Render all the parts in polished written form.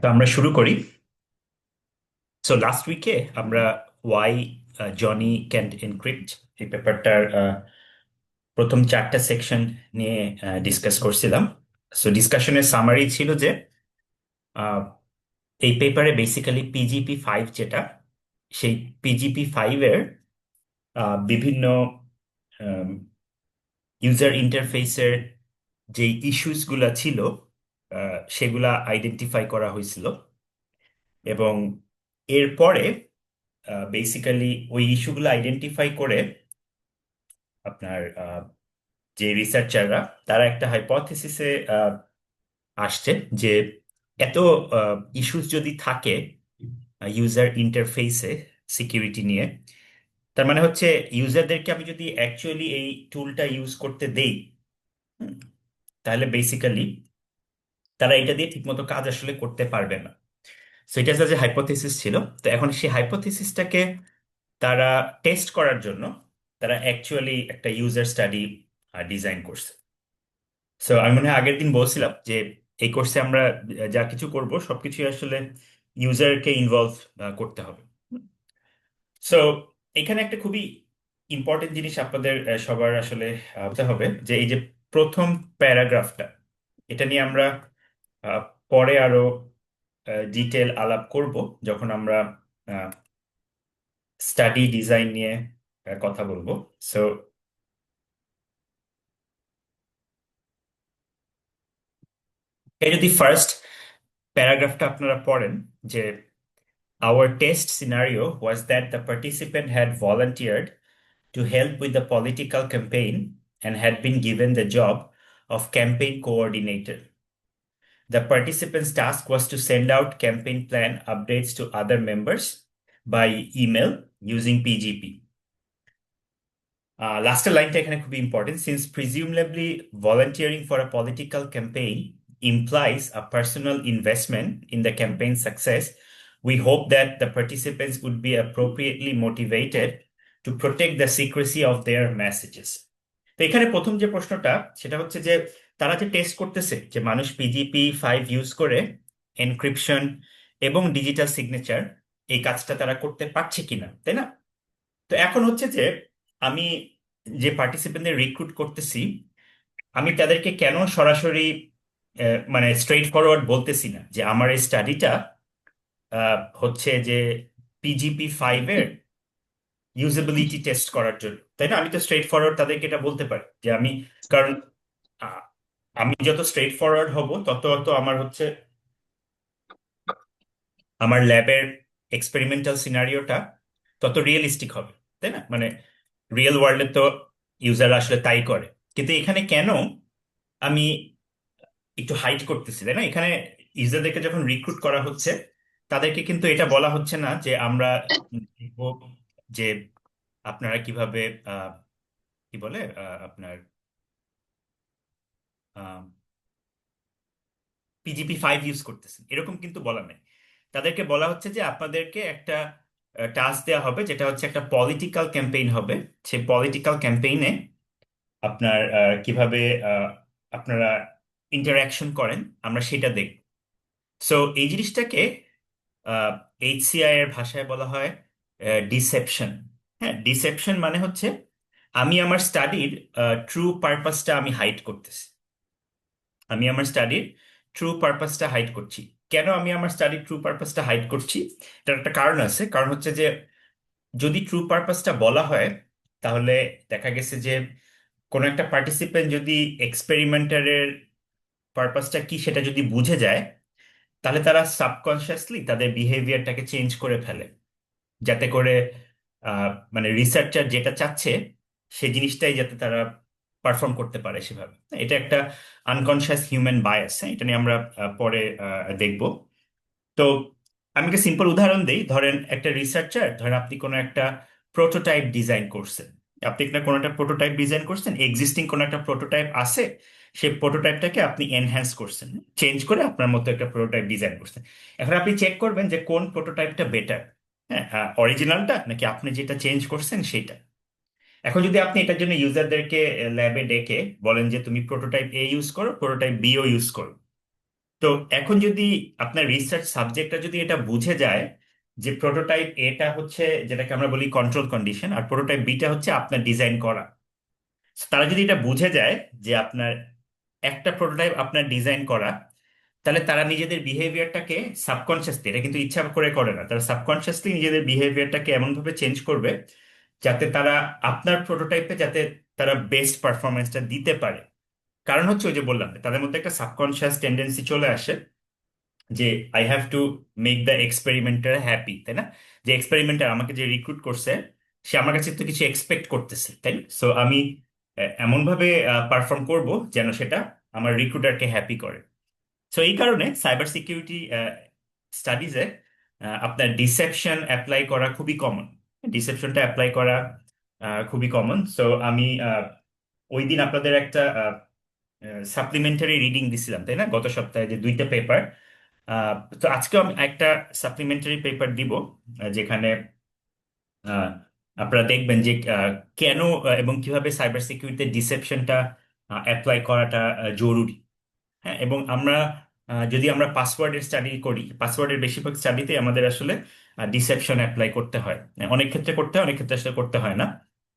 তো আমরা শুরু করি। সো লাস্ট উইকে আমরা ওয়াই জনি ক্যান্ট এনক্রিপ্ট এই পেপারটার প্রথম চারটা সেকশন নিয়ে ডিসকাস করছিলাম। সো ডিসকাশনের সামারি ছিল যে আহ, এই পেপারে বেসিক্যালি পিজিপি ফাইভ যেটা, সেই পিজিপি ফাইভের বিভিন্ন ইউজার ইন্টারফেসের যে ইস্যুসগুলা ছিল সেগুলা আইডেন্টিফাই করা হয়েছিল। এবং এরপরে বেসিক্যালি ওই ইস্যুগুলো আইডেন্টিফাই করে আপনার যে রিসার্চাররা তারা একটা হাইপোথেসিসে আসছে যে এত ইস্যুস যদি থাকে ইউজার ইন্টারফেসে সিকিউরিটি নিয়ে, তার মানে হচ্ছে ইউজারদেরকে আমি যদি অ্যাকচুয়ালি এই টুলটা ইউজ করতে দেই, হুম, তাহলে বেসিক্যালি তারা এটা দিয়ে ঠিকমতো কাজ আসলে করতে পারবে না। সো এটা যে হাইপোথেসিস ছিল, তো এখন সেই হাইপোথেসিসটাকে তারা টেস্ট করার জন্য তারা অ্যাকচুয়ালি একটা ইউজার স্টাডি ডিজাইন করছে। সো আমি মনে হয় আগের দিন বলছিলাম যে এই কোর্সে আমরা যা কিছু করব সবকিছু আসলে ইউজারকে ইনভলভ করতে হবে। সো এখানে একটা খুবই ইম্পর্টেন্ট জিনিস আপনাদের সবার আসলে বলতে হবে যে এই যে প্রথম প্যারাগ্রাফটা, এটা নিয়ে আমরা আহ, পরে আরো ডিটেল আলাপ করব যখন আমরা স্টাডি ডিজাইন নিয়ে কথা বলবো। সো এই যদি ফার্স্ট প্যারাগ্রাফটা আপনারা পড়েন যে our test scenario was that the participant had volunteered to help with the political campaign and had been given the job of campaign coordinator. The participant's task was to send out campaign plan updates to other members by email using PGP. Last লাইনটা এখানে খুবই important, since presumably volunteering for a political campaign implies a personal investment in the campaign success. We hope that the participants would be appropriately motivated to protect the secrecy of their messages. তো এখানে প্রথম যে প্রশ্নটা সেটা হচ্ছে যে তারা যে টেস্ট করতেছে যে মানুষ পিজিপি ফাইভ ইউজ করে এনক্রিপশন এবং ডিজিটাল সিগনেচার এই কাজটা তারা করতে পারছে কিনা, তাই না? তো এখন হচ্ছে যে আমি যে পার্টিসিপেন্টদের রিক্রুট করতেছি, আমি তাদেরকে কেন সরাসরি মানে স্ট্রেইট ফরওয়ার্ড বলতেছি না যে আমার এই স্টাডিটা হচ্ছে যে পিজিপি ফাইভ এর ইউজেবিলিটি টেস্ট করার জন্য, তাই না? আমি তো স্ট্রেইট ফরওয়ার্ড তাদেরকে এটা বলতে পারি যে আমি, কারণ আহ, আমি যত স্ট্রেইট ফরওয়ার্ড হব তত তত আমার হচ্ছে আমার ল্যাবের এক্সপেরিমেন্টাল সিনারিওটা তত রিয়েলিস্টিক হবে, তাই না? মানে রিয়েল ওয়ার্ল্ডে তো ইউজার আসলে তাই করে। কিন্তু এখানে কেন আমি একটু হাইড করতেছি, তাই না? এখানে ইউজারদেরকে যখন রিক্রুট করা হচ্ছে তাদেরকে কিন্তু এটা বলা হচ্ছে না যে আমরা দেখবো যে আপনারা কিভাবে কি বলে আপনার পিজিপি ফাইভ ইউজ করতেছেন, এরকম কিন্তু বলা নাই। তাদেরকে বলা হচ্ছে যে আপনাদেরকে একটা টাস্ক দেওয়া হবে যেটা হচ্ছে একটা পলিটিক্যাল ক্যাম্পেইন হবে। সেই পলিটিক্যাল ক্যাম্পেইনে আপনার কিভাবে আহ, আপনারা ইন্টারাকশন করেন আমরা সেটা দেখব। সো এই জিনিসটাকে এইচসিআই এর ভাষায় বলা হয় ডিসেপশন। হ্যাঁ, ডিসেপশন মানে হচ্ছে আমি আমার স্টাডির ট্রু পারপাসটা আমি হাইড করতেছি। আমি আমার স্টাডির ট্রু পারপাসটা হাইড করছি। কেন আমি আমার স্টাডির ট্রু পারপাসটা হাইড করছি? এটার একটা কারণ আছে। কারণ হচ্ছে যে যদি ট্রু পারপাসটা বলা হয় তাহলে দেখা গেছে যে কোনো একটা পার্টিসিপেন্ট যদি এক্সপেরিমেন্টারের পারপাসটা কি সেটা যদি বুঝে যায়, তাহলে তারা সাবকনশিয়াসলি তাদের বিহেভিয়ারটাকে চেঞ্জ করে ফেলে, যাতে করে মানে রিসার্চার যেটা চাচ্ছে সেই জিনিসটাই যাতে তারা পারফর্ম করতে পারে সেভাবে। এটা একটা আনকনশিয়াস হিউম্যান বায়াস। হ্যাঁ, এটা নিয়ে আমরা পরে দেখব। তো আমি একটা সিম্পল উদাহরণ দিই। ধরেন একটা রিসার্চার, ধরেন আপনি কোনো একটা প্রোটোটাইপ ডিজাইন করছেন। আপনি একটা কোনো একটা প্রোটোটাইপ ডিজাইন করছেন, এক্সিস্টিং কোনো একটা প্রোটোটাইপ আছে, সেই প্রোটোটাইপটাকে আপনি এনহ্যান্স করছেন, চেঞ্জ করে আপনার মতো একটা প্রোটোটাইপ ডিজাইন করছেন। এখন আপনি চেক করবেন যে কোন প্রোটোটাইপটা বেটার, হ্যাঁ, অরিজিনালটা নাকি আপনি যেটা চেঞ্জ করছেন সেটা। এখন যদি আপনি এটার জন্য ইউজারদেরকে ল্যাবে ডেকে বলেন যে তুমি প্রোটোটাইপ এ ইউজ করো, প্রোটোটাইপ বি ও ইউজ করো, তো এখন যদি আপনার রিসার্চ সাবজেক্টটা যদি এটা বুঝে যায় যে প্রোটোটাইপ এটা হচ্ছে যেটাকে আমরা বলি কন্ট্রোল কন্ডিশন, আর প্রোটোটাইপ বিটা হচ্ছে আপনার ডিজাইন করা। So, তারা যদি এটা বুঝে যায় যে আপনার একটা প্রোটোটাইপ আপনার ডিজাইন করা, তাহলে তারা নিজেদের বিহেভিয়ারটাকে সাবকনসিয়াসলি, এটা কিন্তু ইচ্ছা করে করে না, তারা সাবকনসিয়াসলি নিজেদের বিহেভিয়ারটাকে এমনভাবে চেঞ্জ করবে যাতে তারা আপনার প্রোটোটাইপে যাতে তারা বেস্ট পারফরমেন্সটা দিতে পারে। কারণ হচ্ছে ওই যে বললাম, তাদের মধ্যে একটা সাবকনশিয়াস টেন্ডেন্সি চলে আসে যে I have to make the experimenter happy, তাই না? যে এক্সপেরিমেন্টার আমাকে যে রিক্রুট করছে, সে আমার কাছে তো কিছু এক্সপেক্ট করতেছে, তাই না? সো আমি এমনভাবে পারফর্ম করব যেন সেটা আমার রিক্রুটারকে হ্যাপি করে। সো এই কারণে সাইবার সিকিউরিটি স্টাডিজে আপনার ডিসেপশন অ্যাপ্লাই করা খুবই কমন। ডিসেপশনটা অ্যাপ্লাই করা খুবই কমন। সো আমি ওই দিন আপনাদের একটা সাপ্লিমেন্টারি রিডিং দিছিলাম, তাই না, গত সপ্তাহে যে দুইটা পেপার। আহ, তো আজকেও আমি একটা সাপ্লিমেন্টারি পেপার দিব, যেখানে আহ, আপনারা দেখবেন যে কেন এবং কিভাবে সাইবার সিকিউরিটিতে ডিসেপশনটা অ্যাপ্লাই করাটা জরুরি। হ্যাঁ, এবং আমরা যদি আমরা পাসওয়ার্ডের স্টাডি করি, পাসওয়ার্ডের বেশিরভাগ স্টাডিতে আমাদের আসলে ডিসেপশন অ্যাপ্লাই করতে হয়। অনেক ক্ষেত্রে করতে হয়, অনেক ক্ষেত্রে আসলে করতে হয় না।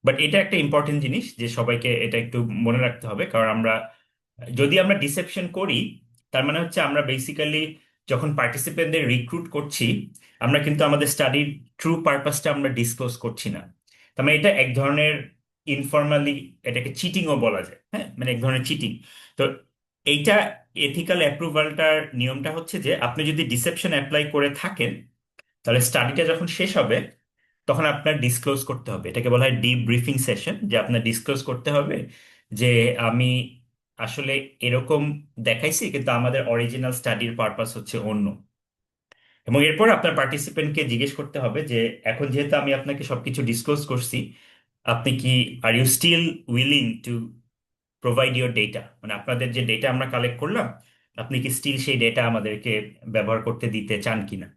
বাট এটা একটা ইম্পর্টেন্ট জিনিস যে সবাইকে এটা একটু মনে রাখতে হবে, কারণ আমরা যদি আমরা ডিসেপশন করি, তার মানে হচ্ছে আমরা বেসিক্যালি যখন পার্টিসিপেন্টদের রিক্রুট করছি, আমরা কিন্তু আমাদের স্টাডির ট্রু পারপাসটা আমরা ডিসক্লোজ করছি না। তার মানে এটা এক ধরনের ইনফর্মালি, এটাকে চিটিংও বলা যায়। হ্যাঁ, মানে এক ধরনের চিটিং। তো এইটা এথিক্যাল অ্যাপ্রুভালটার নিয়মটা হচ্ছে যে আপনি যদি ডিসেপশন অ্যাপ্লাই করে থাকেন, তাহলে স্টাডিটা যখন শেষ হবে তখন আপনার ডিসক্লোজ করতে হবে। এটাকে বলা হয় ডিপ ব্রিফিং সেশন, যে আপনার ডিসক্লোজ করতে হবে যে আমি আসলে এরকম দেখাইছি, কিন্তু আমাদের অরিজিনাল স্টাডির পারপাস হচ্ছে অন্য। এবং এরপর আপনার পার্টিসিপেন্টকে জিজ্ঞেস করতে হবে যে এখন যেহেতু আমি আপনাকে সবকিছু ডিসক্লোজ করছি, আপনি কি, are you still willing to provide your data, মানে আপনাদের যে ডেটা আমরা কালেক্ট করলাম, আপনি কি স্টিল সেই ডেটা আমাদেরকে ব্যবহার করতে দিতে চান কিনা।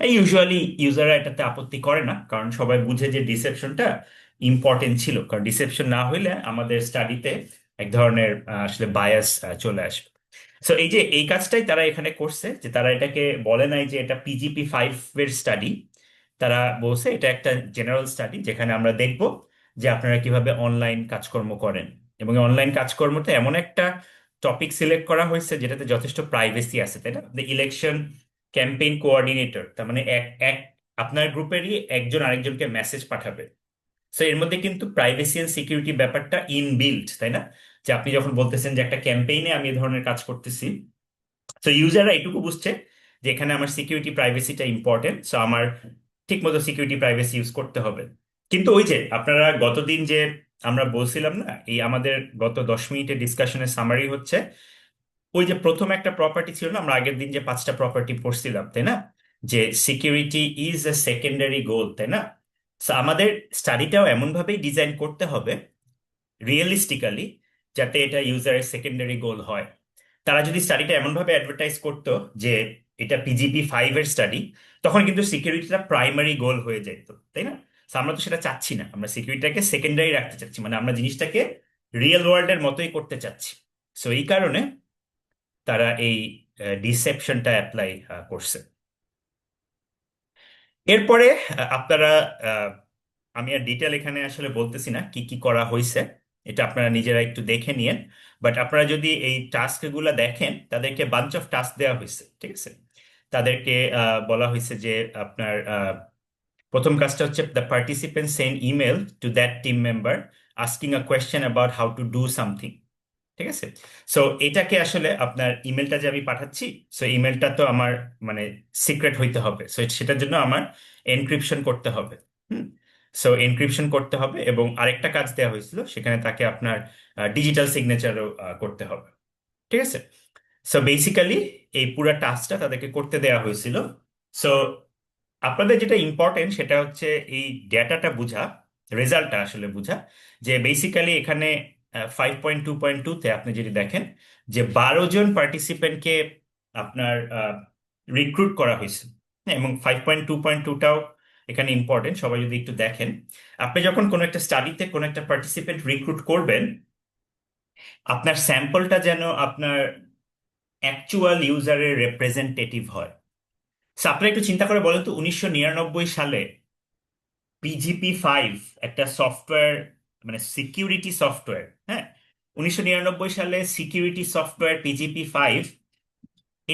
ইউজুয়ালি ইউজাররা এটাতে আপত্তি করে না, কারণ সবাই বুঝে যে ডিসেপশনটা ইম্পর্টেন্ট ছিল, কারণ ডিসেপশন না হইলে আমাদের স্টাডিতে এক ধরনের আসলে বায়াস চলে আসবে। সো এই যে এই কাজটাই তারা এখানে করছে, যে তারা এটাকে বলে নাই যে এটা PGP 5 এর স্টাডি। তারা বলছে এটা একটা জেনারেল স্টাডি, যেখানে আমরা দেখব যে আপনারা কিভাবে অনলাইন কাজকর্ম করেন। এবং অনলাইন কর্মতে এমন একটা টপিক সিলেক্ট করা হয়েছে যেটাতে যথেষ্ট প্রাইভেসি আছে, তাই না? ইলেকশন ক্যাম্পেইন কোঅর্ডিনেটর, তার মানে এক এক আপনার গ্রুপেরই একজন আরেকজনকে মেসেজ পাঠাবে। সো এর মধ্যে কিন্তু প্রাইভেসি এন্ড সিকিউরিটি ব্যাপারটা ইনবিল্ট, তাই না? যে আপনি যখন বলতেছেন যে একটা ক্যাম্পেইনে আমি এই ধরনের কাজ করতেছি, তো ইউজাররা এটুকু বুঝছে যে এখানে আমার সিকিউরিটি প্রাইভেসিটা ইম্পর্টেন্ট, সো আমার ঠিক মতো সিকিউরিটি প্রাইভেসি ইউজ করতে হবে। কিন্তু ওই যে আপনারা গতদিন যে আমরা বলছিলাম না, এই আমাদের গত 10 মিনিটের ডিসকাশনের সামারি হচ্ছে ওই যে প্রথম একটা প্রপার্টি ছিল না, আমরা আগের দিন যে 5টা প্রপার্টি পড়ছিলাম, তাই না? যে সিকিউরিটি ইজ এ সেকেন্ডারি গোল, তাই না? So, আমাদের স্টাডিটাও এমন ভাবেই ডিজাইন করতে হবে রিয়েলিস্টিক্যালি, যাতে এটা ইউজারের সেকেন্ডারি গোল হয়। তারা যদি স্টাডিটা এমনভাবে অ্যাডভার্টাইজ করতো যে এটা PGP 5 এর স্টাডি, তখন কিন্তু সিকিউরিটিটা প্রাইমারি গোল হয়ে যেত, তাই না? So, আমরা তো সেটা চাচ্ছি না, আমরা সিকিউরিটিটাকে সেকেন্ডারি রাখতে চাচ্ছি, মানে আমরা জিনিসটাকে রিয়েল ওয়ার্ল্ডের মতোই করতে চাচ্ছি। সো এই কারণে তারা এই ডিসেপশনটা অ্যাপ্লাই করছে। এরপরে আপনারা আহ, আমি আর ডিটেল এখানে আসলে বলতেছি না কি কি করা হয়েছে, এটা আপনারা নিজেরা একটু দেখে নিয়েন। বাট আপনারা যদি এই টাস্কগুলো দেখেন, তাদেরকে বাঞ্চ অফ টাস্ক দেওয়া হয়েছে, ঠিক আছে? তাদেরকে বলা হয়েছে যে আপনার প্রথম কাজটা হচ্ছে the participant send email to that team member asking a question about how to do something. ঠিক আছে? সো এটাকে আসলে আপনার ইমেলটা যে আমি পাঠাচ্ছি, সো ইমেলটা তো আমার মানে সিক্রেট হইতে হবে, সো সেটার জন্য আমার এনক্রিপশন করতে হবে। হুম। সো এনক্রিপশন করতে হবে, এবং আরেকটা কাজ দেওয়া হয়েছিল সেখানে তাকে আপনার ডিজিটাল সিগনেচারও করতে হবে। ঠিক আছে? সো বেসিক্যালি এই পুরো টাস্কটা তাদেরকে করতে দেওয়া হয়েছিল। সো আপনাদের যেটা ইম্পর্টেন্ট সেটা হচ্ছে এই ডেটাটা বোঝা, রেজাল্টটা আসলে বোঝা, যে বেসিক্যালি এখানে 5.2.2-তে আপনি যদি দেখেন যে 12 জন পার্টিসিপেন্টকে আপনার রিক্রুট করা হয়েছে। হ্যাঁ, এবং 5.2.2টাও এখানে ইম্পর্টেন্ট, সবাই যদি একটু দেখেন। আপনি যখন কোনো একটা স্টাডিতে কোনো একটা পার্টিসিপেন্ট রিক্রুট করবেন, আপনার স্যাম্পলটা যেন আপনার অ্যাকচুয়াল ইউজারের রিপ্রেজেন্টেটিভ হয়। So, আপনারা একটু চিন্তা করে বলেন তো, 1999 সালে PGP-5 একটা সফটওয়্যার, মানে সিকিউরিটি সফটওয়্যার, হ্যাঁ, 1999 সালে সিকিউরিটি সফটওয়্যার PGP-5,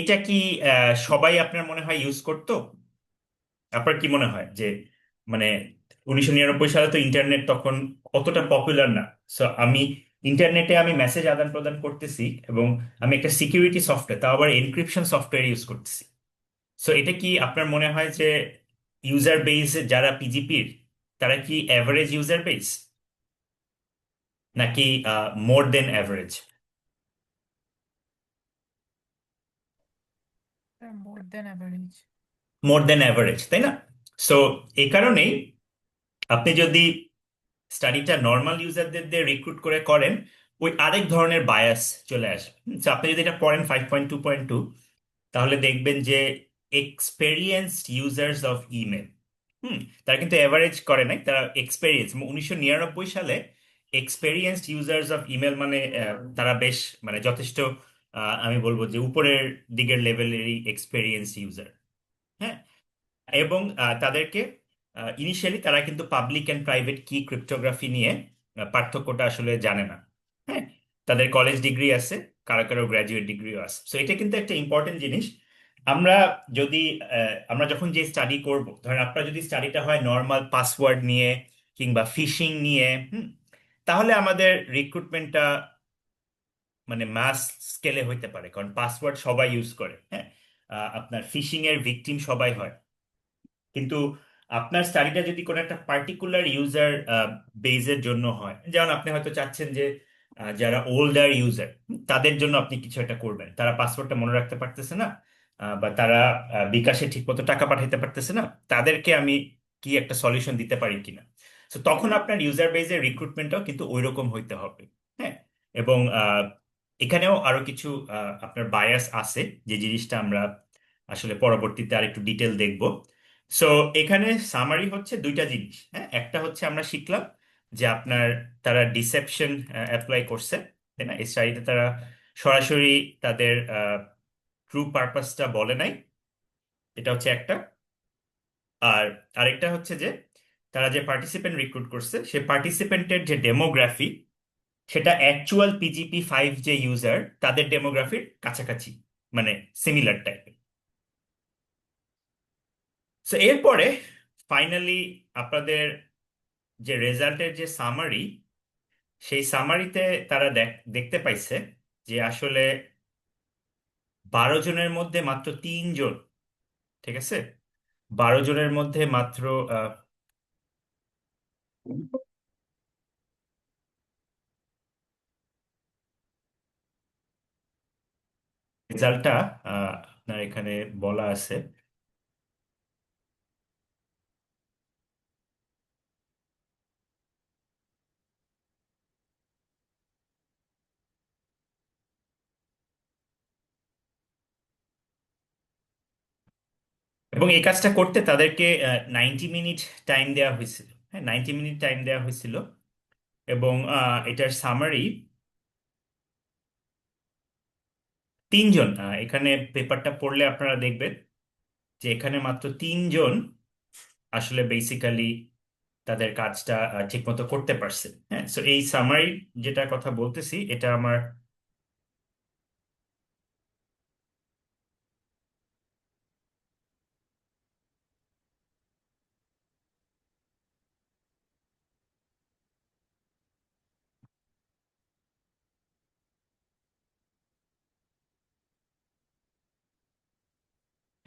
এটা কি সবাই আপনার মনে হয় ইউজ করতো? আপনার কি মনে হয় যে, মানে 1999 সালে তো ইন্টারনেট তখন অতটা পপুলার না। সো ইন্টারনেটে আমি মেসেজ আদান প্রদান করতেছি, এবং আমি একটা সিকিউরিটি সফটওয়্যার, তাও আবার এনক্রিপশন সফটওয়্যার ইউজ করতেছি। সো এটা কি আপনার মনে হয় যে ইউজার বেস যারা পিজিপির, তারা কি অ্যাভারেজ ইউজার বেস, নাকি মোর দেন অ্যাভারেজ? মোর দেন অ্যাভারেজ। মোর দেন অ্যাভারেজ, তাই না? সো এই কারণেই আপনি যদি স্টাডিটা নর্মাল ইউজারদের দিয়ে রিক্রুট করে করেন, ওই আরেক ধরনের বায়াস চলে আসবে। So, আপনি যদি এটা পড়েন 5.2.2, তাহলে দেখবেন যে এক্সপেরিয়েন্সড ইউজার্স অফ ইমেল, তারা কিন্তু এভারেজ করে নাই, তারা এক্সপেরিয়েন্স। 1999 সালে এক্সপেরিয়েন্সড ইউজার্স অফ ইমেল মানে তারা বেশ, মানে যথেষ্ট, আমি বলবো যে উপরের দিকের লেভেলেরই এক্সপেরিয়েন্স ইউজার। হ্যাঁ, এবং তাদেরকে ইনিশিয়ালি তারা কিন্তু পাবলিক অ্যান্ড প্রাইভেট কি ক্রিপ্টোগ্রাফি নিয়ে পার্থক্যটা আসলে জানে না। হ্যাঁ, তাদের কলেজ ডিগ্রি আছে, কারো কারো গ্র্যাজুয়েট ডিগ্রিও আছে। সো এটা কিন্তু একটা ইম্পর্টেন্ট জিনিস। আমরা যদি আমরা যখন যে স্টাডি করব, ধরেন আপনার যদি স্টাডিটা হয় নর্মাল পাসওয়ার্ড নিয়ে কিংবা ফিশিং নিয়ে, তাহলে আমাদের রিক্রুটমেন্টটা মানে মাস স্কেলে হইতে পারে, কারণ পাসওয়ার্ড সবাই ইউজ করে। হ্যাঁ, আপনার ফিশিং এর ভিকটিম সবাই হয়। কিন্তু আপনার স্টাডিটা যদি কোনো একটা পার্টিকুলার ইউজার বেজের জন্য হয়, যেমন আপনি হয়তো চাচ্ছেন যে যারা ওল্ডার ইউজার, তাদের জন্য আপনি কিছু একটা করবেন, তারা পাসওয়ার্ডটা মনে রাখতে পারতেছে না, বা তারা বিকাশে ঠিকমতো টাকা পাঠাইতে পারতেছে না, তাদেরকে আমি কি একটা সলিউশন দিতে পারি কিনা। তো তখন আপনার ইউজার বেজের রিক্রুটমেন্টটাও কিন্তু ওই রকম হইতে হবে। হ্যাঁ, এবং এখানেও আরো কিছু আপনার বায়াস আছে, যে জিনিসটা আমরা আসলে পরবর্তীতে আরেকটু ডিটেল দেখব। সো এখানে সামারি হচ্ছে দুইটা জিনিস। হ্যাঁ, একটা হচ্ছে আমরা শিখলাম যে আপনার তারা ডিসেপশন অ্যাপ্লাই করছে, তাই না? এই স্টাডিতে তারা সরাসরি তাদের ট্রু পারপাসটা বলে নাই, এটা হচ্ছে একটা। আর আরেকটা হচ্ছে যে তারা যে পার্টিসিপেন্ট রিক্রুট করছে, সে পার্টিসিপেন্টের যে ডেমোগ্রাফি, সেটা অ্যাকচুয়াল PGP-5 যে ইউজার, তাদের ডেমোগ্রাফির কাছাকাছি, মানে সিমিলার টাইপের। সো এরপরে ফাইনালি আপনাদের যে রেজাল্টের যে সামারি, সেই সামারিতে তারা দেখতে পাইছে যে আসলে 12 জনের মধ্যে মাত্র 3 জন, ঠিক আছে, 12 জনের মধ্যে মাত্র রেজাল্টটা আপনার এখানে বলা আছে। এবং এই কাজটা করতে তাদেরকে 90 মিনিট টাইম দেওয়া হয়েছিল। হ্যাঁ, 90 মিনিট টাইম দেওয়া হয়েছিল। এবং এটার সামারি, 3 জন, এখানে পেপারটা পড়লে আপনারা দেখবেন যে এখানে মাত্র 3 জন আসলে বেসিক্যালি তাদের কাজটা ঠিকমতো করতে পারছে। হ্যাঁ, সো এই সামারি যেটা কথা বলতেছি, এটা আমার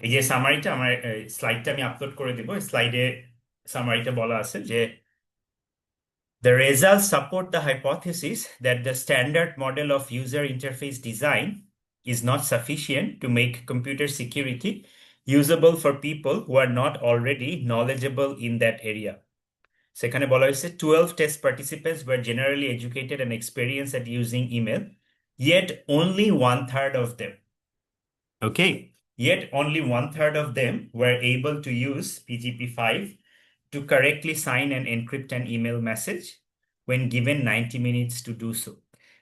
এই যে সামারিটা, আমার স্লাইডটা আমি আপলোড করে দিব, স্লাইডে সামারিটা বলা আছে যে the results support the hypothesis that the standard model of user interface design is not sufficient to make computer security usable for people who are not already knowledgeable in that area. সেখানে বলা হয়েছে 12 test participants were generally educated and experienced at using email, yet only one third of them, okay, yet only one third of them were able to use PGP-5 to correctly sign and encrypt an email message when given 90 minutes to do so.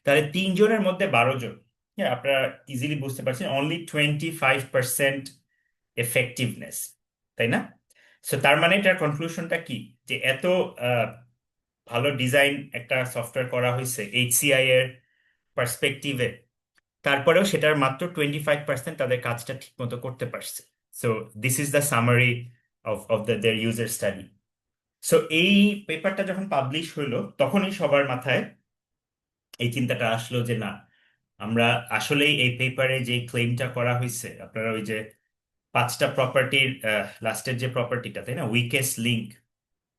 তাহলে 3 জনের মধ্যে 12 জন হ্যাঁ, আপনারা easily বুঝতে পারছেন only 25% effectiveness, তাই না? So তার মানে এটার কনক্লুশনটা কি, যে এত আহ, ভালো ডিজাইন একটা সফটওয়্যার করা হয়েছে এইচসিআই এর পার্সপেক্টিভে, তারপরেও সেটার মাত্র 25% তাদের কাজটা ঠিক মতো করতে পারছে। So this is the summary of the their user study. সো এই পেপারটা যখন পাবলিশ হইলো, তখনই সবার মাথায় এই চিন্তাটা আসলো যে না, আমরা আসলেই এই পেপারে যে ক্লেমটা করা হয়েছে, আপনারা ওই যে পাঁচটা প্রপার্টির লাস্টের যে প্রপার্টিটা, তাই না, উইকেস্ট লিঙ্ক,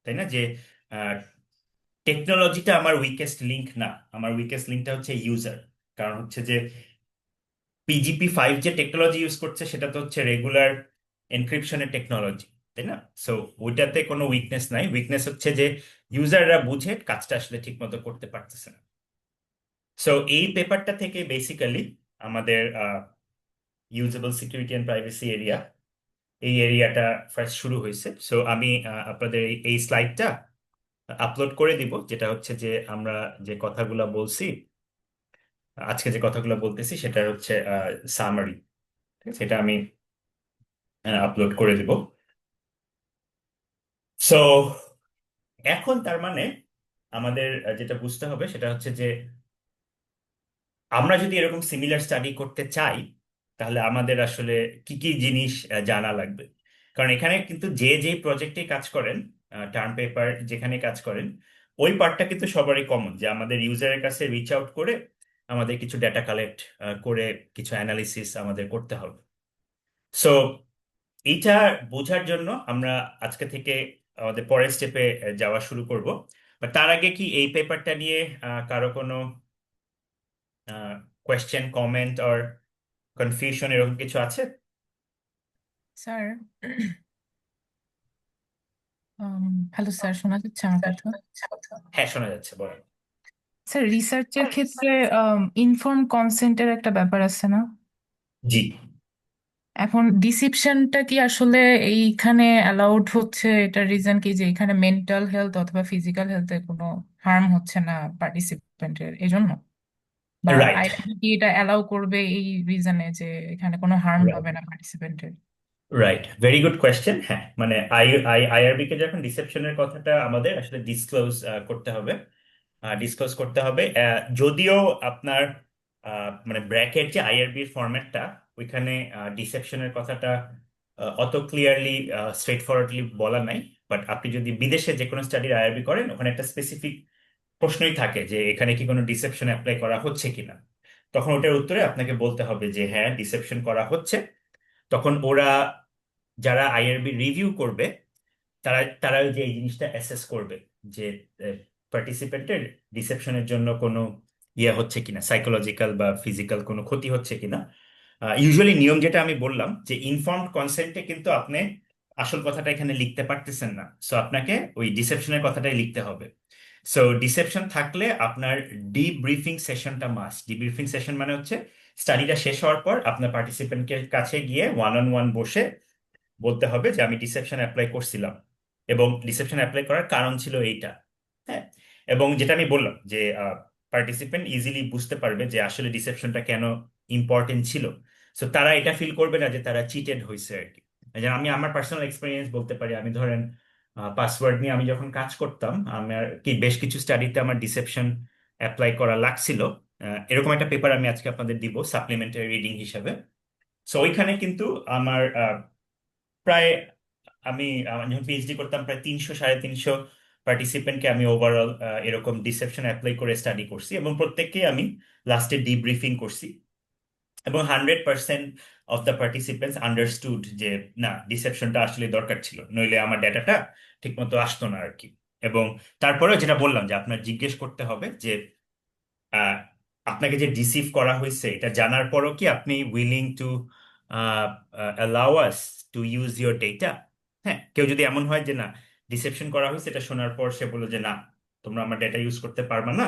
তাই না, যে টেকনোলজিটা আমার উইকেস্ট লিঙ্ক না, আমার উইকেস্ট লিঙ্কটা হচ্ছে ইউজার। কারণ হচ্ছে যে PGP5 যে টেকনোলজি ইউজ করছে সেটা তো হচ্ছে রেগুলার এনক্রিপশনের টেকনোলজি, তাই না? সো ওইটাতে কোনো উইকনেস নাই, উইকনেস হচ্ছে যে ইউজাররা বুঝে কাজটা আসলে ঠিক মতো করতে পারতেছে না। সো এই পেপারটা থেকে বেসিক্যালি আমাদের usable security and privacy area, এই এরিয়াটা ফার্স্ট শুরু হয়েছে। সো আমি আপনাদের এই স্লাইডটা আপলোড করে দিব, যেটা হচ্ছে যে আমরা যে কথাগুলো বলছি, আজকে যে কথাগুলো বলতেছি সেটার হচ্ছে সামারি। ঠিক আছে, এটা আমি আপলোড করে দিব। সো এখন তার মানে আমাদের যেটা বুঝতে হবে সেটা হচ্ছে যে আমরা যদি এরকম সিমিলার স্টাডি করতে চাই, তাহলে আমাদের আসলে কি কি জিনিস জানা লাগবে। কারণ এখানে কিন্তু যে যে প্রজেক্টে কাজ করেন, টার্ম পেপার যেখানে কাজ করেন, ওই পার্টটা কিন্তু সবারই কমন, যে আমাদের ইউজারের কাছে রিচ আউট করে আমাদের কিছু ডেটা কালেক্ট করে কিছু অ্যানালিসিস আমাদের করতে হবে। সো এইটা বোঝার জন্য আমরা আজকে থেকে আমাদের পরের স্টেপে যাওয়া শুরু করব। বাট তার আগে কি এই পেপারটা নিয়ে কারো কোনো কোয়েশ্চেন, কমেন্ট অর কনফিউশন এরকম কিছু আছে? স্যার, হ্যালো স্যার, শোনা যাচ্ছে আমার কথা? হ্যাঁ, শোনা যাচ্ছে, বলেন। স্যার, রিসার্চের ক্ষেত্রে ইনফর্ম কনসেন্টের একটা ব্যাপার আছে না? জি। এখন ডিসিপশনটা কি আসলে এইখানে অ্যালাউড হচ্ছে? এটার রিজন কি যে এখানে মেন্টাল হেলথ অথবা ফিজিক্যাল হেলথে কোনো হার্ম হচ্ছে না পার্টিসিপেন্টের, এই জন্য? বা রাইট। আইআইবি কি এটা অ্যালাউ করবে এই রিজনে যে এখানে কোনো হার্ম হবে না পার্টিসিপেন্টের? Right, very good question. হ্যাঁ, মানে আইআরবি কে যখন রিসেপশনের কথাটা আমাদের আসলে ডিসক্লোজ করতে হবে, ডিসক্লোজ করতে হবে। যদিও আপনার মানে ব্র্যাকেট যে আইআরবির ফরম্যাটটা, ওইখানে ডিসেপশনের কথাটা অত ক্লিয়ারলি স্ট্রেট ফরওয়ার্ডলি বলা নাই। বাট আপনি যদি বিদেশে যে কোনো স্টাডির আইআরবি করেন, ওখানে একটা স্পেসিফিক প্রশ্নই থাকে যে এখানে কি কোনো ডিসেপশন অ্যাপ্লাই করা হচ্ছে কিনা। তখন ওটার উত্তরে আপনাকে বলতে হবে যে হ্যাঁ, ডিসেপশন করা হচ্ছে। তখন ওরা, যারা আইআরবি রিভিউ করবে, তারা তারা ওই যে এই জিনিসটা অ্যাসেস করবে যে পার্টিসিপেন্টের ডিসেপশনের জন্য কোনো ইয়ে হচ্ছে কিনা, সাইকোলজিক্যাল বা ফিজিক্যাল কোনো ক্ষতি হচ্ছে কিনা। ইউজুয়ালি নিয়ম যেটা আমি বললাম, যে ইনফর্মড কনসেন্টে কিন্তু আপনি আসল কথাটা এখানে লিখতে পারতেছেন না, সো আপনাকে ওই ডিসেপশনের কথাটাই লিখতে হবে। সো ডিসেপশন থাকলে আপনার ডিব্রিফিং সেশনটা মাস্ট। ডিব্রিফিং সেশন মানে হচ্ছে স্টাডিটা শেষ হওয়ার পর আপনার পার্টিসিপেন্টের কাছে গিয়ে ওয়ান অন ওয়ান বসে বলতে হবে যে আমি ডিসেপশন অ্যাপ্লাই করছিলাম এবং ডিসেপশন অ্যাপ্লাই করার কারণ ছিল এইটা। হ্যাঁ, এবং যেটা আমি বললাম যে পার্টিসিপেন্ট ইজিলি বুঝতে পারবে যে আসলে ডিসেপশনটা কেন ইম্পর্টেন্ট ছিল। সো তারা এটা ফিল করবে না যে তারা চিটেড হয়েছে আর কি। যেমন আমি আমার পার্সোনাল এক্সপিরিয়েন্স বলতে পারি, আমি ধরেন পাসওয়ার্ড নিয়ে আমি যখন কাজ করতাম, আমার কি বেশ কিছু স্টাডিতে আমার ডিসেপশন অ্যাপ্লাই করা লাগছিল। এরকম একটা পেপার আমি আজকে আপনাদের দিব সাপ্লিমেন্টারি রিডিং হিসাবে। সো ওইখানে কিন্তু আমার প্রায়, আমি যখন পিএইচডি করতাম, প্রায় 300 সাড়ে 300 পার্টিসিপেন্টকে আমি ওভারঅল এরকম ডিসেপশন অ্যাপ্লাই করে স্টাডি করছি, এবং প্রত্যেককেই আমি লাস্টে ডিব্রিফিং করছি। এবং 100% অফ দ্য পার্টিসিপেন্টস আন্ডারস্টুড যে না, ডিসেপশনটা আসলে দরকার ছিল, নইলে আমার ডেটাটা ঠিক মতো আসতো না আর কি। এবং তারপরেও যেটা বললাম, যে আপনার জিজ্ঞেস করতে হবে যে আহ, আপনাকে যে ডিসিভ করা হয়েছে এটা জানার পরও কি আপনি willing to allow us to use your data. হ্যাঁ, কেউ যদি এমন হয় যে না, ডিসেপশন করা হয়েছে, এটা শোনার পর সে বললো যে না, তোমরা আমার ডেটা ইউজ করতে পারবে না,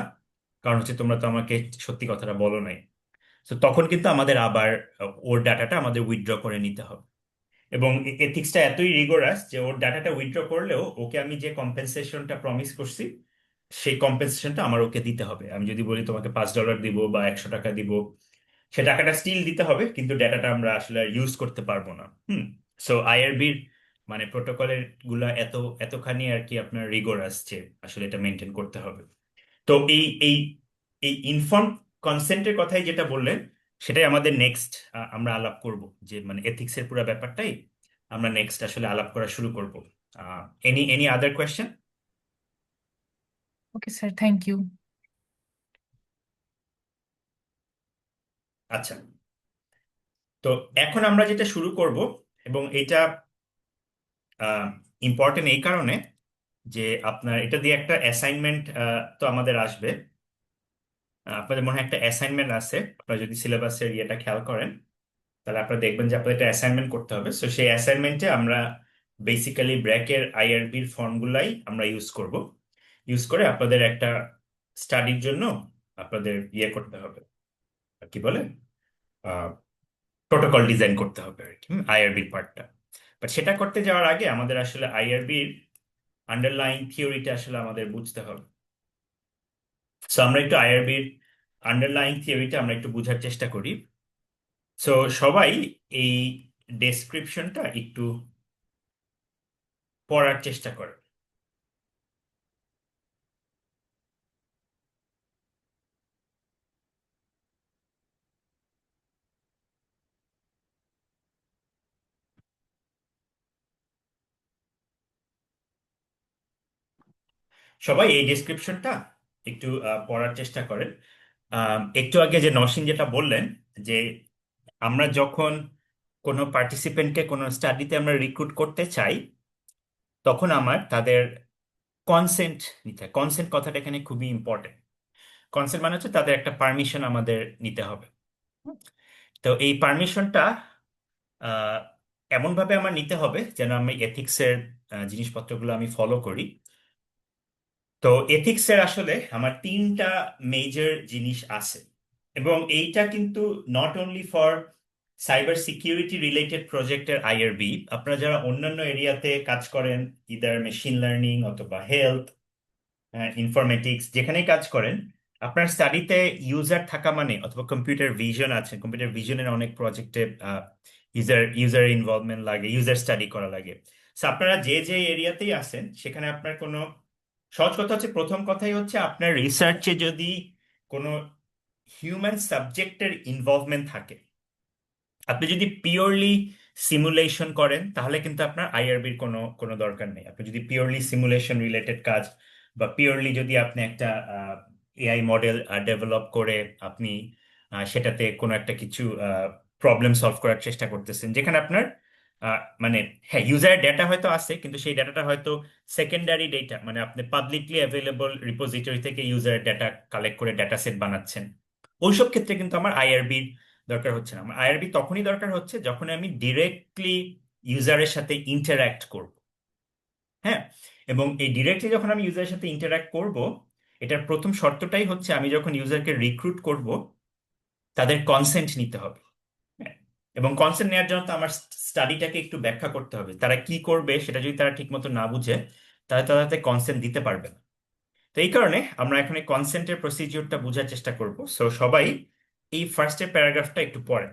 কারণ হচ্ছে তোমরা তো আমাকে সত্যি কথাটা বলো নাই। তো তখন কিন্তু আমাদের আবার ওর ডাটাটা আমাদের উইথড্র করে নিতে হবে। এবং এথিক্সটা এতই রিগোরাস যে ওর ডাটাটা উইথড্র করলেও ওকে আমি যে কম্পেনসেশনটা প্রমিস করছি, সেই কম্পেনসেশনটা আমার ওকে দিতে হবে। আমি যদি বলি তোমাকে $5 দিব বা 100 টাকা দিব, সে টাকাটা স্টিল দিতে হবে, কিন্তু ডেটাটা আমরা আসলে ইউজ করতে পারবো না। সো আইআরবির মানে প্রোটোকলের গুলা এতখানি আর কি আপনার রিগোরাস, যে আসলে এটা মেনটেন করতে হবে। তো এই এই ইনফর্ম কনসেন্টের কথাই যেটা বললেন, সেটাই আমাদের নেক্সট আমরা আলাপ করব, যে মানে এথিক্সের পুরো ব্যাপারটাই আমরা নেক্সট আসলে আলাপ করা শুরু করব। Any other question? Okay sir, thank you. আচ্ছা, তো এখন আমরা যেটা শুরু করব, এবং এটা ইম্পর্টেন্ট এই কারণে যে আপনার এটা দিয়ে একটা অ্যাসাইনমেন্ট তো আমাদের আসবে। আপনাদের মনে হয় একটা অ্যাসাইনমেন্ট আছে, আপনারা যদি সিলেবাসের ইয়েটা খেয়াল করেন তাহলে আপনারা দেখবেন যে আপনাদের একটা অ্যাসাইনমেন্ট করতে হবে। সো সেই অ্যাসাইনমেন্টে আমরা বেসিক্যালি ব্র্যাকের আইআরবির ফর্মগুলাই আমরা ইউজ করব। ইউজ করে আপনাদের একটা স্টাডির জন্য আপনাদের ইয়ে করতে হবে, কি বলে, প্রোটোকল ডিজাইন করতে হবে আর কি, আইআরবির পার্টটা। বাট সেটা করতে যাওয়ার আগে আমাদের আসলে আইআরবির আন্ডারলাইন থিওরিটা আসলে আমাদের বুঝতে হবে। সো আমরা একটু আইআরবির আন্ডারলাইন থিওরিটা আমরা একটু বোঝার চেষ্টা করি। সো সবাই এই ডেসক্রিপশনটা একটু পড়ার চেষ্টা করে। সবাই এই ডেসক্রিপশনটা একটু পড়ার চেষ্টা করেন। একটু আগে যে নসীন যেটা বললেন, যে আমরা যখন কোনো পার্টিসিপেন্টকে কোনো স্টাডিতে আমরা রিক্রুট করতে চাই, তখন আমার তাদের কনসেন্ট নিতে হয়। কনসেন্ট কথাটা এখানে খুবই ইম্পর্টেন্ট। কনসেন্ট মানে হচ্ছে তাদের একটা পারমিশন আমাদের নিতে হবে। তো এই পারমিশনটা এমনভাবে আমার নিতে হবে যেন আমি এথিক্সের জিনিসপত্রগুলো আমি ফলো করি। তো এথিক্সের আসলে আমার তিনটা মেজর জিনিস আছে, এবং এইটা কিন্তু not only for cyber security related প্রজেক্টের আইআরবি। আপনারা যারা অন্যান্য এরিয়াতে কাজ করেন, ইদার মেশিন লার্নিং অথবা হেলথ, ইনফরমেটিক্স, যেখানেই কাজ করেন, আপনার স্টাডিতে ইউজার থাকা মানে, অথবা কম্পিউটার ভিশন আছে, কম্পিউটার ভিশনের অনেক প্রজেক্টে ইউজার ইনভলভমেন্ট লাগে, ইউজার স্টাডি করা লাগে। So, আপনারা যে যে এরিয়াতেই আছেন সেখানে আপনার কোনো, সহজ কথা হচ্ছে, প্রথম কথাই হচ্ছে আপনার রিসার্চে যদি কোনো হিউম্যান সাবজেক্টের ইনভলভমেন্ট থাকে, আপনি যদি পিওরলি সিমুলেশন করেন তাহলে কিন্তু আপনার আইআরবির কোনো কোনো দরকার নেই। আপনি যদি পিওরলি সিমুলেশন রিলেটেড কাজ, বা পিওরলি যদি আপনি একটা এআই মডেল ডেভেলপ করে আপনি সেটাতে কোনো একটা কিছু প্রবলেম সলভ করার চেষ্টা করতেছেন, যেখানে আপনার মানে, হ্যাঁ, ইউজারের ডেটা হয়তো আছে, কিন্তু সেই ডেটাটা হয়তো সেকেন্ডারি ডেটা, মানে আপনি পাবলিকলি অ্যাভেলেবল রিপোজিটরি থেকে ইউজারের ডেটা কালেক্ট করে ডেটা সেট বানাচ্ছেন। ওইসব ক্ষেত্রে কিন্তু আমার আইআরবির দরকার হচ্ছে না। আমার আইআরবি তখনই দরকার হচ্ছে যখন আমি ডিরেক্টলি ইউজারের সাথে ইন্টারঅ্যাক্ট করব। হ্যাঁ, এবং এই ডিরেক্টলি যখন আমি ইউজারের সাথে ইন্টারঅ্যাক্ট করব, এটার প্রথম শর্তটাই হচ্ছে আমি যখন ইউজারকে রিক্রুট করব তাদের কনসেন্ট নিতে হবে। হ্যাঁ, এবং কনসেন্ট নেওয়ার জন্য তো আমার স্টাডিটাকে একটু ব্যাখ্যা করতে হবে। তারা কি করবে সেটা যদি তারা ঠিকমতো না বুঝে, তাহলে তারা তাতে কনসেন্ট দিতে পারবে না। তো এই কারণে আমরা এখন এই কনসেন্টের প্রসিজিওরটা বোঝার চেষ্টা করব। সো সবাই এই ফার্স্টের প্যারাগ্রাফটা একটু পড়েন।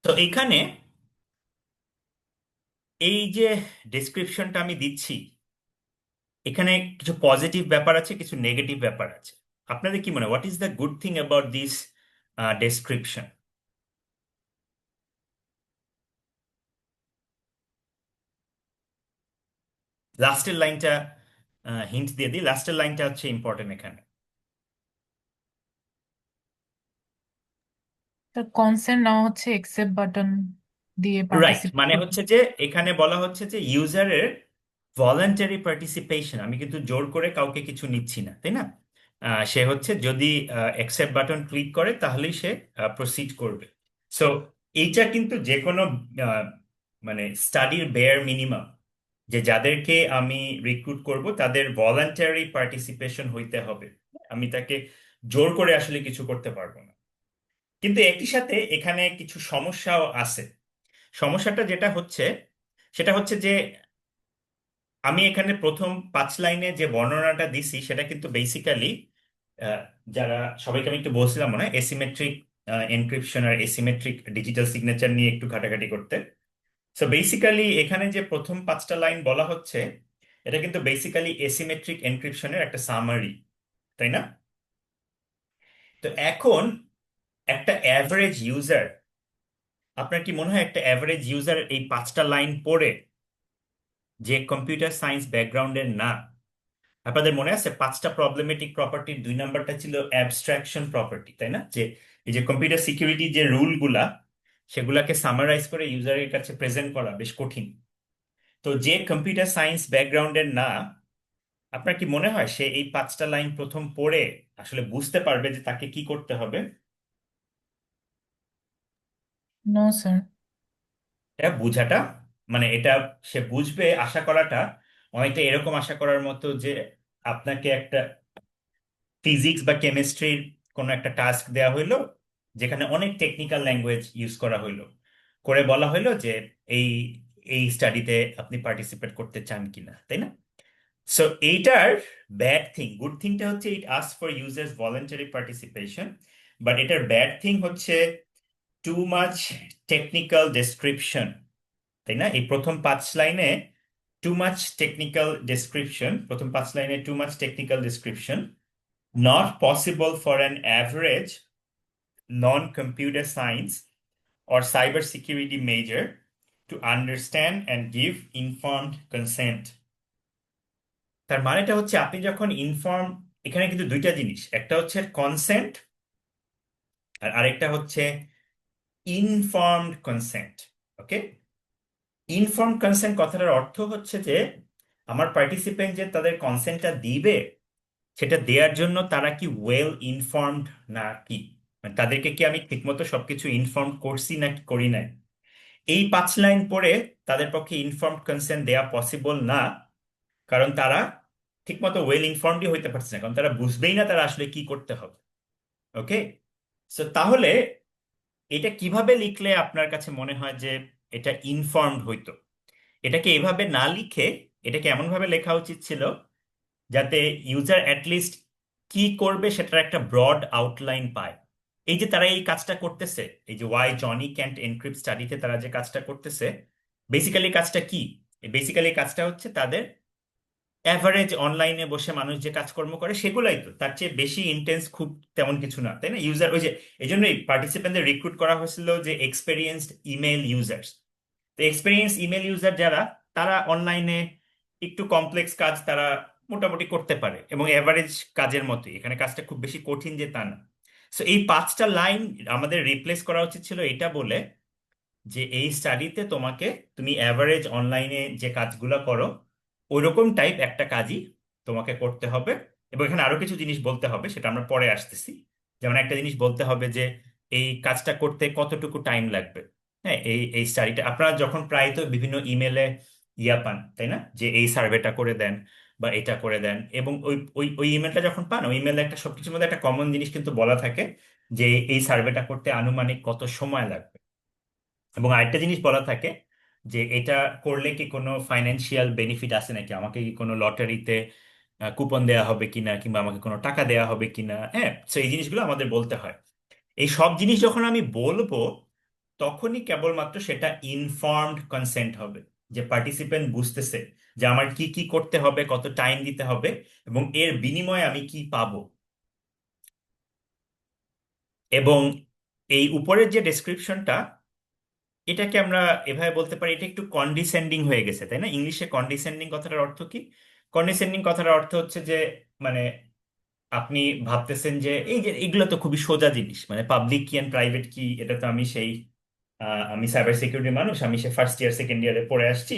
তো এইখানে এই যে ডেসক্রিপশনটা আমি দিচ্ছি, এখানে কিছু পজিটিভ ব্যাপার আছে, কিছু নেগেটিভ ব্যাপার আছে। আপনাদের কি মনে হয়, what is the good thing about this description? লাস্টের লাইনটা হিন্ট দিয়ে দিই, লাস্টের লাইনটা হচ্ছে ইম্পর্টেন্ট এখানে। তার কনসেন্ট নেওয়া হচ্ছে একসেপ্ট বাটন দিয়ে রাইট, পার্টিসিপেট মানে করতে। হচ্ছে যে এখানে বলা হচ্ছে যে ইউজারের ভলান্টারি পার্টিসিপেশন, আমি কিন্তু জোর করে কাউকে কিছু নিচ্ছি না, তাই না? সে হচ্ছে যদি অ্যাকসেপ্ট বাটন ক্লিক করে তাহলেই সে প্রসিড করবে। সো এইটা কিন্তু যে কোনো আহ, মানে স্টাডির বেয়ার মিনিমাম, যে যাদেরকে আমি রিক্রুট করব তাদের ভলান্টারি পার্টিসিপেশন হইতে হবে। আমি তাকে জোর করে আসলে কিছু করতে পারবো না। কিন্তু একই সাথে এখানে কিছু সমস্যাও আছে। সমস্যাটা যেটা হচ্ছে সেটা হচ্ছে যে আমি এখানে প্রথম 5 লাইনে যে বর্ণনাটা দিছি সেটা কিন্তু বেসিক্যালি যারা সবাইকে আমি একটু বলছিলাম মনে হয় এসিমেট্রিক এনক্রিপশন আর এসিমেট্রিক ডিজিটাল সিগনেচার নিয়ে একটু ঘাটাঘাটি করতে। সো বেসিক্যালি এখানে যে প্রথম 5টা লাইন বলা হচ্ছে এটা কিন্তু বেসিক্যালি এসিমেট্রিক এনক্রিপশনের একটা সামারি, তাই না? তো এখন একটা অ্যাভারেজ ইউজার, আপনার কি মনে হয় একটা অ্যাভারেজ ইউজার এই 5টা লাইন পড়ে যে কম্পিউটার সায়েন্স ব্যাকগ্রাউন্ডের না? আপনাদের মনে আছে 5টা প্রবলেমেটিক প্রপার্টির 2 নাম্বারটা ছিল অ্যাবস্ট্রাকশন প্রপার্টি, তাই না? যে এই যে কম্পিউটার সিকিউরিটি যে রুলগুলা সেগুলাকে সামারাইজ করে ইউজারের কাছে প্রেজেন্ট করা বেশ কঠিন। তো যে কম্পিউটার সায়েন্স ব্যাকগ্রাউন্ডের না, আপনার কি মনে হয় সে এই 5টা লাইন প্রথম পড়ে আসলে বুঝতে পারবে যে তাকে কি করতে হবে? No sir. এটা বোঝাটা মানে এটা সে বুঝবে আশা করাটা অনেকটা এরকম আশা করার মতো যে আপনাকে একটা ফিজিক্স বা কেমিস্ট্রির কোনো একটা টাস্ক দেওয়া হইলো যেখানে অনেক টেকনিক্যাল ল্যাঙ্গুয়েজ ইউজ করা হইলো, করে বলা হইলো যে এই এই স্টাডিতে আপনি পার্টিসিপেট করতে চান কিনা, তাই না? সো এইটার ব্যাড থিং, গুড থিংটা হচ্ছে it ask for users voluntary participation, but এটার ব্যাড থিং হচ্ছে টু মাচ টেকনিক্যাল ডেসক্রিপশন, তাই না? এই প্রথম 5 লাইনে টু মাচ টেকনিক্যাল ডেসক্রিপশন, প্রথম 5 লাইনে two much technical description, not possible for an average non-computer science or cybersecurity major to understand and give informed consent। তার মানেটা হচ্ছে আপনি যখন ইনফর্ম, এখানে কিন্তু 2টা জিনিস, একটা হচ্ছে কনসেন্ট আর আরেকটা হচ্ছে ইনফর্মড কনসেন্ট। ওকে, ইনফর্মড কনসেন্ট কথাটার অর্থ হচ্ছে যে আমার পার্টিসিপেন্ট যে তাদের কনসেন্টটা দিবে সেটা দেওয়ার জন্য তারা কি ওয়েল ইনফর্মড না কি, মানে তাদেরকে কি আমি ঠিকমতো সবকিছু ইনফর্ম করছি না করি নাই। এই 5 লাইন পড়ে তাদের পক্ষে ইনফর্মড কনসেন্ট দেওয়া পসিবল না, কারণ তারা ঠিকমতো ওয়েল ইনফর্মডই হইতে পারছে না, কারণ তারা বুঝবেই না তারা আসলে কি করতে হবে। ওকে, সো তাহলে এটা কিভাবে লিখলে আপনার কাছে মনে হয় যে এটা ইনফর্মড হইতো? এটাকে এভাবে না লিখে এটাকে এমন ভাবে লেখা উচিত ছিল যাতে ইউজার অ্যাটলিস্ট কি করবে সেটার একটা ব্রড আউটলাইন পায়। এই যে তারা এই কাজটা করতেছে, এই যে ওয়াই জনি ক্যান্ট এনক্রিপ্ট স্টাডিতে তারা যে কাজটা করতেছে, বেসিক্যালি কাজটা কি? বেসিক্যালি কাজটা হচ্ছে তাদের অ্যাভারেজ অনলাইনে বসে মানুষ যে কাজকর্ম করে সেগুলাই, তো তার চেয়ে বেশি ইন্টেন্স খুব তেমন কিছু না, তাই না? ইউজার ওই যে এই জন্যই পার্টিসিপেন্টদের রিক্রুট করা হয়েছিল যে এক্সপেরিয়েন্সড ইমেল ইউজার্স। তো এক্সপেরিয়েন্স ইমেল ইউজার যারা, তারা অনলাইনে একটু কমপ্লেক্স কাজ তারা মোটামুটি করতে পারে এবং এভারেজ কাজের মতোই, এখানে কাজটা খুব বেশি কঠিন যে তা না। সো এই 5টা লাইন আমাদের রিপ্লেস করা উচিত ছিল এটা বলে যে এই স্টাডিতে তোমাকে, তুমি অ্যাভারেজ অনলাইনে যে কাজগুলো করো ওইরকম টাইপ একটা কাজই তোমাকে করতে হবে। এবং এখানে আরো কিছু জিনিস বলতে হবে, সেটা আমরা পরে আসতেছি। যেমন একটা জিনিস বলতে হবে যে এই কাজটা করতে কতটুকু টাইম লাগবে। হ্যাঁ, এই এই স্টাডিটা আপনারা যখন প্রায় তো বিভিন্ন ইমেলে ইয়া পান, তাই না, যে এই সার্ভেটা করে দেন বা এটা করে দেন, এবং ওই ওই ওই ইমেলটা যখন পান ওই ইমেলে একটা সবকিছুর মধ্যে একটা কমন জিনিস কিন্তু বলা থাকে যে এই সার্ভেটা করতে আনুমানিক কত সময় লাগবে। এবং আরেকটা জিনিস বলা থাকে যে এটা করলে কি কোনো ফাইন্যান্সিয়াল বেনিফিট আছে নাকি, আমাকে কি কোনো লটারিতে কুপন দেওয়া হবে কিনা, কিংবা আমাকে কোনো টাকা দেওয়া হবে কিনা। হ্যাঁ, তো এই জিনিসগুলো আমাদের বলতে হয়। এই সব জিনিস যখন আমি বলবো তখনই কেবলমাত্র সেটা ইনফর্মড কনসেন্ট হবে, যে পার্টিসিপেন্ট বুঝতেছে যে আমার কি কি করতে হবে, কত টাইম দিতে হবে এবং এর বিনিময়ে আমি কি পাবো। এবং এই উপরের যে ডেসক্রিপশনটা, এটাকে আমরা এভাবে বলতে পারি এটা একটু কন্ডিসেন্ডিং হয়ে গেছে, তাই না? ইংলিশে কন্ডিসেন্ডিং কথাটার অর্থ কি? কন্ডিসেন্ডিং কথাটার অর্থ হচ্ছে যে মানে আপনি ভাবতেছেন যে এই যে এগুলো তো খুবই সোজা জিনিস, মানে পাবলিক কি এন্ড প্রাইভেট কি, এটা তো আমি সেই আমি সাইবার সিকিউরিটি মানুষ, আমি সে ফার্স্ট ইয়ার সেকেন্ড ইয়ারে পড়ে আসছি,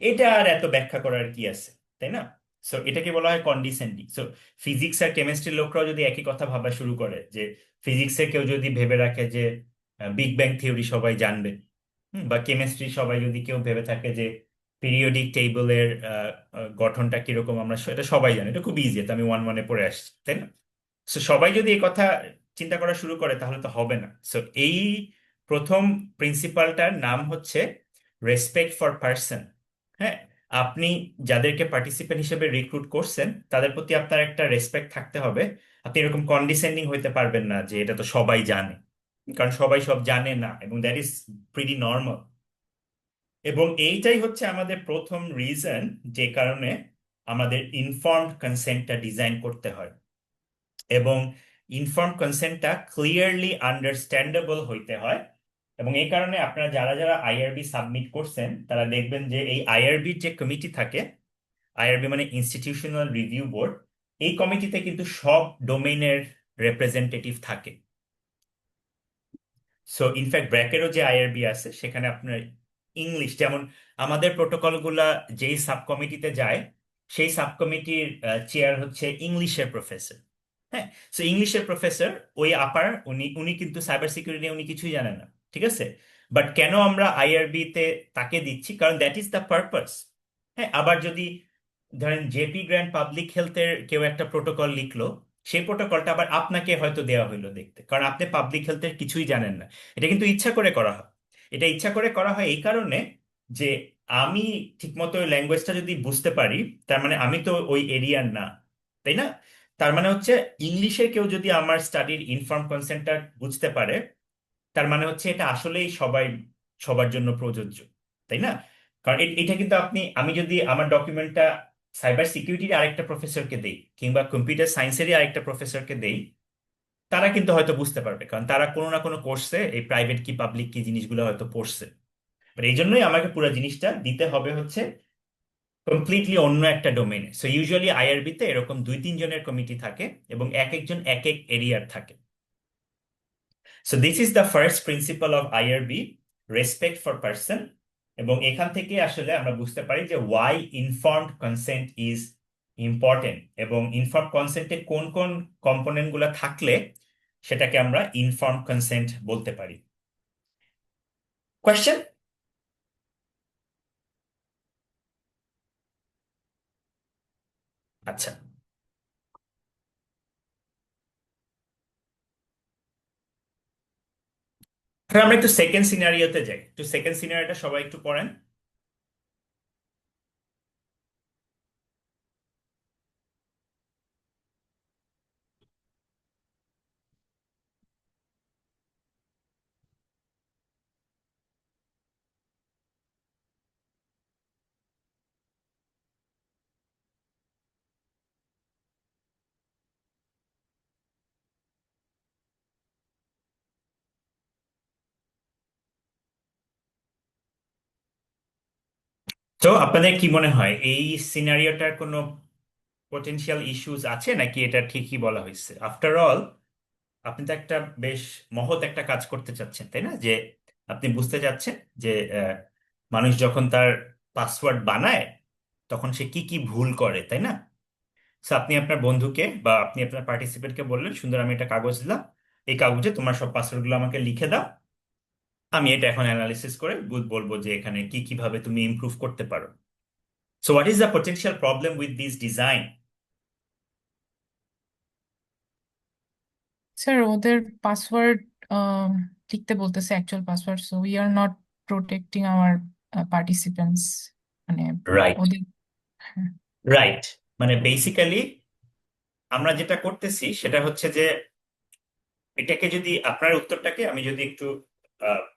এটা আর এত ব্যাখ্যা করার কি আছে, তাই না? সো এটাকে বলা হয় কন্ডিসেন্ডিং। সো ফিজিক্স আর কেমিস্ট্রির লোকরাও যদি একই কথা ভাবা শুরু করে, যে ফিজিক্সে কেউ যদি ভেবে রাখে যে বিগ ব্যাং থিওরি সবাই জানবে, বা কেমিস্ট্রি সবাই যদি কেউ ভেবে থাকে যে পিরিয়ডিক টেবিলের গঠনটা কিরকম আমরা এটা সবাই জানি, এটা খুব ইজি, এটা আমি ওয়ান ওয়ানে পড়ে আসছি, তাই না? সো সবাই যদি এই কথা চিন্তা করা শুরু করে তাহলে তো হবে না। সো এই প্রথম প্রিন্সিপালটার নাম হচ্ছে রেসপেক্ট ফর পার্সন। হ্যাঁ, আপনি যাদেরকে পার্টিসিপেন্ট হিসেবে রিক্রুট করছেন তাদের প্রতি আপনার একটা রেসপেক্ট থাকতে হবে। আপনি এরকম কন্ডিসেন্ডিং হইতে পারবেন না যে এটা তো সবাই জানে, কারণ সবাই সব জানে না, এবং দ্যাট ইজ প্রিটি নর্মাল। এবং এইটাই হচ্ছে আমাদের প্রথম রিজন যে কারণে আমাদের ইনফর্মড কনসেন্টটা ডিজাইন করতে হয়। এবং ইনফর্ম কনসেন্টটা ক্লিয়ারলি আন্ডারস্ট্যান্ডেবল হইতে হয়। এবং এই কারণে আপনারা যারা যারা আইআরবি সাবমিট করছেন তারা দেখবেন যে এই আইআরবির যে কমিটি থাকে, আইআরবি মানে ইনস্টিটিউশনাল রিভিউ বোর্ড, এই কমিটিতে কিন্তু সব ডোমেইনের রিপ্রেজেন্টেটিভ থাকে। সো ইনফ্যাক্ট ব্র্যাকেরও যে আইআরবি আছে সেখানে আপনার ইংলিশ, যেমন আমাদের প্রোটোকলগুলা যেই সাব কমিটিতে যায় সেই সাব কমিটির চেয়ার হচ্ছে ইংলিশের প্রফেসর। হ্যাঁ, সো ইংলিশের প্রফেসর ওই আপার উনি উনি কিন্তু সাইবার সিকিউরিটি উনি কিছুই জানেন না, ঠিক আছে? বাট কেন আমরা আইআরবি তে তাকে দিচ্ছি, কারণ দ্যাট ইজ দ্য পারপাস। হ্যাঁ, আবার যদি ধরেন জেপি গ্র্যান্ড পাবলিক হেলথের কেউ একটা প্রোটোকল লিখলো, সেই প্রোটোকলটা আবার আপনাকে হয়তো দেওয়া হইলো দেখতে, কারণ আপনি পাবলিক হেলথের কিছুই জানেন না। এটা কিন্তু ইচ্ছা করে করা হয়। এটা ইচ্ছা করে করা হয় এই কারণে যে আমি ঠিকমতো ওই ল্যাঙ্গুয়েজটা যদি বুঝতে পারি, তার মানে আমি তো ওই এরিয়ার না, তাই না? তার মানে হচ্ছে ইংলিশে কেউ যদি আমার স্টাডির ইনফর্ম কনসেন্টটা বুঝতে পারে, তার মানে হচ্ছে এটা আসলেই সবাই সবার জন্য প্রযোজ্য, তাই না? কারণ এটা কিন্তু আমি যদি আমার ডকুমেন্টটা সাইবার সিকিউরিটির আরেকটা প্রফেসরকে দেই কিংবা কম্পিউটার সায়েন্সেরই আরেকটা প্রফেসরকে দেই, তারা কিন্তু হয়তো বুঝতে পারবে, কারণ তারা কোনো না কোনো কোর্সে এই প্রাইভেট কি পাবলিক কি জিনিসগুলো হয়তো পড়ছে। বাট এই জন্যই আমাকে পুরো জিনিসটা দিতে হবে হচ্ছে কমপ্লিটলি অন্য একটা ডোমেইনে। সো ইউজুয়ালি আইআরবি তে এরকম দুই তিন জনের কমিটি থাকে এবং এক একজন এক এক এরিয়ার থাকে। So this is the first principle of IRB, respect for person. এবং এখান থেকে আসলে আমরা বুঝতে পারি যে why informed consent is important, এবং ইনফর্মড কনসেন্টে কোন কোন কম্পোনেন্ট গুলো থাকলে সেটাকে আমরা ইনফর্মড কনসেন্ট বলতে পারি। কোয়েশ্চেন? আচ্ছা, তাহলে আমরা একটু সেকেন্ড সিনারিওতে যাই। একটু সেকেন্ড সিনারিওটা সবাই একটু পড়েন। তো আপনাদের কি মনে হয় এই সিনারিওটার কোনো পটেনশিয়াল ইস্যুস আছে, নাকি এটা ঠিকই বলা হয়েছে? আফটার অল আপনি তো একটা বেশ মহৎ একটা কাজ করতে চাচ্ছেন, তাই না? যে আপনি বুঝতে চাচ্ছেন যে আহ, মানুষ যখন তার পাসওয়ার্ড বানায় তখন সে কি কি ভুল করে, তাই না? So, আপনি আপনার বন্ধুকে বা আপনি আপনার পার্টিসিপেন্টকে বললেন, সুন্দর আমি একটা কাগজ দিলাম, এই কাগজে তোমার সব পাসওয়ার্ডগুলো আমাকে লিখে দাও, আমি এটা এখন অ্যানালিসিস করে বলবো যে এখানে কি কিভাবে তুমি ইমপ্রুভ করতে পারো। So what is the potential problem with this design? Sir ওদের পাসওয়ার্ড লিখতে বলতেছে, actual password, so we are not protecting hour participants, মানে রাইট, ওদের। হ্যাঁ। রাইট। মানে বেসিক্যালি আমরা যেটা করতেছি সেটা হচ্ছে যে এটাকে যদি আপনার উত্তরটাকে আমি যদি একটু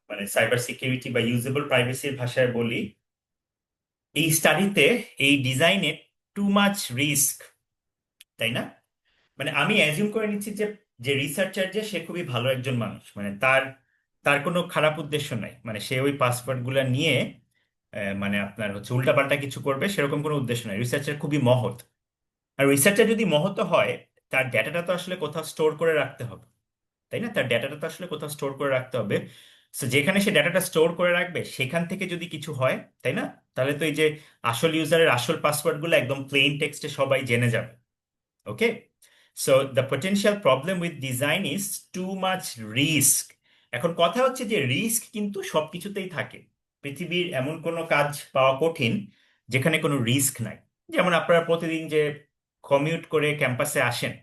মানে সাইবার সিকিউরিটি বা ইউজেবল প্রাইভেসির ভাষায় বলি, এই স্টাডিতে এই ডিজাইনে টু মাচ রিস্ক, তাই না? মানে আমি অ্যাজিউম করে নিচ্ছি যে যে রিসার্চার যে সে খুবই ভালো একজন মানুষ, মানে তার তার কোনো খারাপ উদ্দেশ্য নাই, মানে সে ওই পাসওয়ার্ড গুলা নিয়ে মানে আপনার হচ্ছে উল্টাপাল্টা কিছু করবে সেরকম কোনো উদ্দেশ্য নাই। রিসার্চার খুবই মহৎ। আর রিসার্চার যদি মহৎ হয়, তার ডেটাটা তো আসলে কোথাও স্টোর করে রাখতে হবে, তাই না? তার ডেটাটা তো আসলে কোথাও স্টোর করে রাখতে হবে। তো যেখানে সে ডেটাটা স্টোর করে রাখবে সেখান থেকে যদি কিছু হয়, তাই না, তাহলে তো এই যে আসল ইউজারের আসল পাসওয়ার্ড গুলো একদম প্লেন টেক্সটে সবাই জেনে যাবে। Okay, so the potential problem with design is too much risk. এখন কথা হচ্ছে যে রিস্ক কিন্তু সবকিছুতেই থাকে। পৃথিবীর এমন কোনো কাজ পাওয়া কঠিন যেখানে কোনো রিস্ক নাই। যেমন আপনারা প্রতিদিন যে কমিউট করে ক্যাম্পাসে আসেন,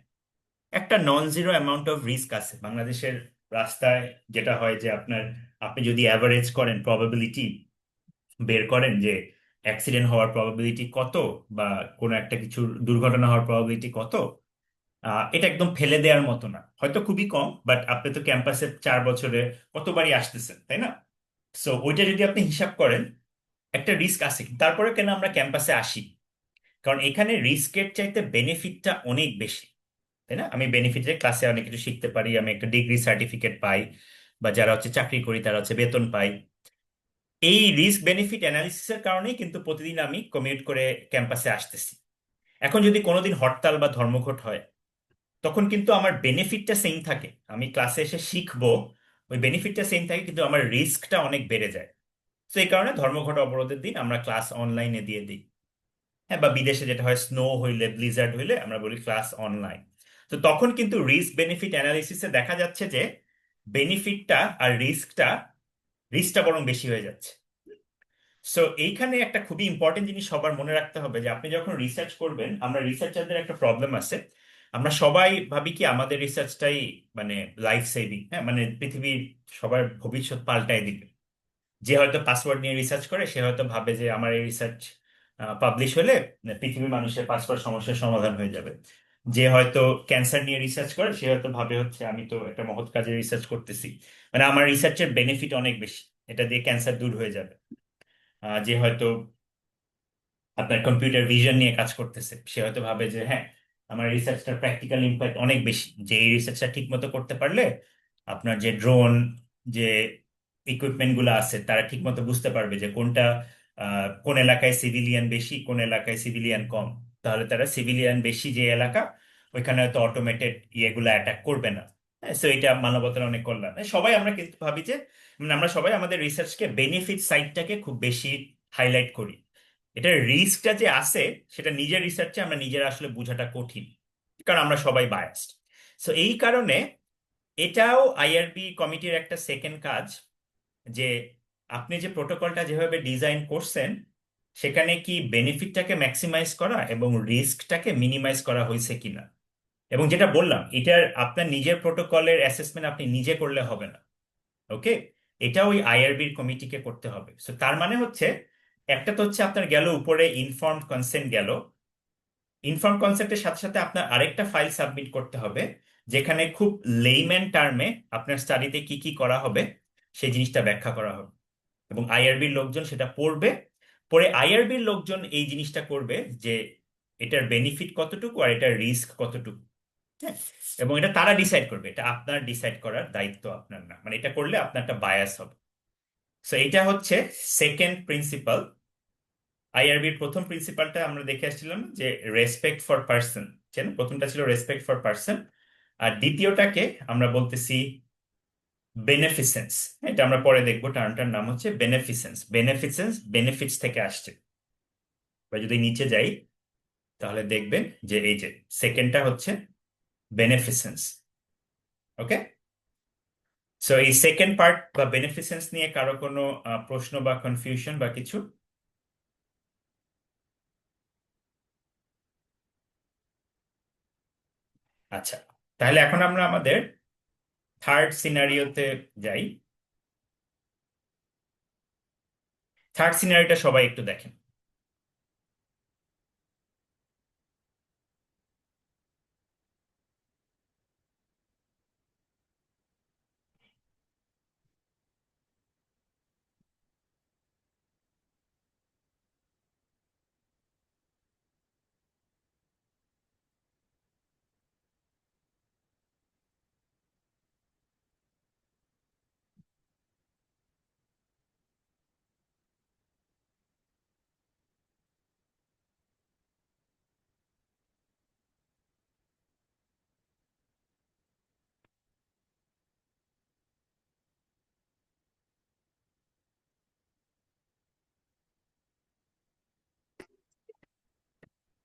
একটা non zero amount of risk আছে বাংলাদেশের রাস্তায়। যেটা হয় যে আপনি যদি অ্যাভারেজ করেন, প্রবাবিলিটি বের করেন যে অ্যাক্সিডেন্ট হওয়ার প্রবাবিলিটি কত, বা কোনো একটা কিছু দুর্ঘটনা হওয়ার প্রবাবিলিটি কত, এটা একদম ফেলে দেওয়ার মতো না, হয়তো খুবই কম, বাট আপনি তো ক্যাম্পাসে 4 বছরে কতবারই আসতেছেন, তাই না? সো ওইটা যদি আপনি হিসাব করেন, একটা রিস্ক আছে। তারপরে কেন আমরা ক্যাম্পাসে আসি? কারণ এখানে রিস্কের চাইতে বেনিফিটটা অনেক বেশি, তাই না? আমি বেনিফিটে ক্লাসে অনেক কিছু শিখতে পারি, আমি একটা ডিগ্রি সার্টিফিকেট পাই, বা যারা হচ্ছে চাকরি করি তারা হচ্ছে বেতন পাই। এই রিস্ক বেনিফিট অ্যানালিসিসের কারণেই কিন্তু প্রতিদিন আমি কমিউট করে ক্যাম্পাসে আসতেছি। এখন যদি কোনোদিন হরতাল বা ধর্মঘট হয়, তখন কিন্তু আমার বেনিফিটটা সেম থাকে, আমি ক্লাসে এসে শিখবো, ওই বেনিফিটটা সেম থাকে, কিন্তু আমার রিস্কটা অনেক বেড়ে যায়। তো এই কারণে ধর্মঘট অবরোধের দিন আমরা ক্লাস অনলাইনে দিয়ে দিই। হ্যাঁ, বা বিদেশে যেটা হয়, স্নো হইলে, ব্লিজার্ড হইলে আমরা বলি ক্লাস অনলাইন। তো তখন কিন্তু রিস্ক বেনিফিট অ্যানালিসিসে দেখা যাচ্ছে যে বেনিফিটটা আর রিস্কটা বরং বেশি হয়ে যাচ্ছে। সো এইখানে একটা খুবই ইম্পর্টেন্ট জিনিস সবার মনে রাখতে হবে, যে আপনি যখন রিসার্চ করবেন, আমরা রিসার্চারদের একটা প্রবলেম আছে, আমরা সবাই ভাবি কি আমাদের রিসার্চটাই মানে লাইফ সেভিং, হ্যাঁ, মানে পৃথিবীর সবার ভবিষ্যৎ পাল্টায় দিবে। যে হয়তো পাসওয়ার্ড নিয়ে রিসার্চ করে সে হয়তো ভাবে যে আমার এই রিসার্চ পাবলিশ হলে পৃথিবীর মানুষের পাসওয়ার্ড সমস্যার সমাধান হয়ে যাবে। যে হয়তো ক্যান্সার নিয়ে রিসার্চ করে সে হয়তো ভাবে হচ্ছে আমি তো একটা মহৎ কাজে রিসার্চ করতেছি, মানে আমার রিসার্চের বেনিফিট অনেক বেশি, এটা দিয়ে ক্যান্সার দূর হয়ে যাবে। যে হয়তো আপনার কম্পিউটার ভিশন নিয়ে কাজ করতেছে সে হয়তো ভাবে যে হ্যাঁ, আমার রিসার্চটার প্র্যাকটিক্যাল ইম্প্যাক্ট অনেক বেশি, যে এই রিসার্চটা ঠিক মতো করতে পারলে আপনার যে ড্রোন, যে ইকুইপমেন্ট গুলো আছে তারা ঠিক মতো বুঝতে পারবে যে কোনটা কোন এলাকায় সিভিলিয়ান বেশি, কোন এলাকায় সিভিলিয়ান কম। তাহলে তারা সিভিলিয়ান বেশি যে এলাকা, ওইখানে হয়তো অটোমেটেড ইয়েগুলো অ্যাটাক করবে না। হ্যাঁ, সো এটা মানবতার অনেক কল্যাণ। সবাই আমরা কিন্তু ভাবি যে, মানে আমরা সবাই আমাদের রিসার্চকে বেনিফিট সাইডটাকে খুব বেশি হাইলাইট করি। এটার রিস্কটা যে আছে সেটা নিজের রিসার্চে আমরা নিজেরা আসলে বোঝাটা কঠিন, কারণ আমরা সবাই বায়াসড। সো এই কারণে এটাও আইআরবি কমিটির একটা সেকেন্ড কাজ, যে আপনি যে প্রোটোকলটা যেভাবে ডিজাইন করছেন সেখানে কি বেনিফিটটাকে ম্যাক্সিমাইজ করা এবং রিস্কটাকে মিনিমাইজ করা হয়েছে কিনা। এবং যেটা বললাম, এটার আপনার নিজের প্রোটোকলের অ্যাসেসমেন্ট আপনি নিজে করলে হবে না। ওকে, এটা ওই আইআরবির কমিটিকে করতে হবে। সো তার মানে হচ্ছে, একটা তো হচ্ছে আপনার গেল উপরে ইনফর্মড কনসেন্ট গেল, ইনফর্ম কনসেপ্টের সাথে সাথে আপনার আরেকটা ফাইল সাবমিট করতে হবে, যেখানে খুব লেইম্যান টার্মে আপনার স্টাডিতে কি কি করা হবে সেই জিনিসটা ব্যাখ্যা করা হবে। এবং আইআরবির লোকজন সেটা পড়বে, পরে আইআরবির লোকজন এই জিনিসটা করবে যে এটার বেনিফিট কতটুকু আর এটার রিস্ক কতটুকু। হ্যাঁ, এবং এটা তারা ডিসাইড করবে, এটা আপনার ডিসাইড করার দায়িত্ব আপনার না, মানে এটা করলে আপনার একটা বায়াস হবে। সো এটা হচ্ছে সেকেন্ড প্রিন্সিপাল। আইআরবির প্রথম প্রিন্সিপালটা আমরা দেখে আসছিলাম যে রেসপেক্ট ফর পার্সন, প্রথমটা ছিল রেসপেক্ট ফর পার্সন, আর দ্বিতীয়টাকে আমরা বলতেছি বেনেফিসেন্স। এটা আমরা পরে দেখবো, টার্মটার নাম হচ্ছে বেনেফিসেন্স। বেনেফিসেন্স বেনিফিটস থেকে আসছে। বা যদি নিচে যাই তাহলে দেখবেন যে এই যে সেকেন্ডটা হচ্ছে বেনেফিসেন্স। ওকে, সো এই সেকেন্ড পার্ট বা বেনিফিসেন্স নিয়ে কারো কোনো প্রশ্ন বা কনফিউশন বা কিছু? আচ্ছা, তাহলে এখন আমরা আমাদের থার্ড সিনারিওতে যাই। থার্ড সিনারিওটা সবাই একটু দেখেন।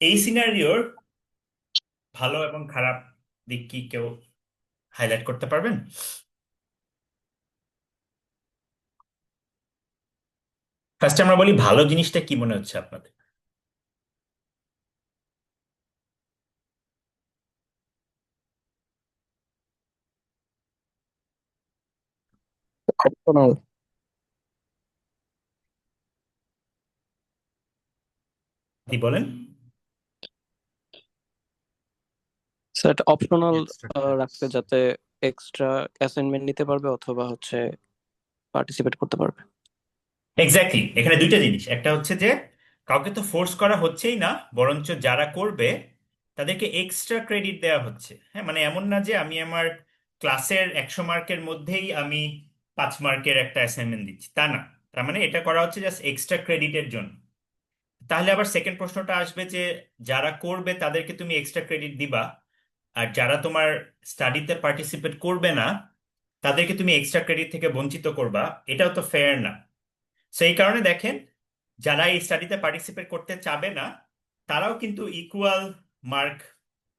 এই সিনারিওর ভালো এবং খারাপ দিক কি কেউ হাইলাইট করতে পারবেন? ফার্স্টে আমরা বলি ভালো জিনিসটা কি মনে হচ্ছে আপনাদের? অপশনাল। কি বলেন? সেট অপশনাল রাখতে, যাতে এক্সট্রা অ্যাসাইনমেন্ট নিতে পারবে অথবা হচ্ছে পার্টিসিপেট করতে পারবে। এক্স্যাক্টলি, এখানে দুইটা জিনিস, একটা হচ্ছে যে কাউকে তো ফোর্স করা হচ্ছেই না, বরঞ্চ যারা করবে তাদেরকে এক্সট্রা ক্রেডিট দেওয়া হচ্ছে। হ্যাঁ, মানে এমন না যে আমি আমার ক্লাসের 100 মার্কের মধ্যেই আমি 5 মার্কের একটা অ্যাসাইনমেন্ট দিচ্ছি, তা না। তার মানে এটা করা হচ্ছে জাস্ট এক্সট্রা ক্রেডিটের জন্য। তাহলে আবার সেকেন্ড প্রশ্নটা আসবে যে যারা করবে তাদেরকে তুমি এক্সট্রা ক্রেডিট দিবা, আর যারা তোমার স্টাডিতে পার্টিসিপেট করবে না তাদেরকে তুমি এক্সট্রা ক্রেডিট থেকে বঞ্চিত করবা। এটাও তো ফেয়ার না। সেই কারণে দেখেন, যারা এই স্টাডিতে পার্টিসিপেট করতে চাবে না তারাও কিন্তু ইকুয়াল মার্ক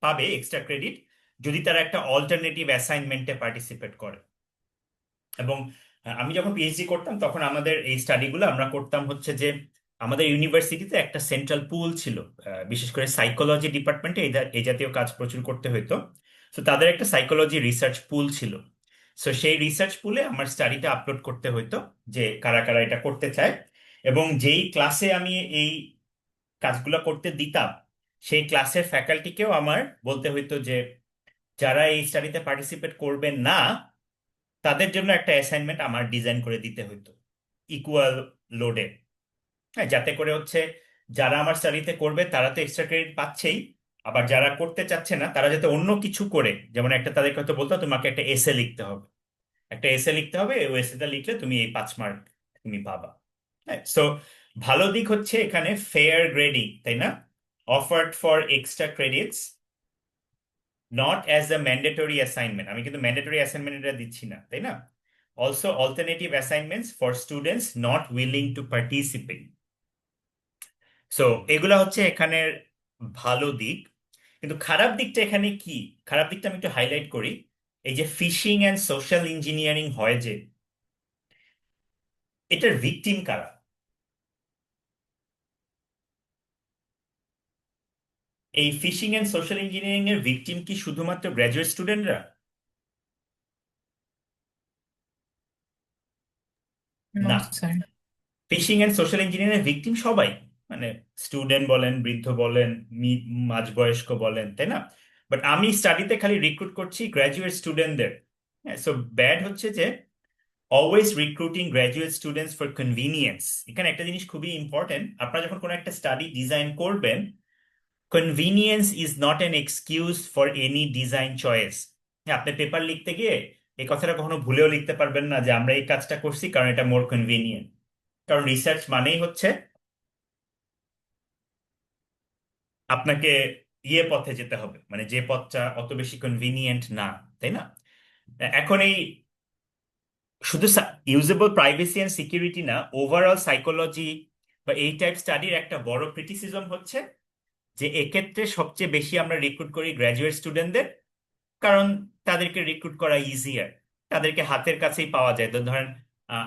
পাবে, এক্সট্রা ক্রেডিট, যদি তারা একটা অল্টারনেটিভ অ্যাসাইনমেন্টে পার্টিসিপেট করে। এবং আমি যখন পিএইচডি করতাম তখন আমাদের এই স্টাডিগুলো আমরা করতাম হচ্ছে যে আমাদের ইউনিভার্সিটিতে একটা সেন্ট্রাল পুল ছিল। বিশেষ করে সাইকোলজি ডিপার্টমেন্টে এই জাতীয় কাজ প্রচুর করতে হতো। তো তাদের একটা সাইকোলজি রিসার্চ পুল ছিল। সো সেই রিসার্চ পুলে আমার স্টাডিটা আপলোড করতে হতো, যে কারা কারা এটা করতে চায়। এবং যেই ক্লাসে আমি এই কাজগুলো করতে দিতাম সেই ক্লাসের ফ্যাকাল্টিকেও আমার বলতে হতো যে যারা এই স্টাডিতে পার্টিসিপেট করবেন না তাদের জন্য একটা অ্যাসাইনমেন্ট আমার ডিজাইন করে দিতে হতো ইকুয়াল লোডে। হ্যাঁ, যাতে করে হচ্ছে যারা আমার স্টাডিতে করবে তারা তো এক্সট্রা ক্রেডিট পাচ্ছেই, আবার যারা করতে চাচ্ছে না তারা যাতে অন্য কিছু করে, যেমন একটা তাদেরকে হয়তো বলতো তোমাকে একটা এসে লিখতে হবে, একটা এসে লিখতে হবে, ওই এসেটা লিখলে তুমি এই 5 মার্ক তুমি পাবা। হ্যাঁ, সো ভালো দিক হচ্ছে এখানে ফেয়ার গ্রেডিং, তাই না? Offered for extra credits, not as a mandatory assignment. আমি কিন্তু ম্যান্ডেটরি অ্যাসাইনমেন্ট এটা দিচ্ছি না, তাই না? Also alternative assignments for students not willing to participate. So এগুলা হচ্ছে এখানের ভালো দিক। কিন্তু খারাপ দিকটা এখানে কি? খারাপ দিকটা আমি একটু হাইলাইট করি। এই যে ফিশিং অ্যান্ড সোশ্যাল ইঞ্জিনিয়ারিং হয় যে, এটার ভিকটিম কারা? এই ফিশিং অ্যান্ড সোশ্যাল ইঞ্জিনিয়ারিং এর ভিকটিম কি শুধুমাত্র গ্র্যাজুয়েট স্টুডেন্টরা? নো না, sir. Phishing and social engineering এর ভিকটিম সবাই, মানে স্টুডেন্ট বলেন, বৃদ্ধ বলেন, মাঝবয়স্ক বলেন, তাই না? বাট আমি স্টাডিতে খালি রিক্রুট করছি গ্র্যাজুয়েট স্টুডেন্টদের। হ্যাঁ, সো ব্যাড হচ্ছে যে always recruiting graduate students for convenience. এখানে একটা জিনিস খুবই ইম্পর্টেন্ট, আপনারা যখন কোনো একটা স্টাডি ডিজাইন করবেন, convenience is not an excuse for any design choice. আপনি পেপার লিখতে গিয়ে এই কথাটা কখনো ভুলেও লিখতে পারবেন না যে আমরা এই কাজটা করছি কারণ এটা মোর কনভিনিয়েন্ট। কারণ রিসার্চ মানেই হচ্ছে আপনাকে ইয়ে পথে যেতে হবে, মানে যে পথটা অত বেশি কনভিনিয়েন্ট না, তাই না? এখন এই শুধু ইউজেবল প্রাইভেসি অ্যান্ড সিকিউরিটি না, ওভারঅল সাইকোলজি বা এই টাইপ স্টাডির একটা বড় ক্রিটিসিজম হচ্ছে যে এক্ষেত্রে সবচেয়ে বেশি আমরা রিক্রুট করি গ্র্যাজুয়েট স্টুডেন্টদের, কারণ তাদেরকে রিক্রুট করা ইজিয়ার, তাদেরকে হাতের কাছেই পাওয়া যায়। তো ধরেন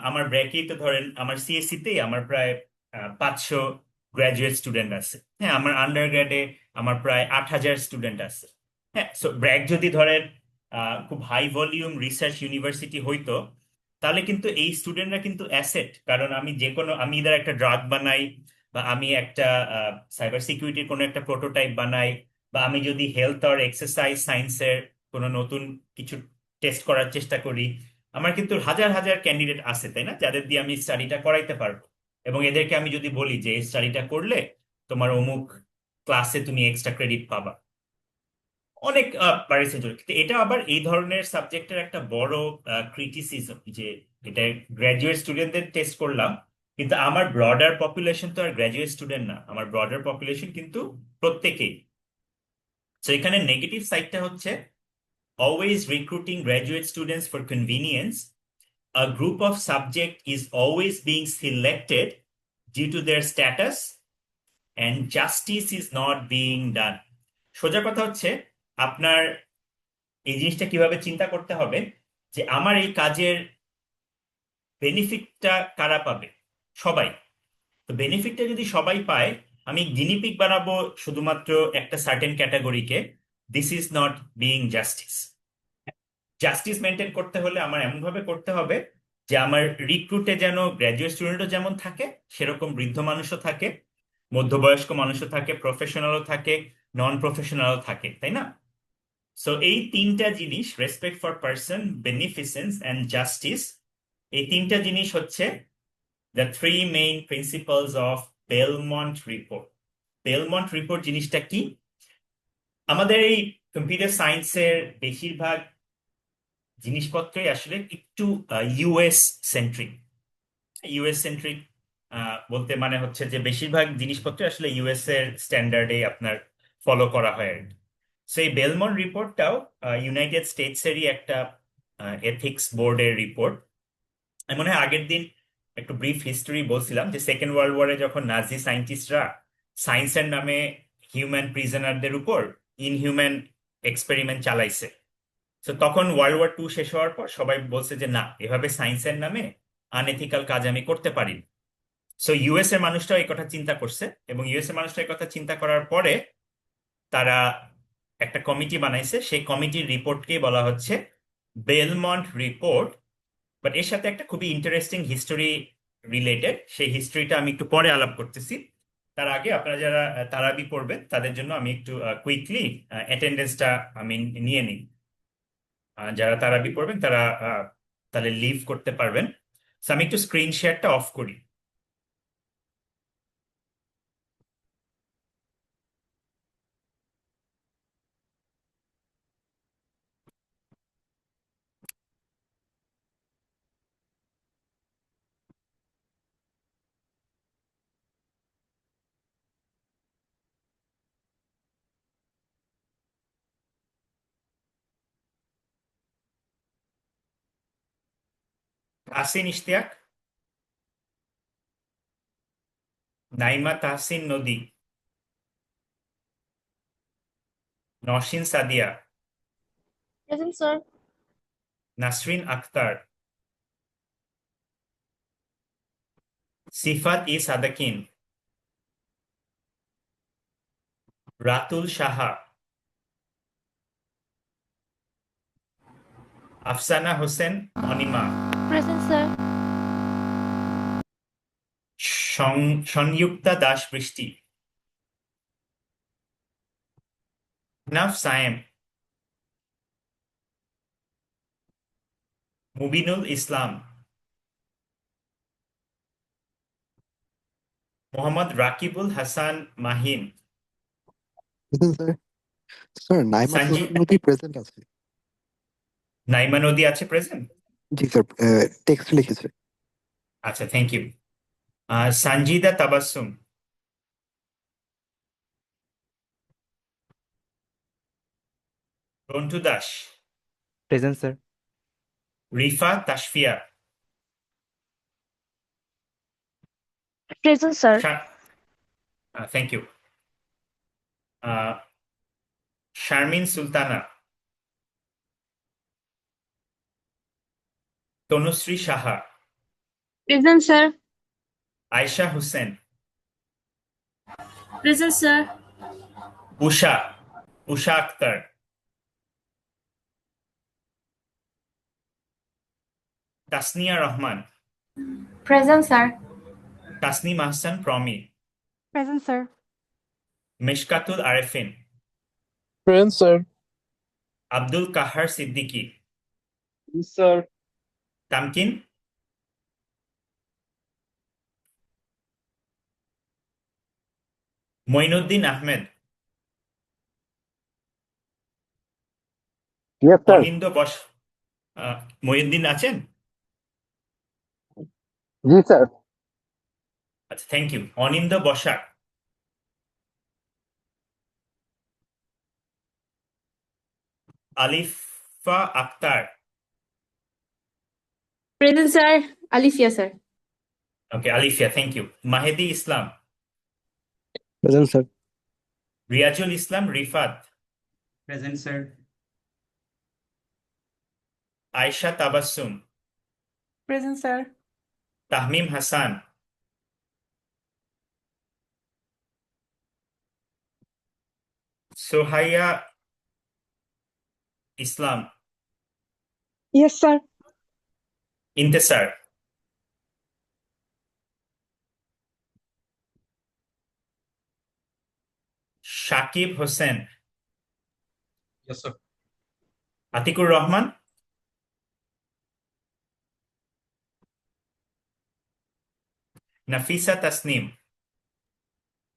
আমার ব্র্যাকেই তো ধরেন আমার সিএসসি তেই আমার প্রায় 500 গ্র্যাজুয়েট স্টুডেন্ট আছে। হ্যাঁ, আমার আন্ডার গ্র্যাডে আমার প্রায় 8,000 স্টুডেন্ট আছে। হ্যাঁ, সো ব্র্যাক যদি ধরেন খুব হাই ভলিউম রিসার্চ ইউনিভার্সিটি হইতো, তাহলে কিন্তু এই স্টুডেন্টরা কিন্তু অ্যাসেট। কারণ আমি যে কোনো, আমি ইদার একটা ড্রাগ বানাই, বা আমি একটা সাইবার সিকিউরিটির কোনো একটা প্রোটোটাইপ বানাই, বা আমি যদি হেলথ আর এক্সারসাইজ সায়েন্সের কোনো নতুন কিছু টেস্ট করার চেষ্টা করি, আমার কিন্তু হাজার হাজার ক্যান্ডিডেট আছে, তাই না, যাদের দিয়ে আমি স্টাডিটা করাইতে পারবো। এবং এদেরকে আমি যদি বলি যে এই স্টাডিটা করলে তোমার অমুক ক্লাসে তুমি এক্সট্রা ক্রেডিট পাবা, অনেক পার্সেন্ট। কিন্তু এটা আবার এই ধরনের সাবজেক্টের একটা বড় ক্রিটিসিজম যে এটা গ্র্যাজুয়েট স্টুডেন্টদের টেস্ট করলাম, কিন্তু আমার ব্রডার পপুলেশন তো আর গ্র্যাজুয়েট স্টুডেন্ট না, আমার ব্রডার পপুলেশন কিন্তু প্রত্যেকেই। তো এখানে নেগেটিভ সাইডটা হচ্ছে always recruiting graduate students for convenience. A group of subject is always being selected due to their status and justice is not being done. সোজা কথা হচ্ছে, আপনার এই জিনিসটা কিভাবে চিন্তা করতে হবে যে আমার এই কাজের বেনিফিটটা কারা পাবে? সবাই। তো বেনিফিটটা যদি সবাই পায়, আমি গিনিপিগ বানাবো শুধুমাত্র একটা সার্টেন ক্যাটাগরিকে, this is not being justice. Justice maintain করতে হলে আমার এমন ভাবে করতে হবে যে আমার রিক্রুটে যেন গ্র্যাজুয়েট স্টুডেন্টও যেমন থাকে, সেরকম বৃদ্ধ মানুষও থাকে, মধ্যবয়স্ক মানুষও থাকে, প্রফেশনালও থাকে, নন প্রফেশনালও থাকে, তাই না? সো এই তিনটা জিনিস, respect for person, beneficence and justice, এই তিনটা জিনিস হচ্ছে the three main principles of Belmont report. Belmont report জিনিসটা কি? আমাদের এই কম্পিউটার সায়েন্সের বেশিরভাগ জিনিসপত্রই আসলে একটু ইউএস সেন্ট্রিক। ইউএস সেন্ট্রিক বলতে মানে হচ্ছে যে বেশিরভাগ জিনিসপত্র আসলে ইউএস এর স্ট্যান্ডার্ডে আপনার ফলো করা হয় আর কি। সো এই বেলমন্ট রিপোর্টটাও ইউনাইটেড স্টেটসেরই একটা এথিক্স বোর্ডের রিপোর্ট। আমি মনে হয় আগের দিন একটু ব্রিফ হিস্টোরি বলছিলাম যে সেকেন্ড ওয়ার্ল্ড ওয়ারে যখন নাজি সায়েন্টিস্টরা সায়েন্সের নামে হিউম্যান প্রিজনারদের উপর ইনহিউম্যান এক্সপেরিমেন্ট চালাইছে। তো তখন ওয়ার্ল্ড ওয়ার 2 শেষ হওয়ার পর সবাই বলছে যে না, এভাবে সায়েন্সের নামে আনএথিক্যাল কাজ আমি করতে পারি না। সো ইউএস এর মানুষটাও এই কথা চিন্তা করছে, এবং ইউএস এর মানুষটা এই কথা চিন্তা করার পরে তারা একটা কমিটি বানাইছে। সেই কমিটির রিপোর্টকেই বলা হচ্ছে বেলমন্ট রিপোর্ট। বাট এর সাথে একটা খুবই ইন্টারেস্টিং হিস্টোরি রিলেটেড, সেই হিস্ট্রিটা আমি একটু পরে আলাপ করতেছি। তার আগে আপনারা যারা তারাবি পড়বেন তাদের জন্য আমি একটু কুইকলি অ্যাটেন্ডেন্সটা আমি নিয়ে নিই। যারা তারাবি পড়বেন তারা তাহলে লিভ করতে পারবেন। So, আমি একটু স্ক্রিন শেয়ারটা অফ করি। তাহসিন ইশতিয়াক, নাইমা তাহসিন নদী, নওশিন সাদিয়া, Present, sir. নাসরিন আক্তার, সিফাত ই সাদাকিন, রাতুল সাহা, আফসানা হোসেন অনিমা, Present, sir. সংযুক্তা দাস বৃষ্টি, নাফ সায়েম, মুবিনুল ইসলাম, মোহাম্মদ রাকিবুল হাসান মাহিন, স্যার স্যার নাইমা সঞ্জীব। নদী প্রেজেন্ট আছে। নাইমা নদী আছে প্রেজেন্ট? জি স্যার, টেক্সট লিখেছে। আচ্ছা, thank you. Sanjida Tabassum, Rontu Das, Present, sir. Rifa Tashfia, Present, sir. Thank you. Sharmin Sultana, Tanushree Saha, Present, sir. Ayesha Hossain, Present, sir. Usha Usha Akter, Tasnia Rahman, Present, sir. Tasnim Ahsan Promi, Present, sir. Meshkatul Arefin, Present, sir. Abdul Kahar Siddiqui, Yes, sir. তামকিন, Moinuddin Ahmed, Yes, sir. অনিন্দ বস মঈনুদ্দিন আছেন? Yes, sir. আচ্ছা, thank you. Anindo Basak, Alifa Akter, Present, sir. Alifia, sir. Okay Alifia, thank you. Mahedi Islam, present sir. Riazul Islam Rifat, Present, sir. Ayesha Tabassum, present sir. Tahmim Hasan, Sohaiya Islam, Yes, sir. Intesar, Shakib Hossain, Yes, sir. Atikur Rahman, Nafisa Tasnim,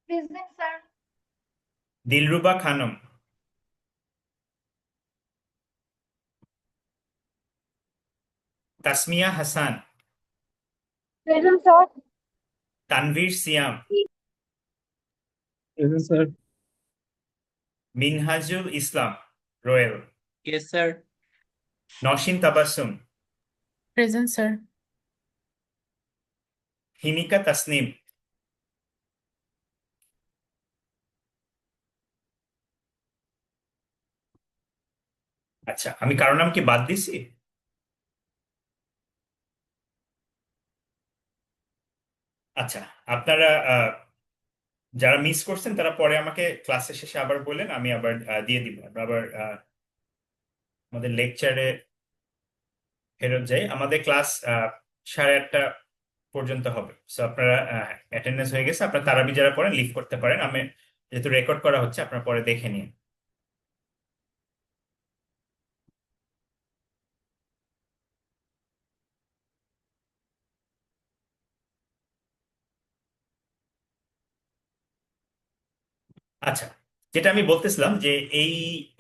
Present, sir. Dilruba Khanam, Tasmia Hasan, Present, sir. Tanvir Siam, Present, sir. Minhajul Islam Royel, Yes, sir. Nowshin Tabassum, present sir. Himika Tasnim, আচ্ছা আমি কারো নাম কি বাদ দিছি? আচ্ছা, আপনারা যারা মিস করছেন তারা পরে আমাকে ক্লাসের শেষে আবার বললেন, আমি আবার দিয়ে দিব। আমরা আবার আমাদের লেকচারে ফেরত যাই। আমাদের ক্লাস 8:30 পর্যন্ত হবে। সো আপনারা অ্যাটেন্ডেন্স হয়ে গেছে, আপনারা তারাবি যারা পড়েন লিভ করতে পারেন। আমি যেহেতু রেকর্ড করা হচ্ছে আপনারা পরে দেখে নিন। আচ্ছা, যেটা আমি বলতেছিলাম যে এই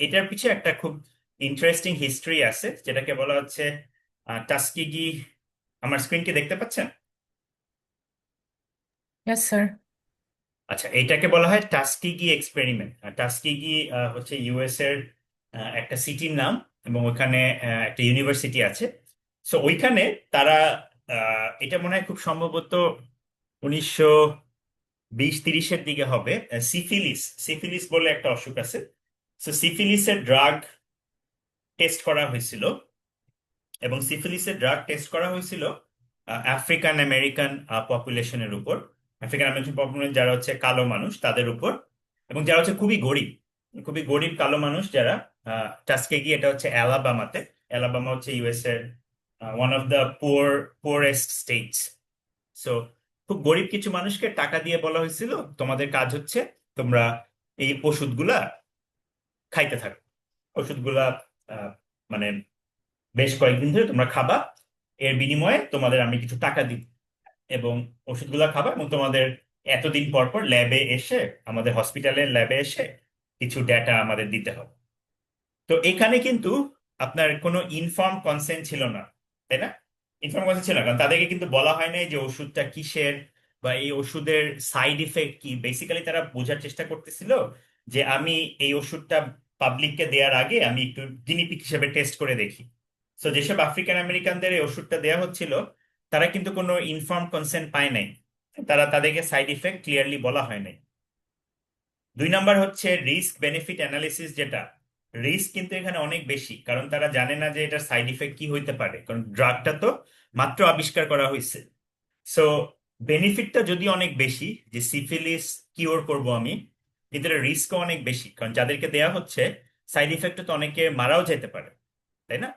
এটার পিছে একটা খুব ইন্টারেস্টিং হিস্ট্রি আছে, যেটাকে বলা হচ্ছে টাস্কিগি। আমার স্ক্রিন কি দেখতে পাচ্ছেন? Yes sir. আচ্ছা, এইটাকে বলা হয় টাস্কিগি এক্সপেরিমেন্ট। টাস্কিগি হচ্ছে ইউএস এর একটা সিটির নাম, এবং ওখানে একটা ইউনিভার্সিটি আছে। সো ওইখানে তারা এটা মনে হয় খুব সম্ভবত 1920-30-এর দিকে হবে। সিফিলিস সিফিলিস বলে একটা অসুখ আছে। সো সিফিলিসের ড্রাগ টেস্ট করা হয়েছিল, এবং সিফিলিসের ড্রাগ টেস্ট করা হয়েছিল আফ্রিকান আমেরিকান পপুলেশনের উপর। আফ্রিকান আমেরিকান পপুলেশন যারা হচ্ছে কালো মানুষ তাদের উপর, এবং যারা হচ্ছে খুবই গরিব, খুবই গরিব কালো মানুষ যারা। টাস্কেগি এটা হচ্ছে অ্যালাবামাতে। অ্যালাবামা হচ্ছে ইউএস এর one of the poorest states. So খুব গরিব কিছু মানুষকে টাকা দিয়ে বলা হয়েছিল, তোমাদের কাজ হচ্ছে তোমরা এই ওষুধগুলা খাইতে থাকো। ওষুধগুলা আহ, মানে বেশ কয়েকদিন ধরে তোমরা খাবা, এর বিনিময়ে তোমাদের আমি কিছু টাকা দিব, এবং ওষুধগুলা খাবা, এবং তোমাদের এতদিন পর পর ল্যাবে এসে, আমাদের হসপিটালের ল্যাবে এসে কিছু ডেটা আমাদের দিতে হবে। তো এখানে কিন্তু আপনার কোনো ইনফর্ম কনসেন্ট ছিল না, তাই না? ইনফর্ম কনসেন্ট ছিল না, কারণ তাদেরকে কিন্তু বলা হয় নাই যে ওষুধটা কিসের বা এই ওষুধের সাইড ইফেক্ট কি। বেসিক্যালি তারা বোঝার চেষ্টা করতেছিল যে আমি এই ওষুধটা পাবলিককে দেওয়ার আগে আমি একটু গিনিপিগ হিসেবে টেস্ট করে দেখি। তো যেসব আফ্রিকান আমেরিকানদের এই ওষুধটা দেওয়া হচ্ছিল, তারা কিন্তু কোনো ইনফর্ম কনসেন্ট পায় নাই, তাদেরকে সাইড ইফেক্ট ক্লিয়ারলি বলা হয় নাই। 2 নাম্বার হচ্ছে রিস্ক বেনিফিট অ্যানালিসিস। যেটা রিস্ক কিন্তু এখানে অনেক বেশি, কারণ তারা জানে না যে এটার সাইড ইফেক্ট কি হইতে পারে, কারণ ড্রাগটা তো মাত্র আবিষ্কার করা হয়েছে। সো বেনিফিটটা যদি অনেক বেশি, যে সিফিলিস কিওর করব আমি, কিন্তু এর রিস্কও অনেক বেশি, কারণ যাদেরকে দেয়া হচ্ছে সাইড ইফেক্টে তো অনেকে মারাও যেতে পারে, তাই না?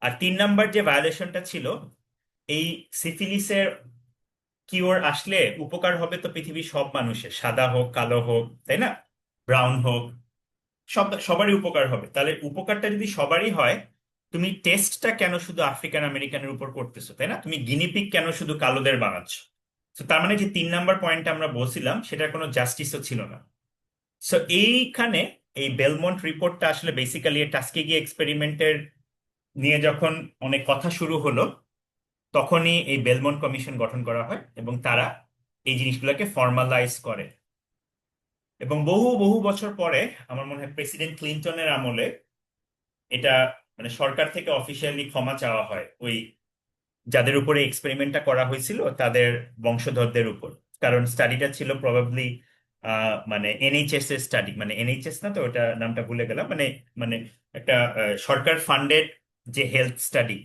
আর 3 নাম্বার যে ভায়োলেশনটা ছিল, এই সিফিলিসের কিওর আসলে উপকার হবে তো পৃথিবীর সব মানুষের, সাদা হোক কালো হোক, তাই না, ব্রাউন হোক, সবারই উপকার হবে। তাহলে উপকারটা যদি সবারই হয়, তুমি টেস্টটা কেন শুধু আফ্রিকান আমেরিকানের উপর করতেছো, তাই না? তুমি গিনিপিগ কেন শুধু কালোদের বানাচ্ছ? তো তার মানে যে 3 নাম্বার পয়েন্টটা আমরা বলছিলাম, সেটার কোনো জাস্টিসও ছিল না। সো এইখানে এই বেলমন্ট রিপোর্টটা আসলে বেসিক্যালি টাস্কেগি এক্সপেরিমেন্টের নিয়ে যখন অনেক কথা শুরু হলো, তখনই এই বেলমন্ট কমিশন গঠন করা হয়, এবং তারা এই জিনিসগুলোকে ফর্মালাইজ করে। এবং বহু বহু বছর পরে, আমার মনে হয় প্রেসিডেন্ট ক্লিনটনের আমলে, এটা মানে সরকার থেকে অফিসিয়ালি ক্ষমা চাওয়া হয় ওই যাদের উপরে এক্সপেরিমেন্টটা করা হয়েছিল তাদের বংশধরদের উপর। কারণ স্টাডিটা ছিল প্রবাবলি মানে এনএইচএস এর স্টাডি, মানে এনএইচএস না তো, ওটা নামটা ভুলে গেলাম, মানে মানে একটা সরকার ফান্ডেড যে health study,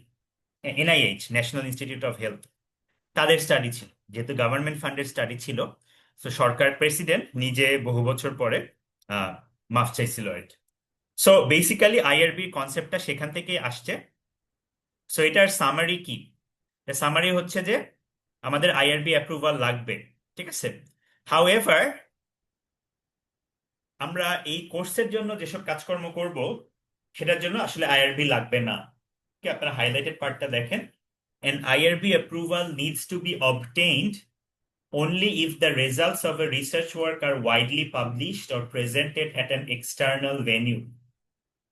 NIH, national institute of health, তাদের স্টাডি ছিল। যেহেতু গভর্নমেন্ট ফান্ডেড স্টাডি ছিল, তো সরকার প্রেসিডেন্ট নিজে বহু বছর পরে মাফ চাইছিল আর কি। সো বেসিক্যালি আইআরবি কনসেপ্টটা সেখান থেকেই আসছে। সো এটার সামারি কি? সামারি হচ্ছে যে আমাদের আইআরবি অ্যাপ্রুভাল লাগবে, ঠিক আছে। হাউএভার আমরা এই কোর্সের জন্য যেসব কাজকর্ম করব সেটার জন্য আসলে আইআরবি লাগবে না। কি আপনারা হাইলাইটেড পার্টটা দেখেন, an IRB approval needs to be obtained only if the results of a research work are widely published or presented at an external venue.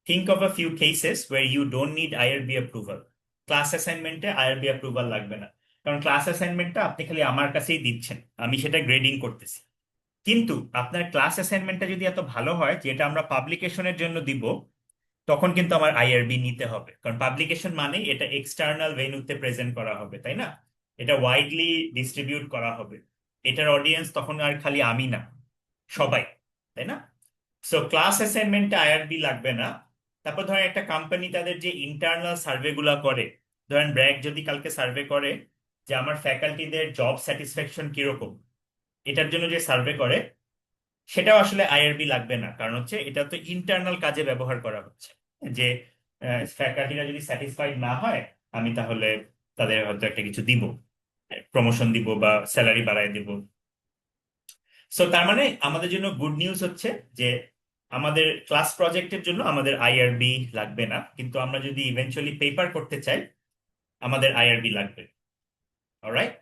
Think of a few cases where you don't need IRB approval. Class অ্যাসাইনমেন্টে IRB approval লাগবে না, কারণ class অ্যাসাইনমেন্টটা আপনি খালি আমার কাছেই দিচ্ছেন, আমি সেটা গ্রেডিং করতেছি। কিন্তু আপনার ক্লাস অ্যাসাইনমেন্টটা যদি এত ভালো হয় যেটা আমরা পাবলিকেশনের জন্য দিব, তখন কিন্তু আমার আইআরবি নিতে হবে, কারণ পাবলিকেশন মানে এটা এক্সটার্নাল ভেন্যুতে প্রেজেন্ট করা হবে, তাই না? এটা ওয়াইডলি ডিস্ট্রিবিউট করা হবে, এটার অডিয়েন্স তখন আর খালি আমি না, সবাই, তাই না? সো ক্লাস অ্যাসাইনমেন্টে আইআরবি লাগবে না। তারপর ধরেন একটা কোম্পানি তাদের যে ইন্টারনাল সার্ভে গুলা করে, ধরেন ব্র্যাক যদি কালকে সার্ভে করে যে আমার ফ্যাকাল্টিদের জব স্যাটিসফ্যাকশন কিরকম, এটার জন্য যে সার্ভে করে, সেটাও আসলে আইআরবি লাগবে না, কারণ হচ্ছে এটা তো ইন্টারনাল কাজে ব্যবহার করা হচ্ছে। যে ফ্যাকাল্টিরা যদি স্যাটিসফাইড না হয়, আমি তাহলে তাদের হয়তো একটা কিছু দিব, প্রমোশন দিব বা স্যালারি বাড়ায় দিব। সো তার মানে আমাদের জন্য গুড নিউজ হচ্ছে যে আমাদের ক্লাস প্রজেক্টের জন্য আমাদের আইআরবি লাগবে না, কিন্তু আমরা যদি ইভেনচুয়ালি পেপার করতে চাই আমাদের আইআরবি লাগবে। অলরাইট।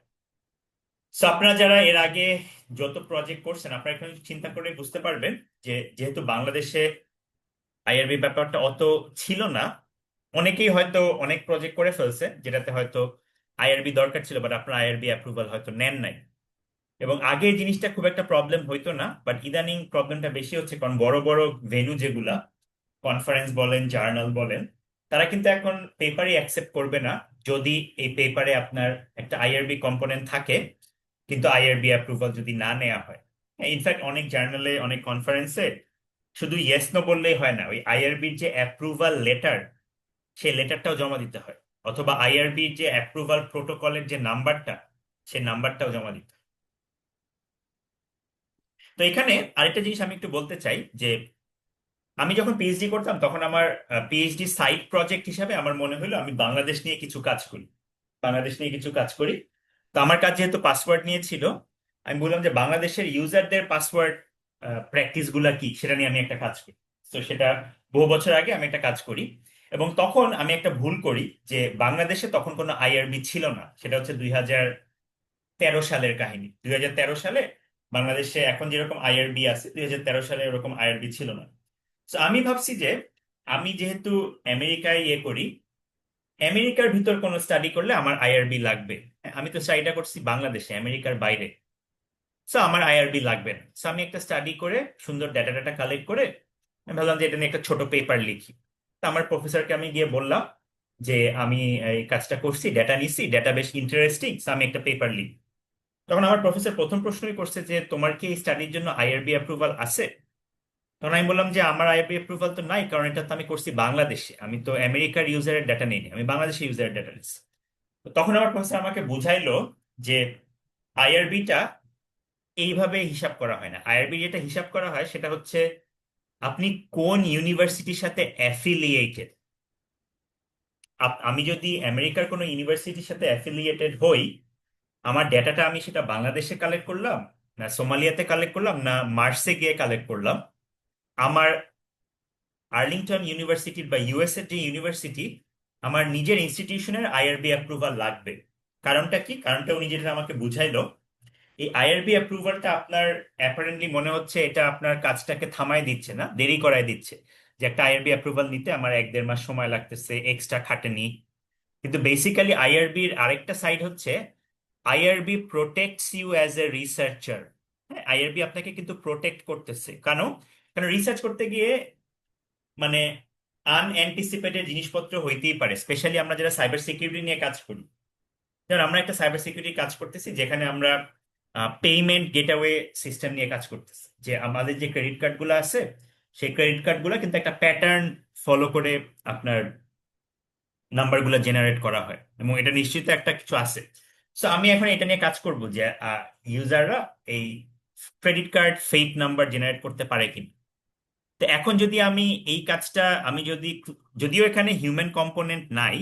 সো আপনারা যারা এর আগে যত প্রজেক্ট করছেন, আপনারা এখন চিন্তা করে বুঝতে পারবেন যে যেহেতু বাংলাদেশে আইআরবি ব্যাপারটা অত ছিল না, অনেকেই হয়তো অনেক প্রজেক্ট করে ফেলছে যেটাতে হয়তো আইআরবি দরকার ছিল, বাট আপনারা আইআরবি অ্যাপ্রুভাল হয়তো নেন নাই। এবং আগে এই জিনিসটা খুব একটা প্রবলেম হইতো না, বাট ইদানিং প্রবলেমটা বেশি হচ্ছে, কারণ বড় বড় ভেন্যু যেগুলা, কনফারেন্স বলেন, জার্নাল বলেন, তারা কিন্তু এখন পেপারই অ্যাকসেপ্ট করবে না যদি এই পেপারে আপনার একটা আইআরবি কম্পোনেন্ট থাকে কিন্তু আইআরবি অ্যাপ্রুভাল যদি না নেওয়া হয়। ইনফ্যাক্ট অনেক জার্নালে, অনেক কনফারেন্সে শুধু ইয়েস নো বললেই হয় না, ওই আইআরবির যে অ্যাপ্রুভাল লেটার, সেই লেটারটাও জমা দিতে হয়, অথবা আইআরবির যে অ্যাপ্রুভাল প্রোটোকলের যে নাম্বারটা, সেই নাম্বারটাও জমা দিতে হয়। তো এখানে আরেকটা জিনিস আমি একটু বলতে চাই যে আমি যখন পিএইচডি করতাম তখন আমার পিএইচডি সাইড প্রজেক্ট হিসাবে আমার মনে হলো আমি বাংলাদেশ নিয়ে কিছু কাজ করি, বাংলাদেশ নিয়ে কিছু কাজ করি। তো আমার কাজ যেহেতু পাসওয়ার্ড নিয়ে ছিল, আমি বললাম যে বাংলাদেশের ইউজারদের পাসওয়ার্ড প্র্যাকটিস গুলা কি সেটা নিয়ে আমি একটা কাজ করি। তো সেটা বহু বছর আগে আমি একটা কাজ করি, এবং তখন আমি একটা ভুল করি যে বাংলাদেশে তখন কোনো আইআরবি ছিল না। সেটা হচ্ছে 2013 সালের কাহিনী। 2013 সালে বাংলাদেশে এখন যেরকম আইআরবি আছে, 2013 সালে এরকম আইআরবি ছিল না। তো আমি ভাবছি যে আমি যেহেতু আমেরিকায় ইয়ে করি, আমেরিকার ভিতর কোনো স্টাডি করলে আমার আইআরবি লাগবে। আমি তো স্টাডিটা করছি বাংলাদেশে, আমেরিকার বাইরে। সো আমার আইআরবি লাগবে না। সো আমি একটা স্টাডি করে সুন্দর ডাটা কালেক্ট করে আমি ভাবলাম যে এটা নিয়ে একটা ছোট পেপার লিখি। তো আমার প্রফেসরকে আমি গিয়ে বললাম যে আমি এই কাজটা করছি, ডেটা নিছি, ডেটা বেশ ইন্টারেস্টিং, সো আমি একটা পেপার লিখি। তখন আমার প্রফেসর প্রথম প্রশ্নই করছে যে তোমার কি এই স্টাডির জন্য আইআরবি অ্যাপ্রুভাল আছে? তখন আমি বললাম যে আমার আইআরবি অ্যাপ্রুভাল তো নাই, কারণ এটা তো আমি করছি বাংলাদেশে, আমি তো আমেরিকার ইউজারের ডাটা নিইনি, আমি বাংলাদেশের ইউজারের ডাটা নিচ্ছি। তখন আমার প্রফেসর আমাকে বুঝাইলো যে আইআরবিটা এইভাবে হিসাব করা হয় না। আইআরবি যেটা হিসাব করা হয় সেটা হচ্ছে আপনি কোন ইউনিভার্সিটির সাথে অ্যাফিলিয়েটেড। আমি যদি আমেরিকার কোনো ইউনিভার্সিটির সাথে অ্যাফিলিয়েটেড হই, আমার ডেটাটা আমি সেটা বাংলাদেশে কালেক্ট করলাম, না সোমালিয়াতে কালেক্ট করলাম, না মার্সে গিয়ে কালেক্ট করলাম, আমার আর্লিংটন ইউনিভার্সিটির বা ইউএস এর যে ইউনিভার্সিটি, আমার নিজের ইনস্টিটিউশনের আইআরবি অ্যাপ্রুভাল লাগবে। কারণটা কি? কারণটা উনি যেটা আমাকে বুঝাইলো, এই আইআরবি অ্যাপ্রুভালটা আপনার অ্যাপারেন্টলি মনে হচ্ছে এটা আপনার কাজটাকে থামায় দিচ্ছে না, দেরি করায় দিচ্ছে। যে একটা আইআরবি অ্যাপ্রুভাল নিতে আমার 1-1.5 মাস সময় লাগতেছে, এক্সট্রা খাটেনি। কিন্তু বেসিক্যালি আইআরবির আরেকটা সাইড হচ্ছে IRB protects you as a researcher. হ্যাঁ, আইআরবি আপনাকে কিন্তু প্রোটেক্ট করতেছে। কেন? কারণ রিসার্চ করতে গিয়ে মানে আনএন্টিসিপেটেড জিনিসপত্র হইতেই পারে, স্পেশালি আমরা যারা সাইবার সিকিউরিটি নিয়ে কাজ করি। যেমন আমরা একটা সাইবার সিকিউরিটি কাজ করতেছি যেখানে আমরা পেমেন্ট গেটওয়ে সিস্টেম নিয়ে কাজ করতেছি, যে আমাদের যে ক্রেডিট কার্ডগুলো আছে সেই ক্রেডিট কার্ডগুলো কিন্তু একটা প্যাটার্ন ফলো করে আপনার নাম্বারগুলো জেনারেট করা হয়, এবং এটা নিশ্চিত একটা কিছু আছে। সো আমি এখন এটা নিয়ে কাজ করব যে ইউজাররা এই credit card fake number generate করতে পারে কিনা। তো এখন যদি আমি এই কাজটা আমি যদি যদিও এখানে হিউম্যান কম্পোনেন্ট নাই,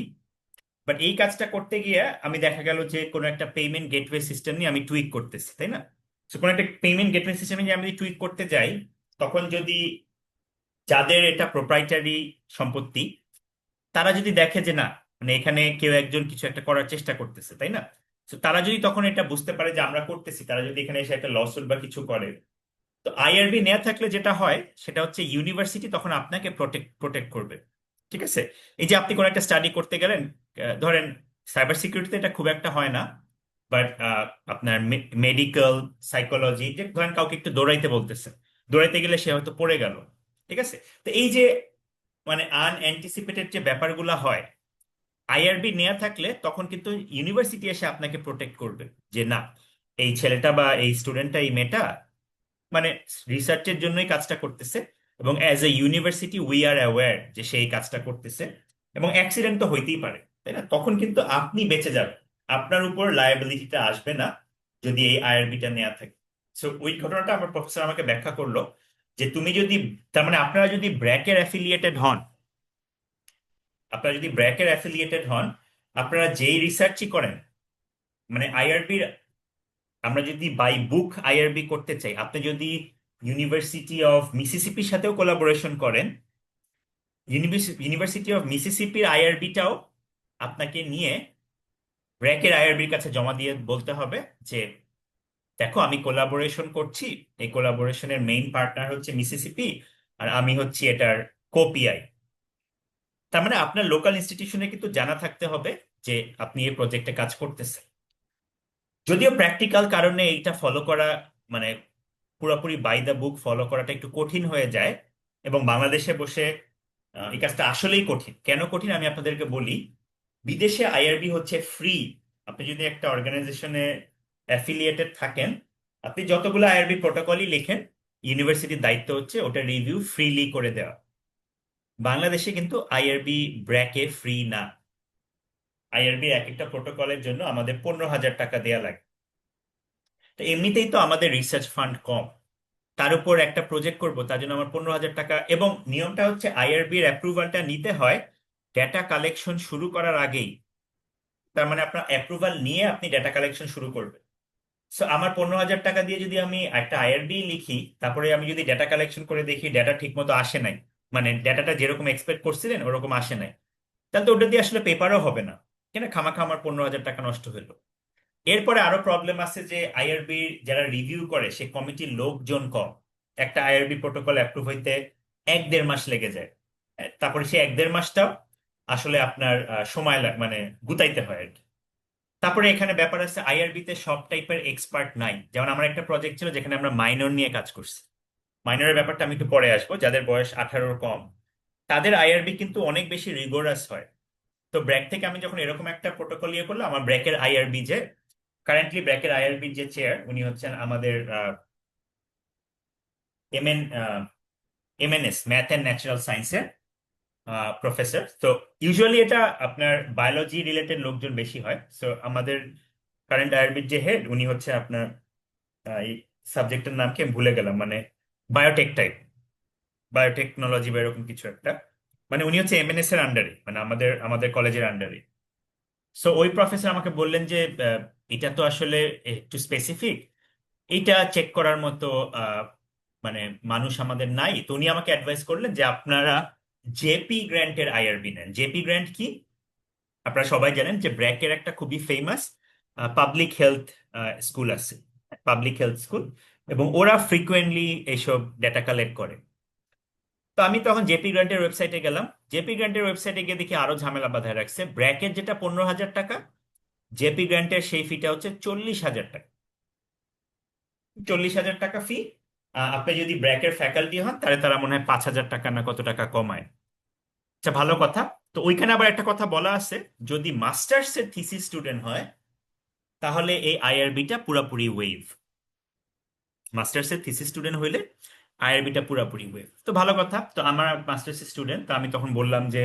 বাট এই কাজটা করতে গিয়ে আমি দেখা গেল যে কোনো একটা পেমেন্ট গেটওয়ে সিস্টেম নিয়ে আমি টুইক করতেছি, তাই না? তো কোনো একটা পেমেন্ট গেটওয়ে সিস্টেমে যে আমি টুইক করতে যাই, তখন যদি যাদের এটা প্রোপ্রাইটারি সম্পত্তি, তারা যদি দেখে যে না, মানে এখানে কেউ একজন কিছু একটা করার চেষ্টা করতেছে, তাই না? তো তারা যদি তখন এটা বুঝতে পারে যে আমরা করতেছি, তারা যদি এখানে এসে একটা লসুট বা কিছু করে, তো আইআরবি নেওয়া থাকলে যেটা হয় সেটা হচ্ছে ইউনিভার্সিটি তখন আপনাকে প্রোটেক্ট করবে। ঠিক আছে? এই যে আপনি কোনো একটা স্টাডি করতে গেলেন, ধরেন সাইবার সিকিউরিটিতে এটা খুব একটা হয় না, বাট আপনার মেডিকেল সাইকোলজি, যে ধরেন কাউকে একটু দৌড়াইতে বলতেছে, দৌড়াইতে গেলে সে হয়তো পড়ে গেল। ঠিক আছে? তো এই যে মানে আনএন্টিসিপেটেড যে ব্যাপারগুলো হয়, আইআরবি নেওয়া থাকলে তখন কিন্তু ইউনিভার্সিটি এসে আপনাকে প্রোটেক্ট করবে যে না, এই ছেলেটা বা এই স্টুডেন্টটা, এই মেয়েটা মানে রিসার্চের জন্যই কাজটা করতেছে, এবং as a university we are aware যে সেই কাজটা করতেছে, এবং অ্যাক্সিডেন্ট তো হইতেই পারে, তাই না? তখন কিন্তু আপনি বেঁচে যাবেন, আপনার উপর লায়াবিলিটিটা আসবে না যদি এই আইআরবিটা নেওয়া থাকে। সো ওই ঘটনাটা আমার প্রফেসর আমাকে ব্যাখ্যা করলো যে তুমি যদি, তার মানে আপনারা যদি ব্র্যাকের অ্যাফিলিয়েটেড হন, আপনারা যেই রিসার্চই করেন, মানে আইআরবির, আমরা যদি বাই বুক আইআরবি করতে চাই, আপনি যদি ইউনিভার্সিটি অফ মিসিসিপির সাথেও কোলাবোরেশন করেন, ইউনিভার্সিটি অফ মিসিসিপির আইআরবিটাও আপনাকে নিয়ে ব্র্যাকের আইআরবির কাছে জমা দিয়ে বলতে হবে যে দেখো, আমি কোলাবোরেশন করছি, এই কোলাবোরেশনের মেইন পার্টনার হচ্ছে মিসিসিপি, আর আমি হচ্ছি এটার কোপিআই। তার মানে আপনার লোকাল ইনস্টিটিউশনে কিন্তু জানা থাকতে হবে যে আপনি এই প্রজেক্টে কাজ করতেছেন। যদিও প্র্যাকটিক্যাল কারণে এইটা ফলো করা, মানে পুরোপুরি বাই দ্য বুক ফলো করাটা একটু কঠিন হয়ে যায়, এবং বাংলাদেশে বসে এই কাজটা আসলেই কঠিন। কেন কঠিন আমি আপনাদেরকে বলি। বিদেশে আইআরবি হচ্ছে ফ্রি। আপনি যদি একটা অর্গানাইজেশনে অ্যাফিলিয়েটেড থাকেন, আপনি যতগুলো আইআরবি প্রোটোকলই লেখেন, ইউনিভার্সিটির দায়িত্ব হচ্ছে ওটা রিভিউ ফ্রিলি করে দেওয়া। বাংলাদেশে কিন্তু আইআরবি ব্র্যাকে ফ্রি না। আইআরবি এক একটা প্রোটোকলের জন্য আমাদের 15,000 টাকা দেয়া লাগে। তো এমনিতেই তো আমাদের রিসার্চ ফান্ড কম, তার উপর একটা প্রজেক্ট করব, তার জন্য আমার 15,000 টাকা। এবং নিয়মটা হচ্ছে আইআরবির অ্যাপ্রুভালটা নিতে হয় ডেটা কালেকশন শুরু করার আগেই। তার মানে আপনার অ্যাপ্রুভাল নিয়ে আপনি ডেটা কালেকশন শুরু করবেন। সো আমার 15,000 টাকা দিয়ে যদি আমি একটা আইআরবি লিখি, তারপরে আমি যদি ডেটা কালেকশন করে দেখি ডেটা ঠিক মতো আসে নাই, মানে ডেটাটা যেরকম এক্সপেক্ট করছিলেন ওরকম আসে নাই, তাহলে তো ওটা দিয়ে আসলে পেপারও হবে না, কেন খামাখা আমার 15,000 টাকা নষ্ট হলো। এরপরে আরো প্রবলেম আছে যে আইআরবি যারা রিভিউ করে সে কমিটির লোকজন কম। একটা আইআরবি প্রোটোকল অ্যাপ্রুভ হইতে 1-1.5 মাস লেগে যায়। তারপরে সে 1-1.5 মাসটাও আসলে আপনার সময় মানে গুতাইতে হয় আর কি। তারপরে এখানে ব্যাপার আছে, আইআরবি তে সব টাইপের এক্সপার্ট নাই। যেমন আমার একটা প্রজেক্ট ছিল যেখানে আমরা মাইনর নিয়ে কাজ করছি। মাইনরের ব্যাপারটা আমি একটু পরে আসবো। যাদের বয়স 18-র কম, তাদের আইআরবি কিন্তু অনেক বেশি রিগোরাস হয়। তো ব্র্যাক থেকে আমি যখন এরকম একটা প্রোটোকল ইয়ে করলাম, আমার ব্র্যাকের আইআরবি যে কারেন্টলি ব্র্যাকের আইআরবির যে চেয়ার, উনি হচ্ছেন আমাদের MN MNS, math and natural সায়েন্সের প্রফেসর। তো ইউজুয়ালি এটা আপনার বায়োলজি রিলেটেড লোকজন বেশি হয়। সো আমাদের কারেন্ট আইআরবির যে হেড, উনি হচ্ছে আপনার এই সাবজেক্টের নাম কি আমি ভুলে গেলাম, মানে বায়োটেক টাইপ, বায়োটেকনোলজি বা এরকম কিছু একটা। মানে উনি হচ্ছে এমএনএস এর আন্ডারে, মানে আমাদের আমাদের কলেজের আন্ডারে। সো ওই প্রফেসর আমাকে বললেন যে এটা তো আসলে একটু স্পেসিফিক, এইটা চেক করার মতো মানে মানুষ আমাদের নাই। তো উনি আমাকে অ্যাডভাইস করলেন যে আপনারা জেপি গ্র্যান্টের আইআরবি নেন। জেপি গ্র্যান্ট কি আপনারা সবাই জানেন, যে ব্র্যাকের একটা খুবই ফেমাস পাবলিক হেলথ স্কুল আছে, পাবলিক হেলথ স্কুল, এবং ওরা ফ্রিকোয়েন্টলি এইসব ডেটা কালেক্ট করে। তো আমি তখন জেপি গ্র্যান্টের ওয়েবসাইটে গেলাম। জেপি গ্র্যান্টের ওয়েবসাইটে গিয়ে দেখি আরো ঝামেলা বাঁধায় রাখছে। ব্র্যাকের যেটা 15,000 টাকা, জেপি গ্র্যান্টের সেই ফিটা হচ্ছে 40,000 টাকা। 40,000 টাকা ফি। আপনি যদি ব্র্যাকের ফ্যাকাল্টি হন তাহলে তারা মনে হয় 5,000 টাকা না কত টাকা কমায়। আচ্ছা, ভালো কথা। তো ওইখানে আবার একটা কথা বলা আছে, যদি মাস্টার্স এর থিসিস স্টুডেন্ট হয় তাহলে এই আইআরবিটা পুরাপুরি ওয়েভ। মাস্টার্স এর থিসিস স্টুডেন্ট হইলে আইআরবিটা পুরাপুরি ওয়েভ। তো ভালো কথা। তো আমার মাস্টার্স স্টুডেন্ট, তো আমি তখন বললাম যে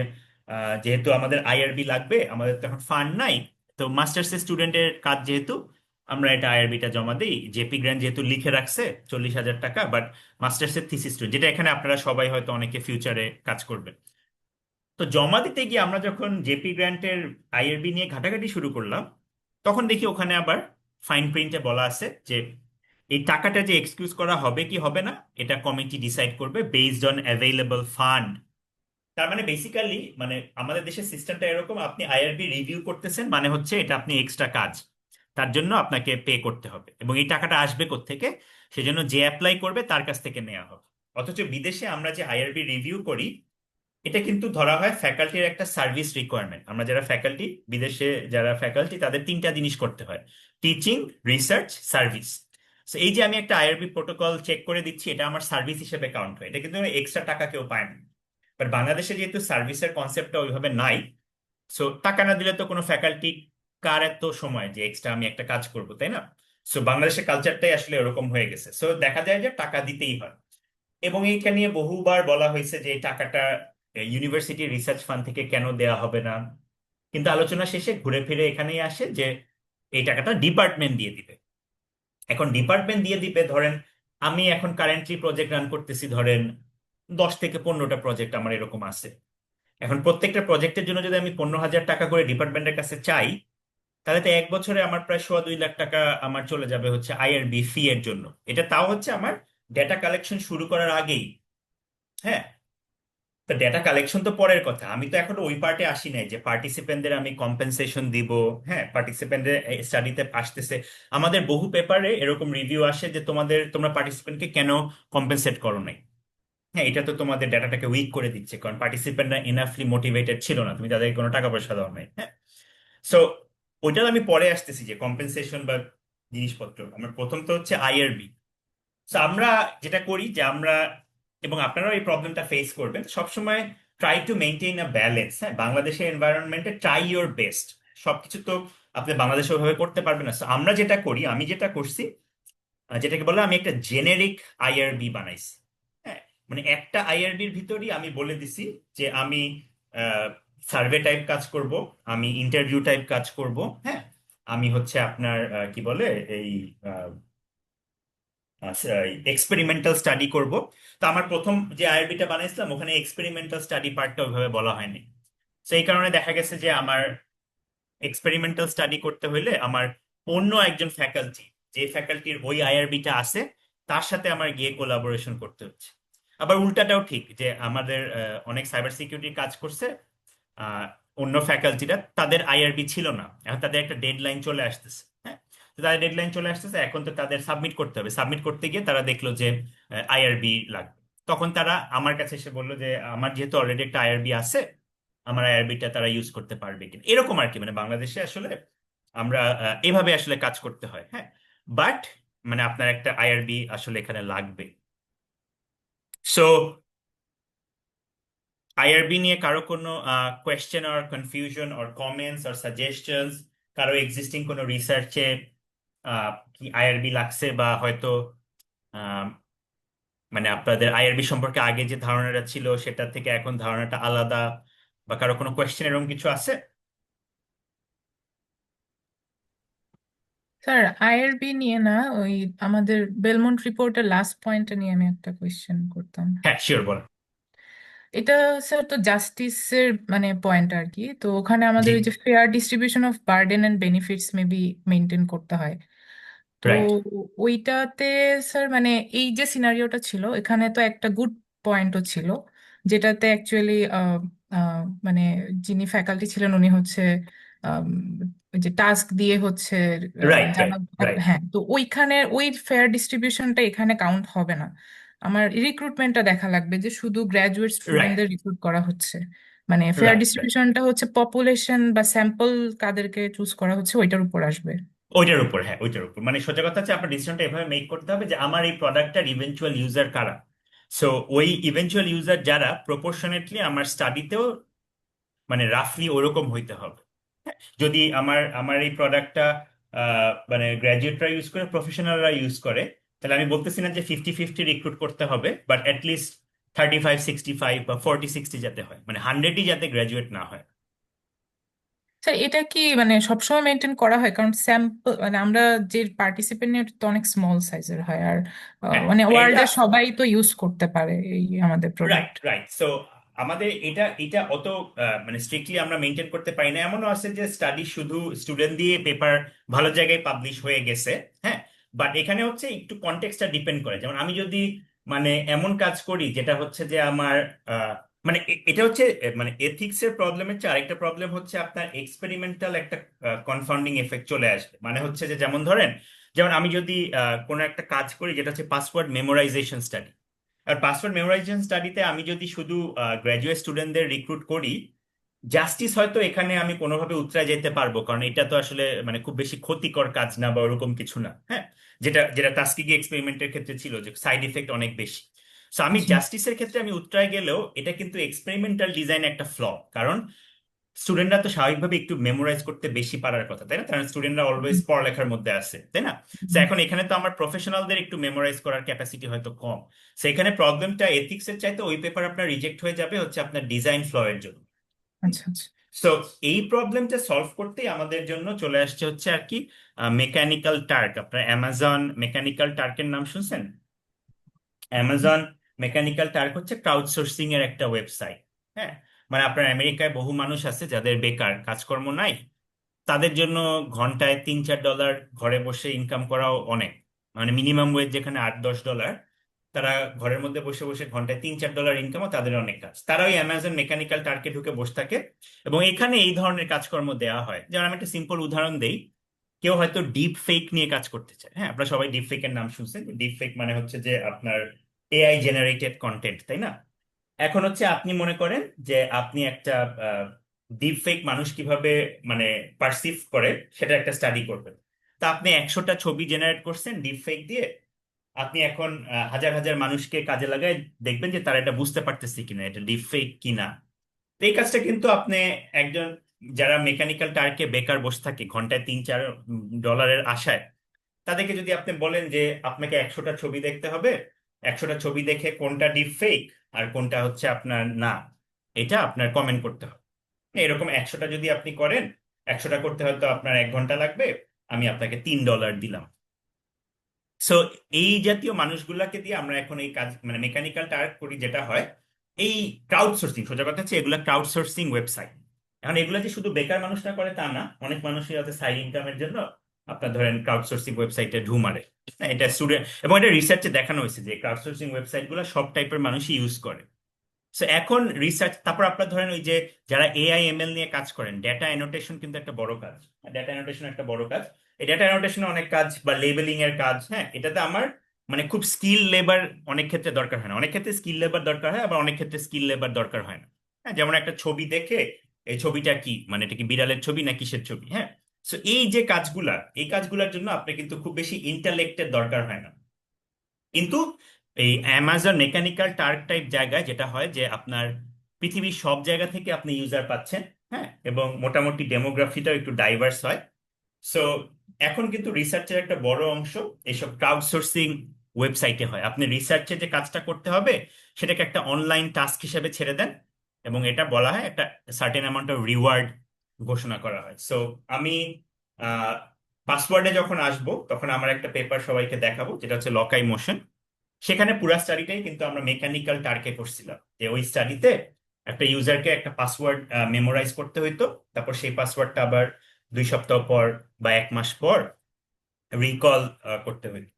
যেহেতু আমাদের আইআরবি লাগবে, আমাদের তো এখন ফান্ড নাই, তো মাস্টার্স স্টুডেন্টের কাজ যেহেতু আমরা এটা আইআরবিটা জমা দিই, জেপি গ্র্যান্ট যেহেতু লিখে রাখছে 40,000 টাকা, বাট মাস্টার্সের থিসিস স্টুডেন্ট, যেটা এখানে আপনারা সবাই হয়তো অনেকে ফিউচারে কাজ করবেন। তো জমা দিতে গিয়ে আমরা যখন জেপি গ্র্যান্টের আইআরবি নিয়ে ঘাটাঘাটি শুরু করলাম, তখন দেখি ওখানে আবার ফাইন প্রিন্টে বলা আছে যে এই টাকাটা যে এক্সকিউজ করা হবে কি হবে না, এটা কমিটি ডিসাইড করবে বেসড অন অ্যাভেইলেবল ফান্ড। তার মানে বেসিক্যালি মানে আমাদের দেশের সিস্টেমটা এরকম, আপনি আইআরবি রিভিউ করতেছেন মানে হচ্ছে এটা আপনি এক্সট্রা কাজ, তার জন্য আপনাকে পে করতে হবে, এবং এই টাকাটা আসবে কোত্থেকে, সেজন্য যে অ্যাপ্লাই করবে তার কাছ থেকে নেওয়া হবে। অথচ বিদেশে আমরা যে আইআরবি রিভিউ করি, এটা কিন্তু ধরা হয় ফ্যাকাল্টির একটা সার্ভিস রিকোয়ারমেন্ট। আমরা যারা ফ্যাকাল্টি, বিদেশে যারা ফ্যাকাল্টি, তাদের 3টা জিনিস করতে হয়: টিচিং, রিসার্চ, সার্ভিস। তো এই যে আমি একটা আইআরবি প্রোটোকল চেক করে দিচ্ছি, এটা আমার সার্ভিস হিসেবে কাউন্ট হয়, এটা কিন্তু এক্সট্রা টাকা কেউ পায় না। বাট বাংলাদেশে যেহেতু সার্ভিসের কনসেপ্টটা ওইভাবে নাই, সো টাকা না দিলে তো কোনো ফ্যাকাল্টি কার এত সময় যে এক্সট্রা আমি একটা কাজ করবো, তাই না? সো বাংলাদেশের কালচারটাই আসলে এরকম হয়ে গেছে, সো দেখা যায় যে টাকা দিতেই হয়। এবং এইটা নিয়ে বহুবার বলা হয়েছে যে এই টাকাটা ইউনিভার্সিটি রিসার্চ ফান্ড থেকে কেন দেয়া হবে না, কিন্তু আলোচনা শেষে ঘুরে ফিরে এখানেই আসে যে এই টাকাটা ডিপার্টমেন্ট দিয়ে দিবে। এখন ডিপার্টমেন্ট দিয়ে দিবে, ধরেন আমি এখন কারেন্টলি প্রজেক্ট রান করতেছি, ধরেন 10 থেকে 15টা প্রজেক্ট আমার এরকম আছে। এখন প্রত্যেকটা প্রজেক্টের জন্য যদি আমি 15,000 টাকা করে ডিপার্টমেন্টের কাছে চাই, তাহলে তো 1 বছরে আমার প্রায় 2.25 লাখ টাকা আমার চলে যাবে হচ্ছে আইআরবি ফি এর জন্য। এটা তাও হচ্ছে আমার ডেটা কালেকশন শুরু করার আগেই। হ্যাঁ, তো ডেটা কালেকশন তো পরের কথা, আমি তো এখন ওই পার্টে আসি নাই যে পার্টিসিপেন্টদের আমি কম্পেনসেশন দিব। হ্যাঁ, পার্টিসিপেন্টদের স্টাডিতে আসতেছে, আমাদের বহু পেপারে এরকম রিভিউ আসে যে তোমরা পার্টিসিপেন্টকে কেন কম্পেনসেট করো নাই। হ্যাঁ, এটা তো তোমাদের ডেটাটাকে উইক করে দিচ্ছে, কারণ পার্টিসিপেন্টরা ইনাফলি মোটিভেটেড ছিল না, তুমি তাদেরকে কোনো টাকা পয়সা দেওয়া নাই। হ্যাঁ, সো ওইটা আমি পরে আসতেছি যে কম্পেনসেশন বা জিনিসপত্র। আমার প্রথম তো হচ্ছে আইআরবি। সো আমরা যেটা করি যে আমরা, এবং আপনারাও এই প্রবলেমটা ফেস করবেন সবসময়, try to maintain a balance. হ্যাঁ, বাংলাদেশের এনভায়রনমেন্টে ট্রাই ইউর বেস্ট। সবকিছু তো আপনি বাংলাদেশে ওইভাবে করতে পারবেন না। So, আমরা যেটা করি, আমি যেটা করছি, যেটাকে বলে আমি একটা জেনেরিক আইআরবি বানাইছি। হ্যাঁ, মানে একটা আইআরবির ভিতরই আমি বলে দিছি যে আমি সার্ভে টাইপ কাজ করব, আমি ইন্টারভিউ টাইপ কাজ করব। হ্যাঁ, আমি হচ্ছে আপনার কি বলে এই এক্সপেরিমেন্টাল স্টাডি করব। তো আমার প্রথম যে আইআরবিটা বানাইছিলাম, ওখানে এক্সপেরিমেন্টাল স্টাডি পার্টটা ওইভাবে বলা হয়নি। তো এই কারণে দেখা গেছে যে আমার এক্সপেরিমেন্টাল স্টাডি করতে হইলে আমার অন্য একজন ফ্যাকাল্টি, যে ফ্যাকাল্টির ওই আইআরবিটা আছে, তার সাথে আমার গিয়ে কোলাবোরেশন করতে হচ্ছে। আবার উল্টাটাও ঠিক, যে আমাদের অনেক সাইবার সিকিউরিটি কাজ করছে, আহ, অন্য ফ্যাকাল্টিরা, তাদের আইআরবি ছিল না, এখন তাদের একটা ডেডলাইন চলে আসতেছে। হ্যাঁ, তো তাদের ডেডলাইন চলে আসতেছে, এখন তো তাদের সাবমিট করতে হবে। সাবমিট করতে গিয়ে তারা দেখলো যে আইআরবি লাগবে, তখন তারা আমার কাছে এসে বললো যে আমার যেহেতু অলরেডি একটা আইআরবি আছে, আমার আইআরবিটা তারা ইউজ করতে পারবে কিনা, এরকম আর কি। মানে বাংলাদেশে আসলে আমরা এভাবে আসলে কাজ করতে হয়। হ্যাঁ, বাট মানে আপনার একটা আইআরবি আসলে এখানে লাগবে। সো আইআরবি নিয়ে কারো কোনো question or confusion or comments or suggestions, কারো এক্সিস্টিং কোনো রিসার্চে কি আইআরবি লাগছে, বা হয়তো আহ, মানে আপনাদের আইআরবি সম্পর্কে আগে যে ধারণাটা ছিল সেটা থেকে এখন ধারণাটা আলাদা, বা কারো কোনো কোয়েশ্চেন এরকম কিছু আছে? স্যার, আইআরবি নিয়ে না, ওই আমাদের বেলমন্ট রিপোর্টের লাস্ট পয়েন্টটা নিয়ে আমি একটা কোয়েশ্চেন করতাম। হ্যাঁ, শিওর, বল। এটা স্যার তো জাস্টিসের মানে পয়েন্ট আর কি, তো ওখানে জি, আমাদের ওই যে fair distribution of burden and benefits maybe maintain করতে হয়। তো রাইট। ওইটাতে স্যার মানে এই যে সিনারিওটা ছিল, এখানে তো একটা গুড পয়েন্টও ছিল, যেটাতে অ্যাকচুয়ালি মানে যিনি ফ্যাকাল্টি ছিলেন উনি হচ্ছে আম, ওই যে টাস্ক দিয়ে হচ্ছে রাইট, জানা। রাইট, রাইট, হ্যাঁ, তো ওইখানে ওই ফেয়ার ডিস্ট্রিবিউশনটা এখানে কাউন্ট হবে না। আমার রিক্রুটমেন্টটা দেখা লাগবে যে শুধু গ্র্যাজুয়েট রাইট, স্টুডেন্টদের রিক্রুট করা হচ্ছে, মানে ফেয়ার রাইট, রাইট। ডিস্ট্রিবিউশনটা হচ্ছে পপুলেশন বা স্যাম্পল কাদেরকে চুজ করা হচ্ছে ওইটার উপর আসবে। ওইটার উপর, হ্যাঁ, ওইটার উপর। মানে সোজা কথা হচ্ছে আপনার ডিসিশনটা এভাবে মেক করতে হবে যে আমার এই প্রোডাক্টটার ইভেনচুয়াল ইউজার কারা। সো ওই ইভেনচুয়াল ইউজার যারা, প্রপোর্শনেটলি আমার স্টাডিতেও মানে রাফলি ওরকম হইতে হবে। হ্যাঁ, যদি আমার আমার এই প্রোডাক্টটা মানে গ্র্যাজুয়েটরা ইউজ করে, প্রফেশনালরা ইউজ করে, তাহলে আমি বলতেছি না যে 50-50 রিক্রুট করতে হবে, বাট অ্যাটলিস্ট 35-65 বা 40-60 যাতে হয়, মানে 100ই যাতে গ্র্যাজুয়েট না হয়। আচ্ছা, এটা কি মানে সবসময় মেনটেন করা হয়? কারণ স্যাম্পল মানে আমরা যে পার্টিসিপেন্ট তো অনেক স্মল সাইজের হয়, আর হ্যাঁ, মানে এটা ওয়ার্ল্ডের সবাই তো ইউজ করতে পারে এই আমাদের রাইট প্রোডাক্ট। রাইট। সো আমাদের এটা এটা অত মানে স্ট্রিক্টলি আমরা মেনটেন করতে পারি না। এমনও আছে যে স্টাডি শুধু স্টুডেন্ট দিয়ে পেপার ভালো জায়গায় পাবলিশ হয়ে গেছে, হ্যাঁ। বাট এখানে হচ্ছে একটু কনটেক্সটটা ডিপেন্ড করে। যেমন আমি যদি মানে এমন কাজ করি যেটা হচ্ছে যে আমার মানে এটা হচ্ছে মানে এথিক্স এর প্রবলেমের চেয়ে আরেকটা প্রবলেম হচ্ছে আপনার এক্সপেরিমেন্টাল একটা কনফাউন্ডিং এফেক্ট চলে আসবে। মানে হচ্ছে যে যেমন ধরেন, যেমন আমি যদি কোনো একটা কাজ করি যেটা হচ্ছে পাসওয়ার্ড মেমোরাইজেশন স্টাডি, আর পাসওয়ার্ড মেমোরাইজেশন স্টাডিতে আমি যদি শুধু গ্র্যাজুয়েট স্টুডেন্টদের রিক্রুট করি, জাস্টিস হয়তো এখানে আমি কোনোভাবে উতরা যেতে পারবো, কারণ এটা তো আসলে মানে খুব বেশি ক্ষতিকর কাজ না বা ওরকম কিছু না, হ্যাঁ। যেটা যেটা টাস্কিগি এক্সপেরিমেন্টের ক্ষেত্রে ছিল, যে সাইড ইফেক্ট অনেক বেশি। সো আমি আচ্ছা। জাস্টিসের ক্ষেত্রে আমি উতরায় গেলেও এটা কিন্তু এক্সপেরিমেন্টাল ডিজাইন একটা ফ্ল, কারণ স্টুডেন্টরা তো স্বাভাবিকভাবে একটু মেমোরাইজ করতে বেশি পারার কথা, তাই না? কারণ স্টুডেন্টরা অলওয়েজ পড়ালেখার মধ্যে আছে, তাই না? তো এখন এখানে তো আমার প্রফেশনালদের একটু মেমোরাইজ করার ক্যাপাসিটি হয়তো কম। সেখানে প্রবলেমটা এথিক্সের চাইতে ওই পেপার আপনার রিজেক্ট হয়ে যাবে হচ্ছে আপনার ডিজাইন ফ্ল এর জন্য। আচ্ছা আচ্ছা। সো এই প্রবলেমটা সলভ করতেই আমাদের জন্য চলে আসছে হচ্ছে আর কি মেকানিক্যাল টার্ক। আপনার অ্যামাজন মেকানিক্যাল টার্কের নাম শুনছেন? অ্যামাজন মেকানিক্যাল টার্ক হচ্ছে ক্রাউডসোর্সিং এর একটা ওয়েবসাইট, হ্যাঁ। মানে আপনার আমেরিকায় বহু মানুষ আছে যাদের বেকার, কাজকর্ম নাই, তাদের জন্য ঘন্টায় $3-4 ঘরে বসে ইনকাম করাও অনেক, মানে মিনিমাম ওয়েজ যেখানে $8-10, তারা ঘরের মধ্যে বসে বসে ঘন্টায় $3-4 ইনকামও তাদের অনেক কাজ। তারা ওই অ্যামাজন মেকানিক্যাল টার্কে ঢুকে বসে থাকে এবং এখানে এই ধরনের কাজকর্ম দেওয়া হয়। যেমন আমি একটা সিম্পল উদাহরণ দেই, কেউ হয়তো ডিপ ফেক নিয়ে কাজ করতে চায়, হ্যাঁ। আপনারা সবাই ডিপ ফেকের নাম শুনছেন। ডিপ ফেক মানে হচ্ছে যে আপনার এআই জেনারেটেড কন্টেন্ট, তাই না? এখন হচ্ছে আপনি মনে করেন যে আপনি একটা ডিপ ফেক মানুষ কিভাবে মানে পারসিভ করে সেটা একটা স্টাডি করবেন। তা আপনি 100টা ছবি জেনারেট করছেন ডিপ ফেক দিয়ে। আপনি এখন হাজার হাজার মানুষকে কাজে লাগায় দেখবেন যে তারা এটা বুঝতে পারতেছে কিনা এটা ডিপ ফেক কিনা। তো এই কাজটা কিন্তু আপনি একজন যারা মেকানিক্যাল টার্কে বেকার বসে থাকে ঘন্টায় $3-4 আশায়, তাদেরকে যদি আপনি বলেন যে আপনাকে 100টা ছবি দেখতে হবে, 100টা ছবি দেখে কোনটা ডিপ ফেক আর কোনটা হচ্ছে আপনার না, এটা আপনার কমেন্ট করতে হবে। এরকম 100টা যদি আপনি করেন, 100টা করতে হয়তো আপনার 1 ঘন্টা লাগবে, আমি আপনাকে $3 দিলাম। সো এই জাতীয় মানুষগুলাকে দিয়ে আমরা এখন এই কাজ মানে মেকানিক্যাল টার্ক করি, যেটা হয় এই ক্রাউড সোর্সিং। সোজা কথা হচ্ছে এগুলা ক্রাউড সোর্সিং ওয়েবসাইট। এখন এগুলা যে শুধু বেকার মানুষরা করে তা না, অনেক মানুষই আছে সাইড ইনকামের জন্য আপনার ধরেন ক্রাউড সোর্সিং ওয়েবসাইটে ঢু মারে। হ্যাঁ, এটা স্টুডেন্ট এবং এটা রিসার্চে দেখানো হয়েছে যে ক্রাউড সোর্সিং ওয়েবসাইট গুলো সব টাইপের মানুষই ইউজ করে। সো এখন রিসার্চ, তারপর আপনার ধরেন ওই যে যারা এআই এমএল নিয়ে কাজ করেন, ডেটা অ্যানোটেশন কিন্তু একটা বড় কাজ। ডেটা অ্যানোটেশন একটা বড় কাজ। এই ডেটা অ্যানোটেশনে অনেক কাজ বা লেবেলিং এর কাজ, হ্যাঁ, এটাতে আমার মানে খুব স্কিল লেবার অনেক ক্ষেত্রে দরকার হয় না। অনেক ক্ষেত্রে স্কিল লেবার দরকার হয়, আবার অনেক ক্ষেত্রে স্কিল লেবার দরকার হয় না। হ্যাঁ, যেমন একটা ছবি দেখে এই ছবিটা কি, মানে এটা কি বিড়ালের ছবি না কিসের ছবি, হ্যাঁ। সো এই যে কাজগুলা, এই কাজগুলোর জন্য আপনি কিন্তু খুব বেশি ইন্টালেক্টের দরকার হয় না। কিন্তু এই অ্যামাজন মেকানিক্যাল টার্ক টাইপ জায়গায় যেটা হয় যে আপনার পৃথিবীর সব জায়গা থেকে আপনি ইউজার পাচ্ছেন, হ্যাঁ, এবং মোটামুটি ডেমোগ্রাফিটাও একটু ডাইভার্স হয়। সো এখন কিন্তু রিসার্চের একটা বড় অংশ এইসব ক্রাউড সোর্সিং ওয়েবসাইটে হয়। আপনি রিসার্চে যে কাজটা করতে হবে সেটাকে একটা অনলাইন টাস্ক হিসেবে ছেড়ে দেন এবং এটা বলা হয় একটা সার্টেন অ্যামাউন্ট অফ রিওয়ার্ড ঘোষণা করা হয়। সো আমি পাসওয়ার্ডে যখন আসবো তখন আমার একটা পেপার সবাইকে দেখাবো যেটা হচ্ছে লকাই মোশন। সেখানে পুরা স্টাডিটাই কিন্তু আমরা মেকানিক্যাল টার্কে করছিলাম। যে ওই স্টাডিতে একটা ইউজারকে একটা পাসওয়ার্ড মেমোরাইজ করতে হইতো, তারপর সেই পাসওয়ার্ডটা আবার 2 সপ্তাহ পর বা 1 মাস পর রিকল করতে হইতো।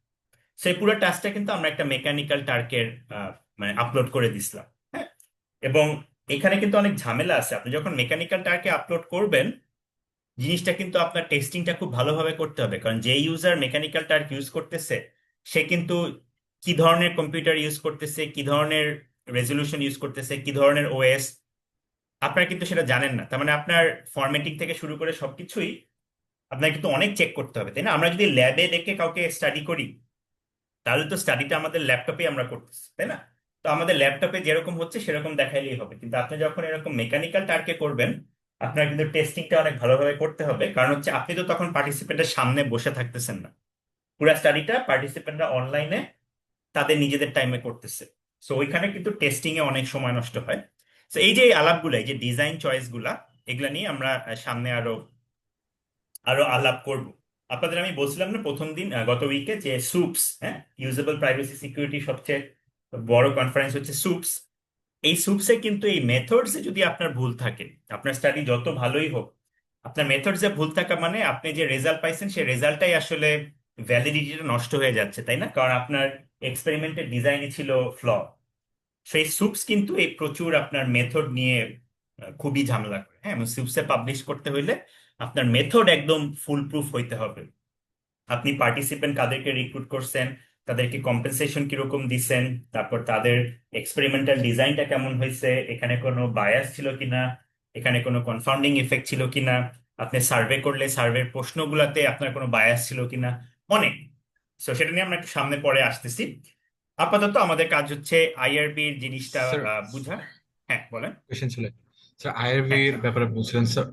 সেই পুরো টাস্কটা কিন্তু আমরা একটা মেকানিক্যাল টার্কের মানে আপলোড করে দিছিলাম, হ্যাঁ। এবং এখানে কিন্তু অনেক ঝামেলা আছে। আপনি যখন মেকানিক্যাল টার্কে আপলোড করবেন, জিনিসটা কিন্তু আপনার টেস্টিংটা খুব ভালোভাবে করতে হবে, কারণ যে ইউজার মেকানিক্যাল টার্ক ইউজ করতেছে সে কিন্তু কি ধরনের কম্পিউটার ইউজ করতেছে, কি ধরনের রেজলিউশন ইউজ করতেছে, কি ধরনের ওএস, আপনারা কিন্তু সেটা জানেন না। তার মানে আপনার ফরম্যাটিং থেকে শুরু করে সবকিছুই আপনার কিন্তু অনেক চেক করতে হবে, তাই না? আমরা যদি ল্যাবে ডেকে কাউকে স্টাডি করি, তাহলে তো স্টাডিটা আমাদের ল্যাপটপে আমরা করতেছি, তাই না? তো আমাদের ল্যাপটপে যেরকম হচ্ছে সেরকম দেখাইলেই হবে। কিন্তু আপনি যখন এরকম মেকানিক্যাল টার্কে করবেন, আপনার কিন্তু টেস্টিংটা অনেক ভালোভাবে করতে হবে, কারণ হচ্ছে আপনি তো তখন পার্টিসিপেন্টের সামনে বসে থাকতেছেন না। পুরো স্টাডিটা পার্টিসিপেন্টরা অনলাইনে তাদের নিজেদের টাইমে করতেছে। সো ওইখানে কিন্তু টেস্টিং এ অনেক সময় নষ্ট হয়। সো এই যে আলাপগুলো, এই যে ডিজাইন চয়েস গুলা, এগুলা নিয়ে আমরা সামনে আরো আরো আলাপ করব। আপনাদের আমি বলছিলাম না প্রথম দিন গত উইকে যে সুপস, হ্যাঁ, ইউজেবল প্রাইভেসি সিকিউরিটি সবচেয়ে বড় কনফারেন্স হচ্ছে সুপস। এই সুপসে কিন্তু এই মেথডসে যদি আপনার ভুল থাকে, আপনার স্টাডি যত ভালোই হোক, আপনার মেথডসে ভুল থাকা মানে আপনি যে রেজাল্ট পাইছেন সেই রেজাল্টটাই আসলে ভ্যালিডিটিটা নষ্ট হয়ে যাচ্ছে, তাই না? কারণ আপনার এক্সপেরিমেন্টের ডিজাইনই ছিল ফ্ল। সেই সুপস কিন্তু এই প্রচুর আপনার মেথড নিয়ে খুবই ঝামেলা করে। হ্যাঁ, সুপসে পাবলিশ করতে হইলে আপনার মেথড একদম ফুল প্রুফ হইতে হবে। আপনি পার্টিসিপেন্ট কাদেরকে রিক্রুট করছেন, তাদেরকে কম্পেনসেশন কিরকম দিচ্ছেন, তারপর তাদের এক্সপেরিমেন্টাল ডিজাইনটা কেমন হয়েছে, এখানে কোনো বায়াস ছিল কিনা, এখানে কোনো কনফাউন্ডিং ইফেক্ট ছিল কিনা, আপনি সার্ভে করলে সার্ভের প্রশ্নগুলোতে আপনার কোনো বায়াস ছিল কিনা, অনেক। তো সেটা নিয়ে আমরা একটু সামনে পরে আসতেছি। আপাতত আমাদের কাজ হচ্ছে আইআরবির জিনিসটা স্যার বুঝা। হ্যাঁ, বলেন। কোয়েশ্চেন ছিল স্যার, হ্যাঁ, আইআরবি এর হ্যাঁ, ব্যাপারে বলছিলেন স্যার।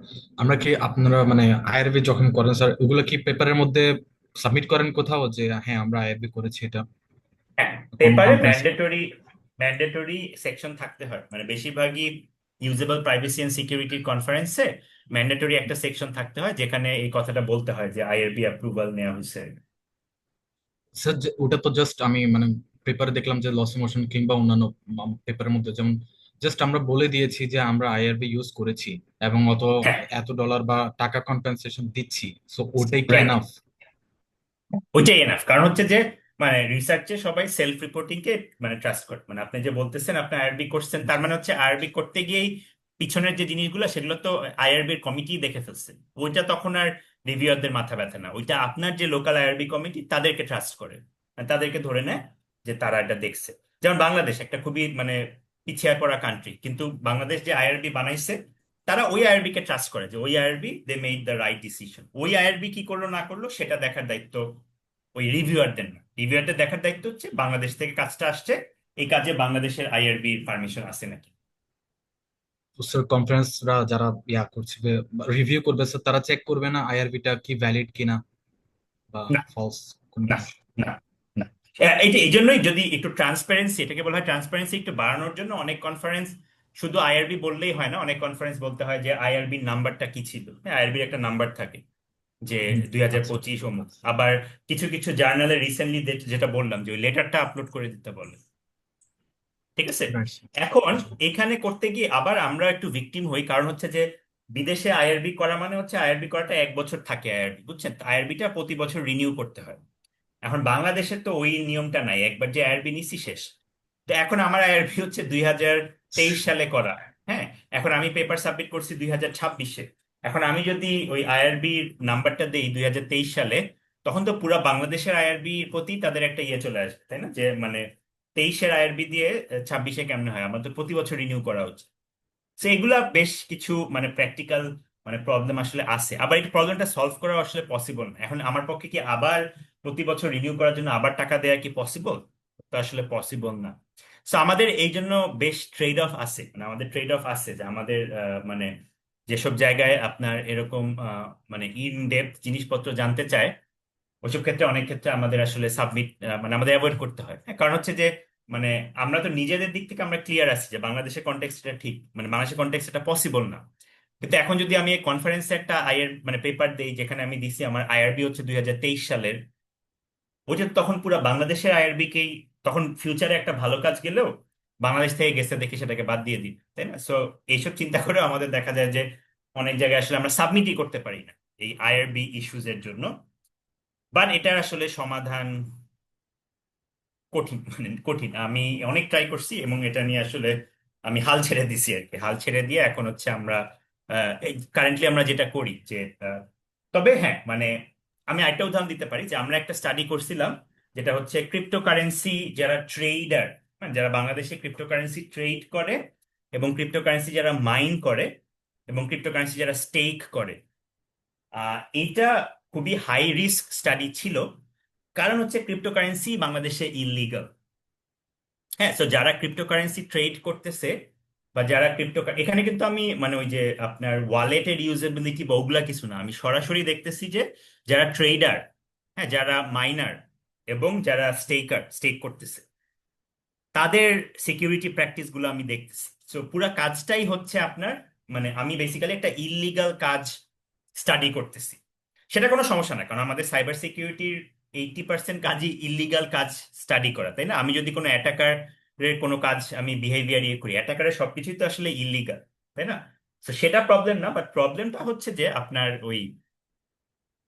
আমরা কি আপনারা মানে আইআরবি যখন করেন স্যার, ওগুলো কি পেপারের মধ্যে সাবমিট করেন কোথাও যে হ্যাঁ আমরা আইআরবি করেছি এটা হ্যাঁ, কোন পেপারে কনফারেন্স? ম্যান্ডেটরি সেকশন থাকতে হয়, মানে বেশিরভাগই ইউজেবল প্রাইভেসি এন্ড সিকিউরিটি কনফারেন্সে ম্যান্ডেটরি একটা সেকশন থাকতে হয় যেখানে এই কথাটা বলতে হয় যে আইআরবি অ্যাপ্রুভাল নেওয়া হয়েছে। স্যার ওটা তো জাস্ট আমি মানে পেপারে দেখলাম যে লস মোশন কিংবা অন্যান্য পেপারের মধ্যে যেমন জাস্ট আমরা বলে দিয়েছি যে আমরা আইআরবি ইউজ করেছি এবং হ্যাঁ, এত ডলার বা টাকা কম্পেনসেশন দিচ্ছি, সো ওটাই কি রাইট, এনাফ? ওইটাই এনাফ। কারণ হচ্ছে যে মানে রিসার্চে সবাই সেলফ রিপোর্টিং কে মানে ট্রাস্ট করে। মানে আপনি যে বলতেছেন আপনি আইআরবি করছেন, তার মানে হচ্ছে আইআরবি করতে গিয়েই পিছনের যে জিনিসগুলো সেগুলো তো আইআরবির কমিটি দেখে ফেলছে। ওইটা তখন আর রিভিউয়ারদের মাথা ব্যথা না, ওইটা আপনার যে লোকাল আইআরবি কমিটি তাদেরকে ট্রাস্ট করে, মানে তাদেরকে ধরে নেয় যে তারা এটা দেখছে। যেমন বাংলাদেশ একটা খুবই মানে পিছিয়ে পড়া কান্ট্রি, কিন্তু বাংলাদেশ যে আইআরবি বানাইছে তারা ওই আইআরবি কে ট্রাস্ট করে যে ওই IRB they made the right decision. ওই আইআরবি কি করলো না করলো সেটা দেখার দায়িত্ব ওই রিভিউয়ারদের না। রিভিউয়ারদের দেখার দায়িত্ব হচ্ছে বাংলাদেশ থেকে কাজটা আসছে, এই কাজে বাংলাদেশের আইআরবি পারমিশন আছে নাকি। তো স্যার কনফারেন্সরা যারা করছে রিভিউ করবে স্যার, তারা চেক করবে না আইআরবিটা কি ভ্যালিড কিনা বা না, ফলস কোন না, কিছু? না, না। এটা এই জন্যই যদি একটু ট্রান্সপারেন্সি, এটাকে বলা হয় ট্রান্সপারেন্সি একটু বাড়ানোর জন্য অনেক কনফারেন্স শুধু আইআরবি বললেই হয় না, অনেক কনফারেন্স বলতে হয় যে আইআরবির নাম্বারটা কি ছিল। হ্যাঁ, আইআরবির একটা নাম্বার থাকে যে আচ্ছা 2025 অমুক। আবার কিছু কিছু জার্নালে রিসেন্টলি যেটা বললাম যে ওই লেটারটা আপলোড করে দিতে বলে। ঠিক আছে। রাইট। এখন এখানে করতে গিয়ে আবার আমরা একটু ভিকটিম হই, কারণ হচ্ছে যে বিদেশে আইআরবি করা মানে হচ্ছে আইআরবি করাটা 1 বছর থাকে আইআরবি, বুঝছেন? আইআরবিটা প্রতি বছর রিনিউ করতে হয়। এখন বাংলাদেশে তো ওই নিয়মটা নাই, একবার যে আইআরবি নিছি শেষ। তো এখন আমার আইআরবি হচ্ছে 2023 সালে করা। হ্যাঁ, এখন আমি পেপার সাবমিট করছি 2026-এ। এখন আমি যদি ওই আইআরবি নাম্বারটা দেই 2023 সালে, তখন তো পুরা বাংলাদেশের আইআরবির প্রতি তাদের একটা ইয়ে চলে আসবে, তাই না? যে মানে 23-এর আইআরবি দিয়ে 26-এ কেমনে হয়, আমাদের প্রতি বছর রিনিউ করা উচিত। তো এগুলা বেশ কিছু মানে প্র্যাকটিক্যাল মানে প্রবলেম আসলে আছে। আবার এই প্রবলেমটা সলভ করা আসলে পসিবল না। এখন আমার পক্ষে কি আবার প্রতি বছর রিনিউ করার জন্য আবার টাকা দেওয়া কি পসিবল? তো আসলে পসিবল না। তো আমাদের এই জন্য বেশ ট্রেড অফ আছে, মানে আমাদের ট্রেড অফ আছে যে আমাদের মানে যেসব জায়গায় আপনার এরকম মানে ইন ডেপথ জিনিসপত্র জানতে চায়, ওইসব ক্ষেত্রে অনেক ক্ষেত্রে আমাদের আসলে সাবমিট মানে আমাদের অ্যাভয়েড করতে হয়। হ্যাঁ, কারণ হচ্ছে যে মানে আমরা তো নিজেদের দিক থেকে আমরা ক্লিয়ার আছি যে বাংলাদেশের কনটেক্সট এটা ঠিক, মানে বাংলাদেশের কনটেক্সট এটা পসিবল না। কিন্তু এখন যদি আমি এই কনফারেন্সে একটা আইআর মানে পেপার দেই যেখানে আমি দিছি আমার আইআরবি হচ্ছে 2023 সালের, ওইটা তখন পুরো বাংলাদেশের আইআরবি কেই তখন ফিউচারে একটা ভালো কাজ গেলেও বাংলাদেশ থেকে গেছে দেখে সেটাকে বাদ দিয়ে দিই, তাই না? সো এইসব চিন্তা করে আমাদের দেখা যায় যে অনেক জায়গায় আসলে আমরা সাবমিটই করতে পারি না এই আইআরবি ইস্যুজ এর জন্য। বাট এটার আসলে সমাধান কঠিন, মানে কঠিন। আমি অনেক ট্রাই করছি এবং এটা নিয়ে আসলে আমি হাল ছেড়ে দিছি আর কি। হাল ছেড়ে দিয়ে এখন হচ্ছে আমরা কারেন্টলি আমরা যেটা করি যে তবে হ্যাঁ মানে আমি একটা উদাহরণ দিতে পারি যে আমরা একটা স্টাডি করছিলাম যেটা হচ্ছে ক্রিপ্টোকারেন্সি যারা ট্রেডার, মানে যারা বাংলাদেশে ক্রিপ্টোকারেন্সি ট্রেড করে এবং ক্রিপ্টোকারেন্সি যারা মাইন করে এবং ক্রিপ্টোকারেন্সি যারা স্টেক করে, এইটা খুবই হাই রিস্ক স্টাডি ছিল। কারণ হচ্ছে ক্রিপ্টোকারেন্সি বাংলাদেশে ইললিগাল। হ্যাঁ, তো যারা ক্রিপ্টোকারেন্সি ট্রেড করতেছে বা যারা এখানে কিন্তু আমি মানে ওই যে আপনার ওয়ালেটের ইউজেবিলিটি বা ওগুলা কিছু না, আমি সরাসরি দেখতেছি যে যারা ট্রেডার, হ্যাঁ, যারা মাইনার এবং যারা স্টেক করতেছে তাদের সিকিউরিটি প্র্যাকটিস গুলো আমি দেখতেছি। তো পুরো কাজটাই হচ্ছে আপনার মানে আমি বেসিক্যালি একটা ইললিগাল কাজ স্টাডি করতেছি, সেটা কোনো সমস্যা না, কারণ আমাদের সাইবার সিকিউরিটির 80% কাজই ইললিগাল কাজ স্টাডি করা, তাই না? আমি যদি কোনো অ্যাটাকারের কোনো কাজ আমি বিহেভিয়ার ইয়ে করি, অ্যাটাকারের সবকিছুই তো আসলে ইললিগাল, তাই না? তো সেটা প্রবলেম না, বাট প্রবলেমটা হচ্ছে যে আপনার ওই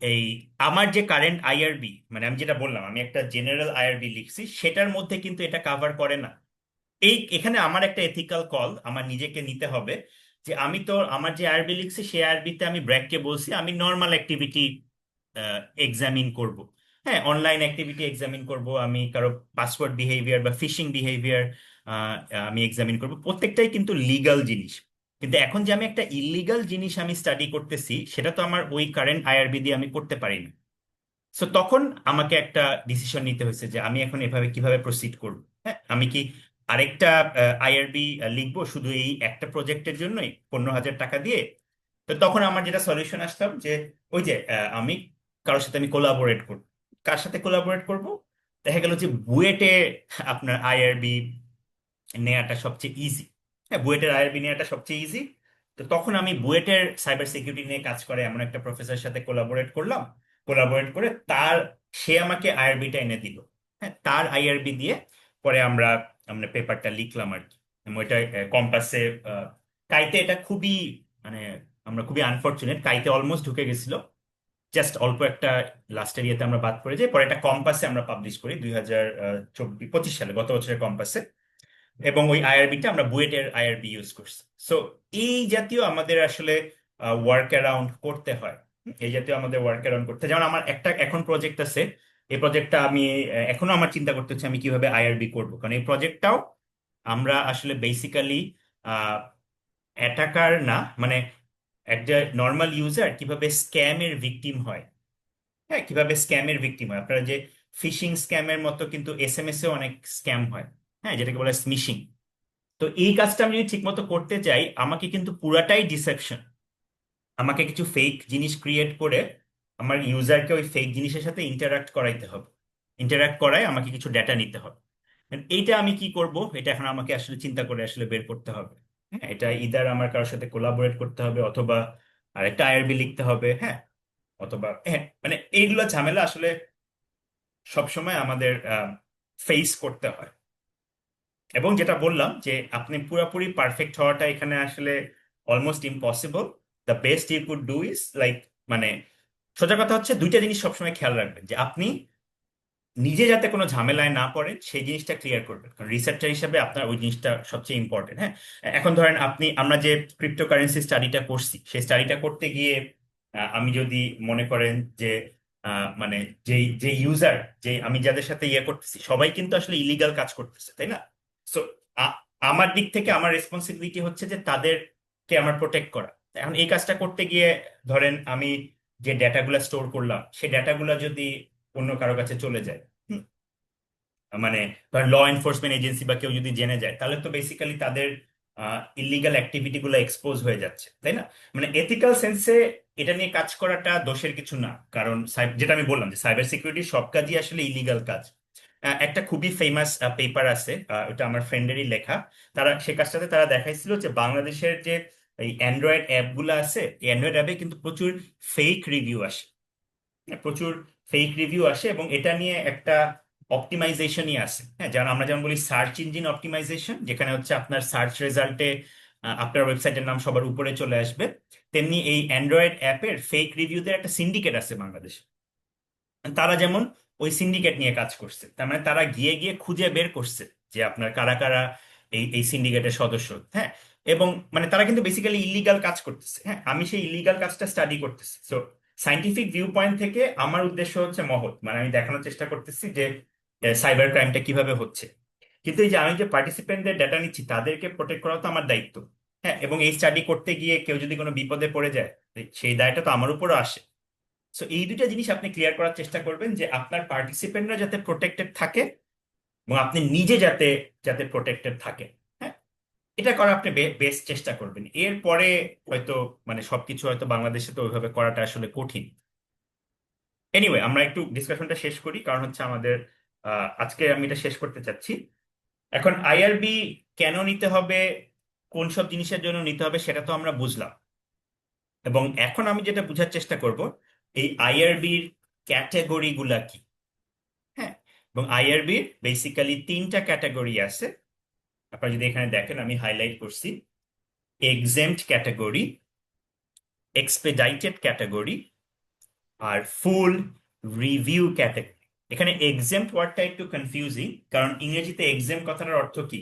এই আমার যে কারেন্ট আইআরবি, মানে আমি যেটা বললাম আমি একটা জেনারেল আইআরবি লিখছি, সেটার মধ্যে কিন্তু এটা কাভার করে না। এখানে আমার একটা এথিক্যাল কল আমার নিজেকে নিতে হবে, যে আমি তো আমার যে আইআরবি লিখছি সেই আইআরবিতে আমি ব্র্যাককে বলছি আমি নর্মাল অ্যাক্টিভিটি এক্সামিন করব। হ্যাঁ, অনলাইন অ্যাক্টিভিটি এক্সামিন করব, আমি কারো পাসওয়ার্ড বিহেভিয়ার বা ফিশিং বিহেভিয়ার আমি এক্সামিন করব, প্রত্যেকটাই কিন্তু লিগাল জিনিস। কিন্তু এখন যে আমি একটা ইলিগাল জিনিস আমি স্টাডি করতেছি, সেটা তো আমার ওই কারেন্ট আইআরবি দিয়ে আমি করতে পারি না। সো তখন আমাকে একটা ডিসিশন নিতে হয়েছে যে আমি এখন এভাবে কিভাবে প্রসিড করব। হ্যাঁ, আমি কি আরেকটা আইআরবি লিখবো শুধু এই একটা প্রজেক্টের জন্যই 15,000 টাকা দিয়ে? তো তখন আমার যেটা সলিউশন আসতাম যে ওই যে আমি কারোর সাথে আমি কোলাবোরেট করব। কার সাথে কোলাবোরেট করব? দেখা গেল যে বুয়েটে আপনার আইআরবি নেওয়াটা সবচেয়ে ইজি। হ্যাঁ, বুয়েটের আইআরবি নেওয়াটা সবচেয়ে ইজি। তো তখন আমি বুয়েটের সাইবার সিকিউরিটি নিয়ে কাজ করে এমন একটা প্রফেসরের সাথে কোলাবোরেট করলাম, কোলাবোরেট করে সে আমাকে আইআরবিটা এনে দিল। হ্যাঁ, তার আইআরবি দিয়ে পরে আমরা আমরা পেপারটা লিখলাম আর কি। ওইটা কম্পাসে, কাইতে এটা খুবই মানে আমরা খুবই আনফরচুনেট, কাইতে অলমোস্ট ঢুকে গেছিল, জাস্ট অল্প একটা লাস্টের ইয়েতে আমরা বাদ পড়ে যাই, পরে এটা কম্পাসে আমরা পাবলিশ করি 2025 সালে, গত বছরের কম্পাসে। এবং ওই আইআরবিটা আমরা বুয়েটের আইআরবি ইউজ করছি। সো এই জাতীয় আমাদের আসলে ওয়ার্ক অ্যারাউন্ড করতে হয়। এই জাতীয় আমাদের ওয়ার্ক অ্যারাউন্ড করতে, যেমন আমার একটা এখন প্রজেক্ট আছে, এই প্রজেক্টটা আমি এখনো আমার চিন্তা করতে হচ্ছে আমি কিভাবে আইআরবি করবো, কারণ এই প্রজেক্টটাও আমরা আসলে বেসিক্যালি অ্যাটাকার না, মানে একটা নর্মাল ইউজার কিভাবে স্ক্যামের ভিকটিম হয়। হ্যাঁ, কিভাবে স্ক্যামের ভিকটিম হয়, আপনারা যে ফিশিং স্ক্যামের মতো কিন্তু এসএমএস এ অনেক স্ক্যাম হয়, হ্যাঁ, যেটাকে বলে স্মিশিং। তো এই কাজটা আমি যদি ঠিকমতো করতে চাই, আমাকে কিন্তু পুরাটাই ডিসেপশন, আমাকে কিছু ফেক জিনিস ক্রিয়েট করে আমার ইউজারকে ওই ফেক জিনিসের সাথে ইন্টারাক্ট করাইতে হবে, ইন্টারাক্ট করায় আমাকে কিছু ডেটা নিতে হবে। And এইটা আমি কি করব, এটা এখন আমাকে আসলে চিন্তা করে আসলে বের করতে হবে। হ্যাঁ, এটা ইদার আমার কারোর সাথে কোলাবোরেট করতে হবে, অথবা আরেকটা আইআরবি লিখতে হবে, হ্যাঁ, অথবা হ্যাঁ, মানে এইগুলো ঝামেলা আসলে সবসময় আমাদের ফেস করতে হয়। এবং যেটা বললাম যে আপনি পুরোপুরি পারফেক্ট হওয়াটা এখানে আসলে almost impossible. The best you could do is like, মানে সোজা কথা হচ্ছে দুইটা জিনিস সবসময় খেয়াল রাখবেন, যে আপনি নিজে যাতে কোনো ঝামেলায় না পড়েন সেই জিনিসটা ক্লিয়ার করবেন, কারণ রিসার্চার হিসেবে আপনার ওই জিনিসটা সবচেয়ে ইম্পর্টেন্ট। হ্যাঁ, এখন ধরেন আমরা যে ক্রিপ্টোকারেন্সি স্টাডিটা করছি, সেই স্টাডিটা করতে গিয়ে আমি যদি মনে করেন যে মানে যে ইউজার, যে আমি যাদের সাথে ইয়ে করতেছি সবাই কিন্তু আসলে ইলিগাল কাজ করতেছে, তাই না? সো আমার দিক থেকে আমার রেসপন্সিবিলিটি হচ্ছে যে তাদেরকে আমার প্রোটেক্ট করা। এখন এই কাজটা করতে গিয়ে ধরেন আমি যে ডেটাগুলো স্টোর করলাম সেই ডেটাগুলো যদি অন্য কারো কাছে চলে যায়, হুম, মানে ধরেন ল এনফোর্সমেন্ট এজেন্সি বা কেউ যদি জেনে যায়, তাহলে তো বেসিক্যালি তাদের ইলিগাল অ্যাক্টিভিটি গুলো এক্সপোজ হয়ে যাচ্ছে, তাই না? মানে এথিক্যাল সেন্সে এটা নিয়ে কাজ করাটা দোষের কিছু না, কারণ যেটা আমি বললাম যে সাইবার সিকিউরিটির সব কাজই আসলে ইলিগাল কাজ। একটা খুবই ফেমাস পেপার আছে, ওটা আমার ফ্রেন্ডেরই লেখা। সে কাজটাতে তারা দেখাইছিল যে বাংলাদেশের যে এই অ্যান্ড্রয়েড অ্যাপ গুলো আছে, এই অ্যান্ড্রয়েড অ্যাপে কিন্তু প্রচুর ফেক রিভিউ আসে, প্রচুর ফেক রিভিউ আসে, এবং এটা নিয়ে একটা অপটিমাইজেশনই আছে। হ্যাঁ, যেমন আমরা যেমন বলি সার্চ ইঞ্জিন অপটিমাইজেশন, যেখানে হচ্ছে আপনার সার্চ রেজাল্টে আপনার ওয়েবসাইটের নাম সবার উপরে চলে আসবে, তেমনি এই অ্যান্ড্রয়েড অ্যাপের ফেক রিভিউদের একটা সিন্ডিকেট আছে বাংলাদেশে। তারা যেমন ওই সিন্ডিকেট নিয়ে কাজ করছে, তার মানে তারা গিয়ে গিয়ে খুঁজে বের করছে যে আপনার কারা কারা এই এই সিন্ডিকেটের সদস্য। হ্যাঁ, এবং মানে তারা কিন্তু বেসিক্যালি ইলিগাল কাজ করতেছে। হ্যাঁ, আমি সেই ইলিগাল কাজটা স্টাডি করতেছি। সো সাইন্টিফিক ভিউ পয়েন্ট থেকে আমার উদ্দেশ্য হচ্ছে মহৎ, মানে আমি দেখানোর চেষ্টা করতেছি যে সাইবার ক্রাইমটা কিভাবে হচ্ছে। কিন্তু এই যে আমি যে পার্টিসিপেন্টদের ডেটা নিচ্ছি তাদেরকে প্রোটেক্ট করা তো আমার দায়িত্ব। হ্যাঁ, এবং এই স্টাডি করতে গিয়ে কেউ যদি কোনো বিপদে পড়ে যায়, সেই দায়টা তো আমার উপরও আসে। সো এই দুইটা জিনিস আপনি ক্লিয়ার করার চেষ্টা করবেন, যে আপনার পার্টিসিপেন্টরা যাতে প্রোটেক্টেড থাকে এবং আপনি নিজে যাতে যাতে প্রোটেক্টেড থাকে। হ্যাঁ, এটা করা আপনি বেস্ট চেষ্টা করবেন। এরপরে হয়তো মানে সবকিছু হয়তো বাংলাদেশে তো ওইভাবে করাটা আসলে কঠিন। এনিওয়ে, আমরা একটু ডিসকাশনটা শেষ করি, কারণ হচ্ছে আমাদের আজকে আমি এটা শেষ করতে চাচ্ছি। এখন আইআরবি কেন নিতে হবে কোন সব জিনিসের জন্য নিতে হবে সেটা তো আমরা বুঝলাম, এবং এখন আমি যেটা বোঝার চেষ্টা করব এই আইআরবির ক্যাটাগরি গুলা কি। হ্যাঁ, এবং আইআরবির বেসিক্যালি 3টা ক্যাটাগরি আছে। আপনারা যদি এখানে দেখেন, আমি হাইলাইট করছি: এক্সেম্পট ক্যাটাগরি, এক্সপেডাইটেড ক্যাটাগরি, আর ফুল রিভিউ ক্যাটাগরি। এখানে এক্সেম্পট ওয়ার্ডটা একটু কনফিউজিং, কারণ ইংরেজিতে এক্সেম্পট কথাটার অর্থ কি?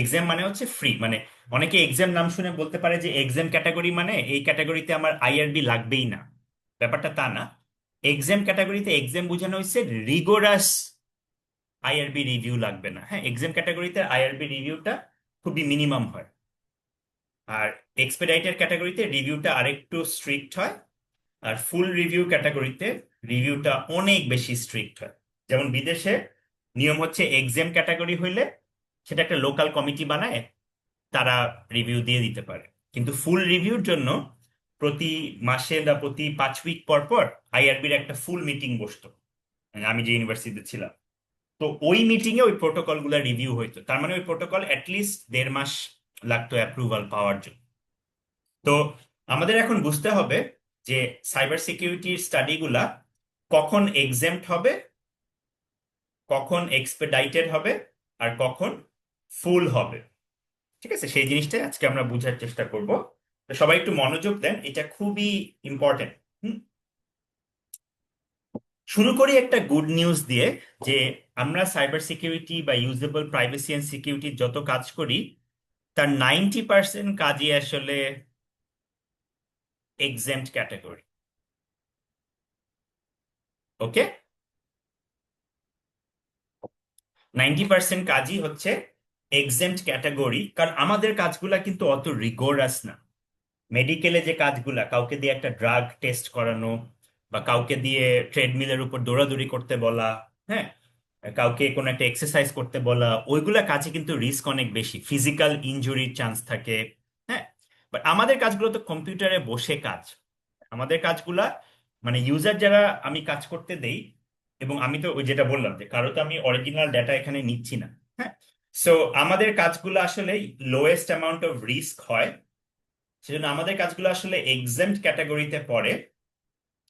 এক্সাম মানে হচ্ছে ফ্রি, মানে অনেকে এক্সাম নাম শুনে বলতে পারে যে এক্সাম ক্যাটাগরি মানে এই ক্যাটাগরিতে আমার আইআরবি লাগবেই না। ব্যাপারটা তা না। এক্সাম ক্যাটাগরিতে এক্সাম বোঝানো হচ্ছে রিগোরাস আইআরবি রিভিউ লাগবে না। হ্যাঁ, এক্সাম ক্যাটাগরিতে আইআরবি রিভিউটা খুবই মিনিমাম হয়, আর এক্সপেডাইটেড ক্যাটাগরিতে রিভিউটা আরেকটু স্ট্রিক্ট হয়, আর ফুল রিভিউ ক্যাটাগরিতে রিভিউটা অনেক বেশি স্ট্রিক্ট হয়। যেমন বিদেশে নিয়ম হচ্ছে এক্সাম ক্যাটাগরি হইলে সেটা একটা লোকাল কমিটি বানায়, তারা রিভিউ দিয়ে দিতে পারে। কিন্তু ফুল রিভিউর জন্য প্রতি মাসে বা প্রতি 5 উইক পর পর আইআরবির একটা ফুল মিটিং বসতো, মানে আমি যে ইউনিভার্সিটিতে ছিলাম। তো ওই মিটিংয়ে ওই প্রোটোকলগুলো রিভিউ হইতো, তার মানে ওই প্রোটোকল অ্যাটলিস্ট 1.5 মাস লাগতো অ্যাপ্রুভাল পাওয়ার জন্য। তো আমাদের এখন বুঝতে হবে যে সাইবার সিকিউরিটির স্টাডিগুলা কখন এক্সেম্পট হবে, কখন এক্সপেডাইটেড হবে, আর কখন ফুল হবে। ঠিক আছে, সেই জিনিসটাই আজকে আমরা বোঝার চেষ্টা করব। তো সবাই একটু মনোযোগ দেন, এটা খুবই ইম্পর্টেন্ট। শুরু করি একটা গুড নিউজ দিয়ে, যে আমরা সাইবার সিকিউরিটি বা ইউজেবল প্রাইভেসি এন্ড সিকিউরিটির যত কাজ করি তার 90% কাজই আসলে এক্সেম্পট ক্যাটাগরি। ওকে, 90% কাজই হচ্ছে এক্সেম্পট ক্যাটাগরি, কারণ আমাদের কাজগুলা কিন্তু অত রিগোরাস না। মেডিকেলে যে কাজগুলা, কাউকে দিয়ে একটা ড্রাগ টেস্ট করানো বা কাউকে দিয়ে ট্রেডমিলের উপর দৌড়াদৌড়ি করতে বলা, হ্যাঁ, কাউকে কোনো একটা এক্সারসাইজ করতে বলা, ওইগুলা কাজে কিন্তু রিস্ক অনেক বেশি, ফিজিক্যাল ইনজুরির চান্স থাকে। হ্যাঁ, বাট আমাদের কাজগুলো তো কম্পিউটারে বসে কাজ। আমাদের কাজগুলা মানে ইউজার যারা আমি কাজ করতে দেই, এবং আমি তো ওই যেটা বললাম যে কারো তো আমি অরিজিনাল ডেটা এখানে নিচ্ছি না। হ্যাঁ, সো আমাদের কাজগুলো আসলে লোয়েস্ট অ্যামাউন্ট অফ রিস্ক হয়, সেজন্য আমাদের কাজগুলো আসলে এক্সেম্পট ক্যাটাগরিতে পড়ে।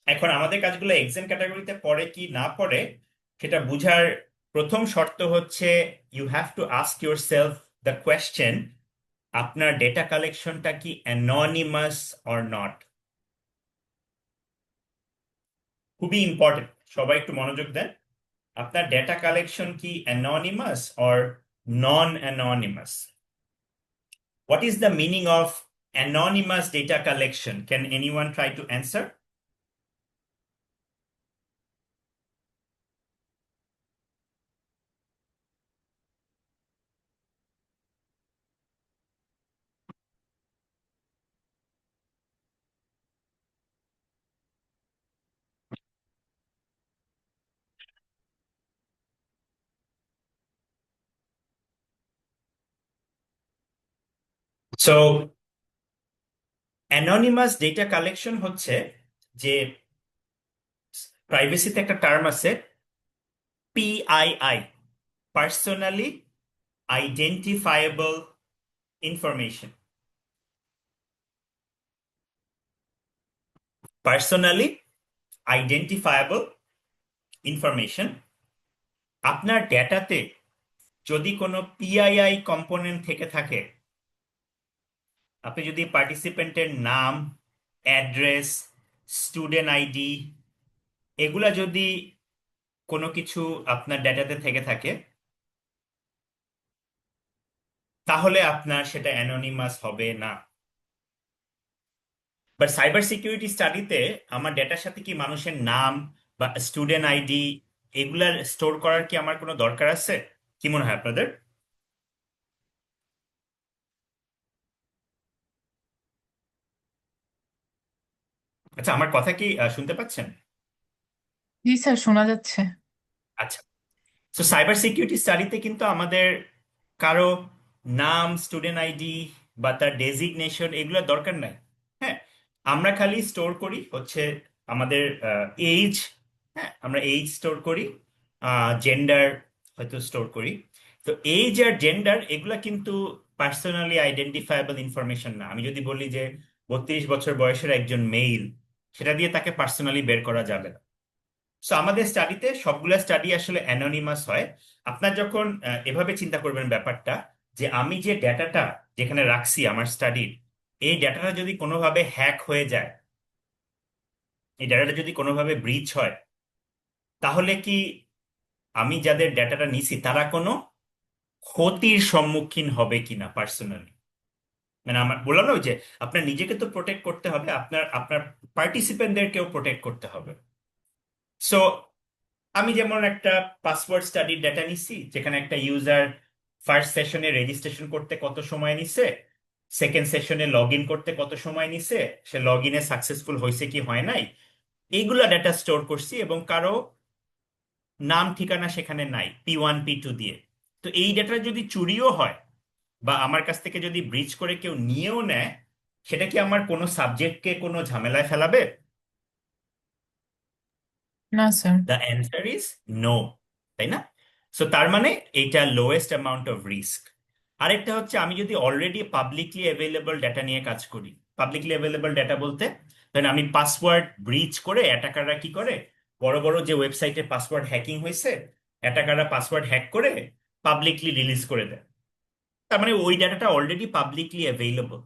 এখন আমাদের কাজগুলো এক্সেম্পট ক্যাটাগরিতে পড়ে কি না পড়ে সেটা বুঝার প্রথম শর্ত হচ্ছে you have to ask yourself the question, আপনার ডেটা কালেকশনটা কি অ্যাননিমাস অর নট। খুবই ইম্পর্টেন্ট, সবাই একটু মনোযোগ দেন। আপনার ডেটা কালেকশন কি anonymous or non anonymous? What is the meaning of anonymous data collection? Can anyone try to answer? So anonymous data collection হচ্ছে যে প্রাইভেসিতে একটা টার্ম আছে PII, personally identifiable information. Personally identifiable information. আপনার ডেটাতে যদি কোনো পিআইআই কম্পোনেন্ট থেকে থাকে, আপনি যদি পার্টিসিপেন্টের নাম, অ্যাড্রেস, স্টুডেন্ট আইডি, এগুলা যদি কোনো কিছু আপনার ডেটাতে থেকে থাকে, তাহলে আপনার সেটা অ্যানোনিমাস হবে না। বাট সাইবার সিকিউরিটি স্টাডিতে আমার ডেটার সাথে কি মানুষের নাম বা স্টুডেন্ট আইডি এগুলার স্টোর করার কি আমার কোনো দরকার আছে? কি মনে হয় আপনাদের? আচ্ছা, আমার কথা কি শুনতে পাচ্ছেন? জি স্যার, শোনা যাচ্ছে। আচ্ছা, তো সাইবার সিকিউরিটি স্টাডিতে কিন্তু আমাদের কারো নাম, স্টুডেন্ট আইডি বা তার ডেজিগনেশন এগুলোর দরকার নাই। হ্যাঁ, আমরা খালি স্টোর করি হচ্ছে আমাদের এইজ। হ্যাঁ, আমরা এইজ স্টোর করি, জেন্ডার হয়তো স্টোর করি, তো এজ আর জেন্ডার এগুলা কিন্তু পার্সোনালি আইডেন্টিফায়াবল ইনফরমেশন না। আমি যদি বলি যে 32 বছর বয়সের একজন মেল, সেটা দিয়ে তাকে পার্সোনালি বের করা যাবে না। সো আমাদের স্টাডিতে সবগুলা স্টাডি আসলে অ্যানোনিমাস হয়। আপনার যখন এভাবে চিন্তা করবেন ব্যাপারটা, যে আমি যে ডেটাটা যেখানে রাখছি আমার স্টাডির, এই ডেটাটা যদি কোনোভাবে হ্যাক হয়ে যায়, এই ডেটাটা যদি কোনোভাবে ব্রিচ হয়, তাহলে কি আমি যাদের ডেটাটা নিছি তারা কোনো ক্ষতির সম্মুখীন হবে কিনা পার্সোনালি? মানে আমার বললাম না ওই যে আপনার নিজেকে তো প্রোটেক্ট করতে হবে, আপনার আপনার পার্টিসিপেন্টদেরকেও প্রোটেক্ট করতে হবে। সো আমি যেমন একটা পাসওয়ার্ড স্টাডির ডেটা নিচ্ছি, যেখানে একটা ইউজার ফার্স্ট সেশনে রেজিস্ট্রেশন করতে কত সময় নিছে, সেকেন্ড সেশনে লগ ইন করতে কত সময় নিছে, সে লগ ইনে সাকসেসফুল হয়েছে কি হয় নাই, এইগুলা ডেটা স্টোর করছি, এবং কারো নাম ঠিকানা সেখানে নাই P1 P2 দিয়ে। তো এই ডেটা যদি চুরিও হয় বা আমার কাছ থেকে যদি ব্রিচ করে কেউ নিয়েও নেয়, সেটা কি আমার কোনো সাবজেক্টকে কোনো ঝামেলায় ফেলাবে? না sir. The answer is no, তাই না? সো তার মানে এইটা লোয়েস্ট অ্যামাউন্ট অফ রিস্ক। আরেকটা হচ্ছে, আমি যদি অলরেডি পাবলিকলি অ্যাভেলেবল ডেটা নিয়ে কাজ করি, পাবলিকলি অ্যাভেলেবল ডেটা বলতে ধরেন আমি পাসওয়ার্ড ব্রিচ করে, অ্যাটাকাররা কি করে, বড় বড় যে ওয়েবসাইটে পাসওয়ার্ড হ্যাকিং হয়েছে, অ্যাটাকাররা পাসওয়ার্ড হ্যাক করে পাবলিকলি রিলিজ করে দেয়। তার মানে ওই ডাটাটা অলরেডি পাবলিকলি অ্যাভেলেবল।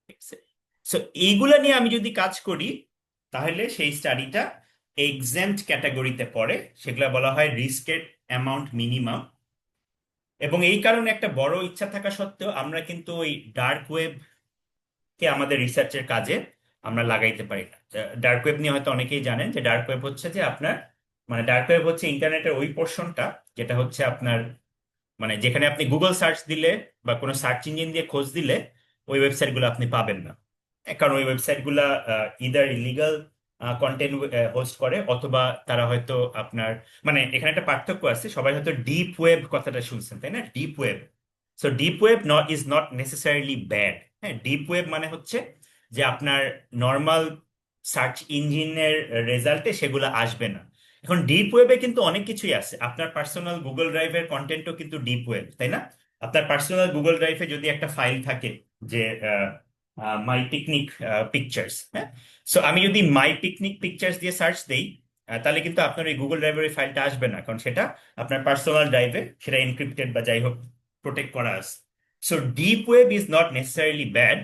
ঠিক আছে? সো এইগুলা নিয়ে আমি যদি কাজ করি, তাহলে সেই স্টাডিটা এক্সাম্পট ক্যাটাগরিতে পড়ে, সেগুলা বলা হয় রিস্কের অ্যামাউন্ট মিনিমাম। এবং এই কারণে একটা বড় ইচ্ছা থাকা সত্ত্বেও আমরা কিন্তু ওই ডার্ক ওয়েব কে আমাদের রিসার্চের কাজে আমরা লাগাইতে পারি না। ডার্ক ওয়েব নিয়ে হয়তো অনেকেই জানেন যে ডার্ক ওয়েব হচ্ছে যে আপনার, মানে ডার্ক ওয়েব হচ্ছে ইন্টারনেটের ওই পোর্শনটা যেটা হচ্ছে আপনার, মানে যেখানে আপনি গুগল সার্চ দিলে বা কোনো সার্চ ইঞ্জিন দিয়ে খোঁজ দিলে ওই ওয়েবসাইটগুলো আপনি পাবেন না। কারণ ওই ওয়েবসাইটগুলা ইদার ইলিগাল কন্টেন্ট হোস্ট করে, অথবা তারা হয়তো আপনার, মানে এখানে একটা পার্থক্য আছে, সবাই হয়তো ডিপ ওয়েব কথাটা শুনছেন, তাই না? Deep web. So deep web is not necessarily bad. হ্যাঁ, ডিপ ওয়েব মানে হচ্ছে যে আপনার নর্মাল সার্চ ইঞ্জিনের রেজাল্টে সেগুলো আসবে না। এখন ডিপ ওয়েবে কিন্তু অনেক কিছুই আছে, আপনার পার্সোনাল গুগল ড্রাইভের কন্টেন্টও কিন্তু ডিপ ওয়েব, তাই না? আপনার পার্সোনাল গুগল ড্রাইভে যদি একটা ফাইল থাকে যে মাই পিকনিক পিকচার্স, হ্যাঁ, সো আমি যদি মাই পিকনিক পিকচার্স দিয়ে সার্চ দেই, তাহলে কিন্তু আপনার ওই গুগল ড্রাইভের ফাইলটা আসবে না, কারণ সেটা আপনার পার্সোনাল ড্রাইভে, সেটা এনক্রিপ্টেড বা যাই হোক প্রোটেক্ট করা আছে। So deep web is not necessarily bad,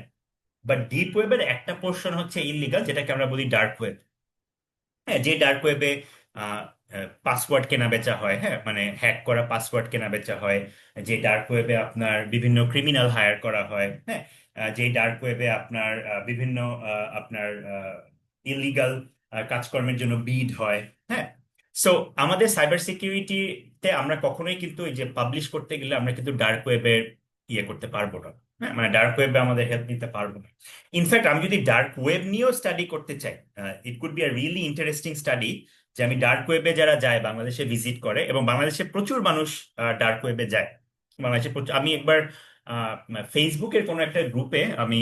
but deep ওয়েবের একটা পোর্শন হচ্ছে ইলিগাল, যেটাকে আমরা বলি ডার্ক ওয়েব। হ্যাঁ, যে ডার্ক ওয়েবে পাসওয়ার্ড কেনা বেচা হয়, হ্যাঁ, মানে হ্যাক করা পাসওয়ার্ড কেনা বেচা হয়, যে ডার্ক ওয়েবে আপনার বিভিন্ন ক্রিমিনাল হায়ার করা হয়, হ্যাঁ, যে ডার্ক ওয়েবে আপনার বিভিন্ন আপনার ইলিগাল কাজকর্মের জন্য বিড হয়। হ্যাঁ, সো আমাদের সাইবার সিকিউরিটিতে আমরা কখনোই কিন্তু এই যে পাবলিশ করতে গেলে আমরা কিন্তু ডার্ক ওয়েবের ইয়ে করতে পারবো না। হ্যাঁ, মানে ডার্ক ওয়েবে আমাদের হেল্প নিতে পারবো না। ইনফ্যাক্ট আমি যদি ডার্ক ওয়েব নিয়েও স্টাডি করতে চাই, it could be a really interesting study, যে আমি ডার্ক ওয়েবে যারা যায় বাংলাদেশে ভিজিট করে, এবং বাংলাদেশে প্রচুর মানুষ ডার্ক ওয়েবে যায়। বাংলাদেশে আমি একবার ফেসবুকের কোনো একটা গ্রুপে আমি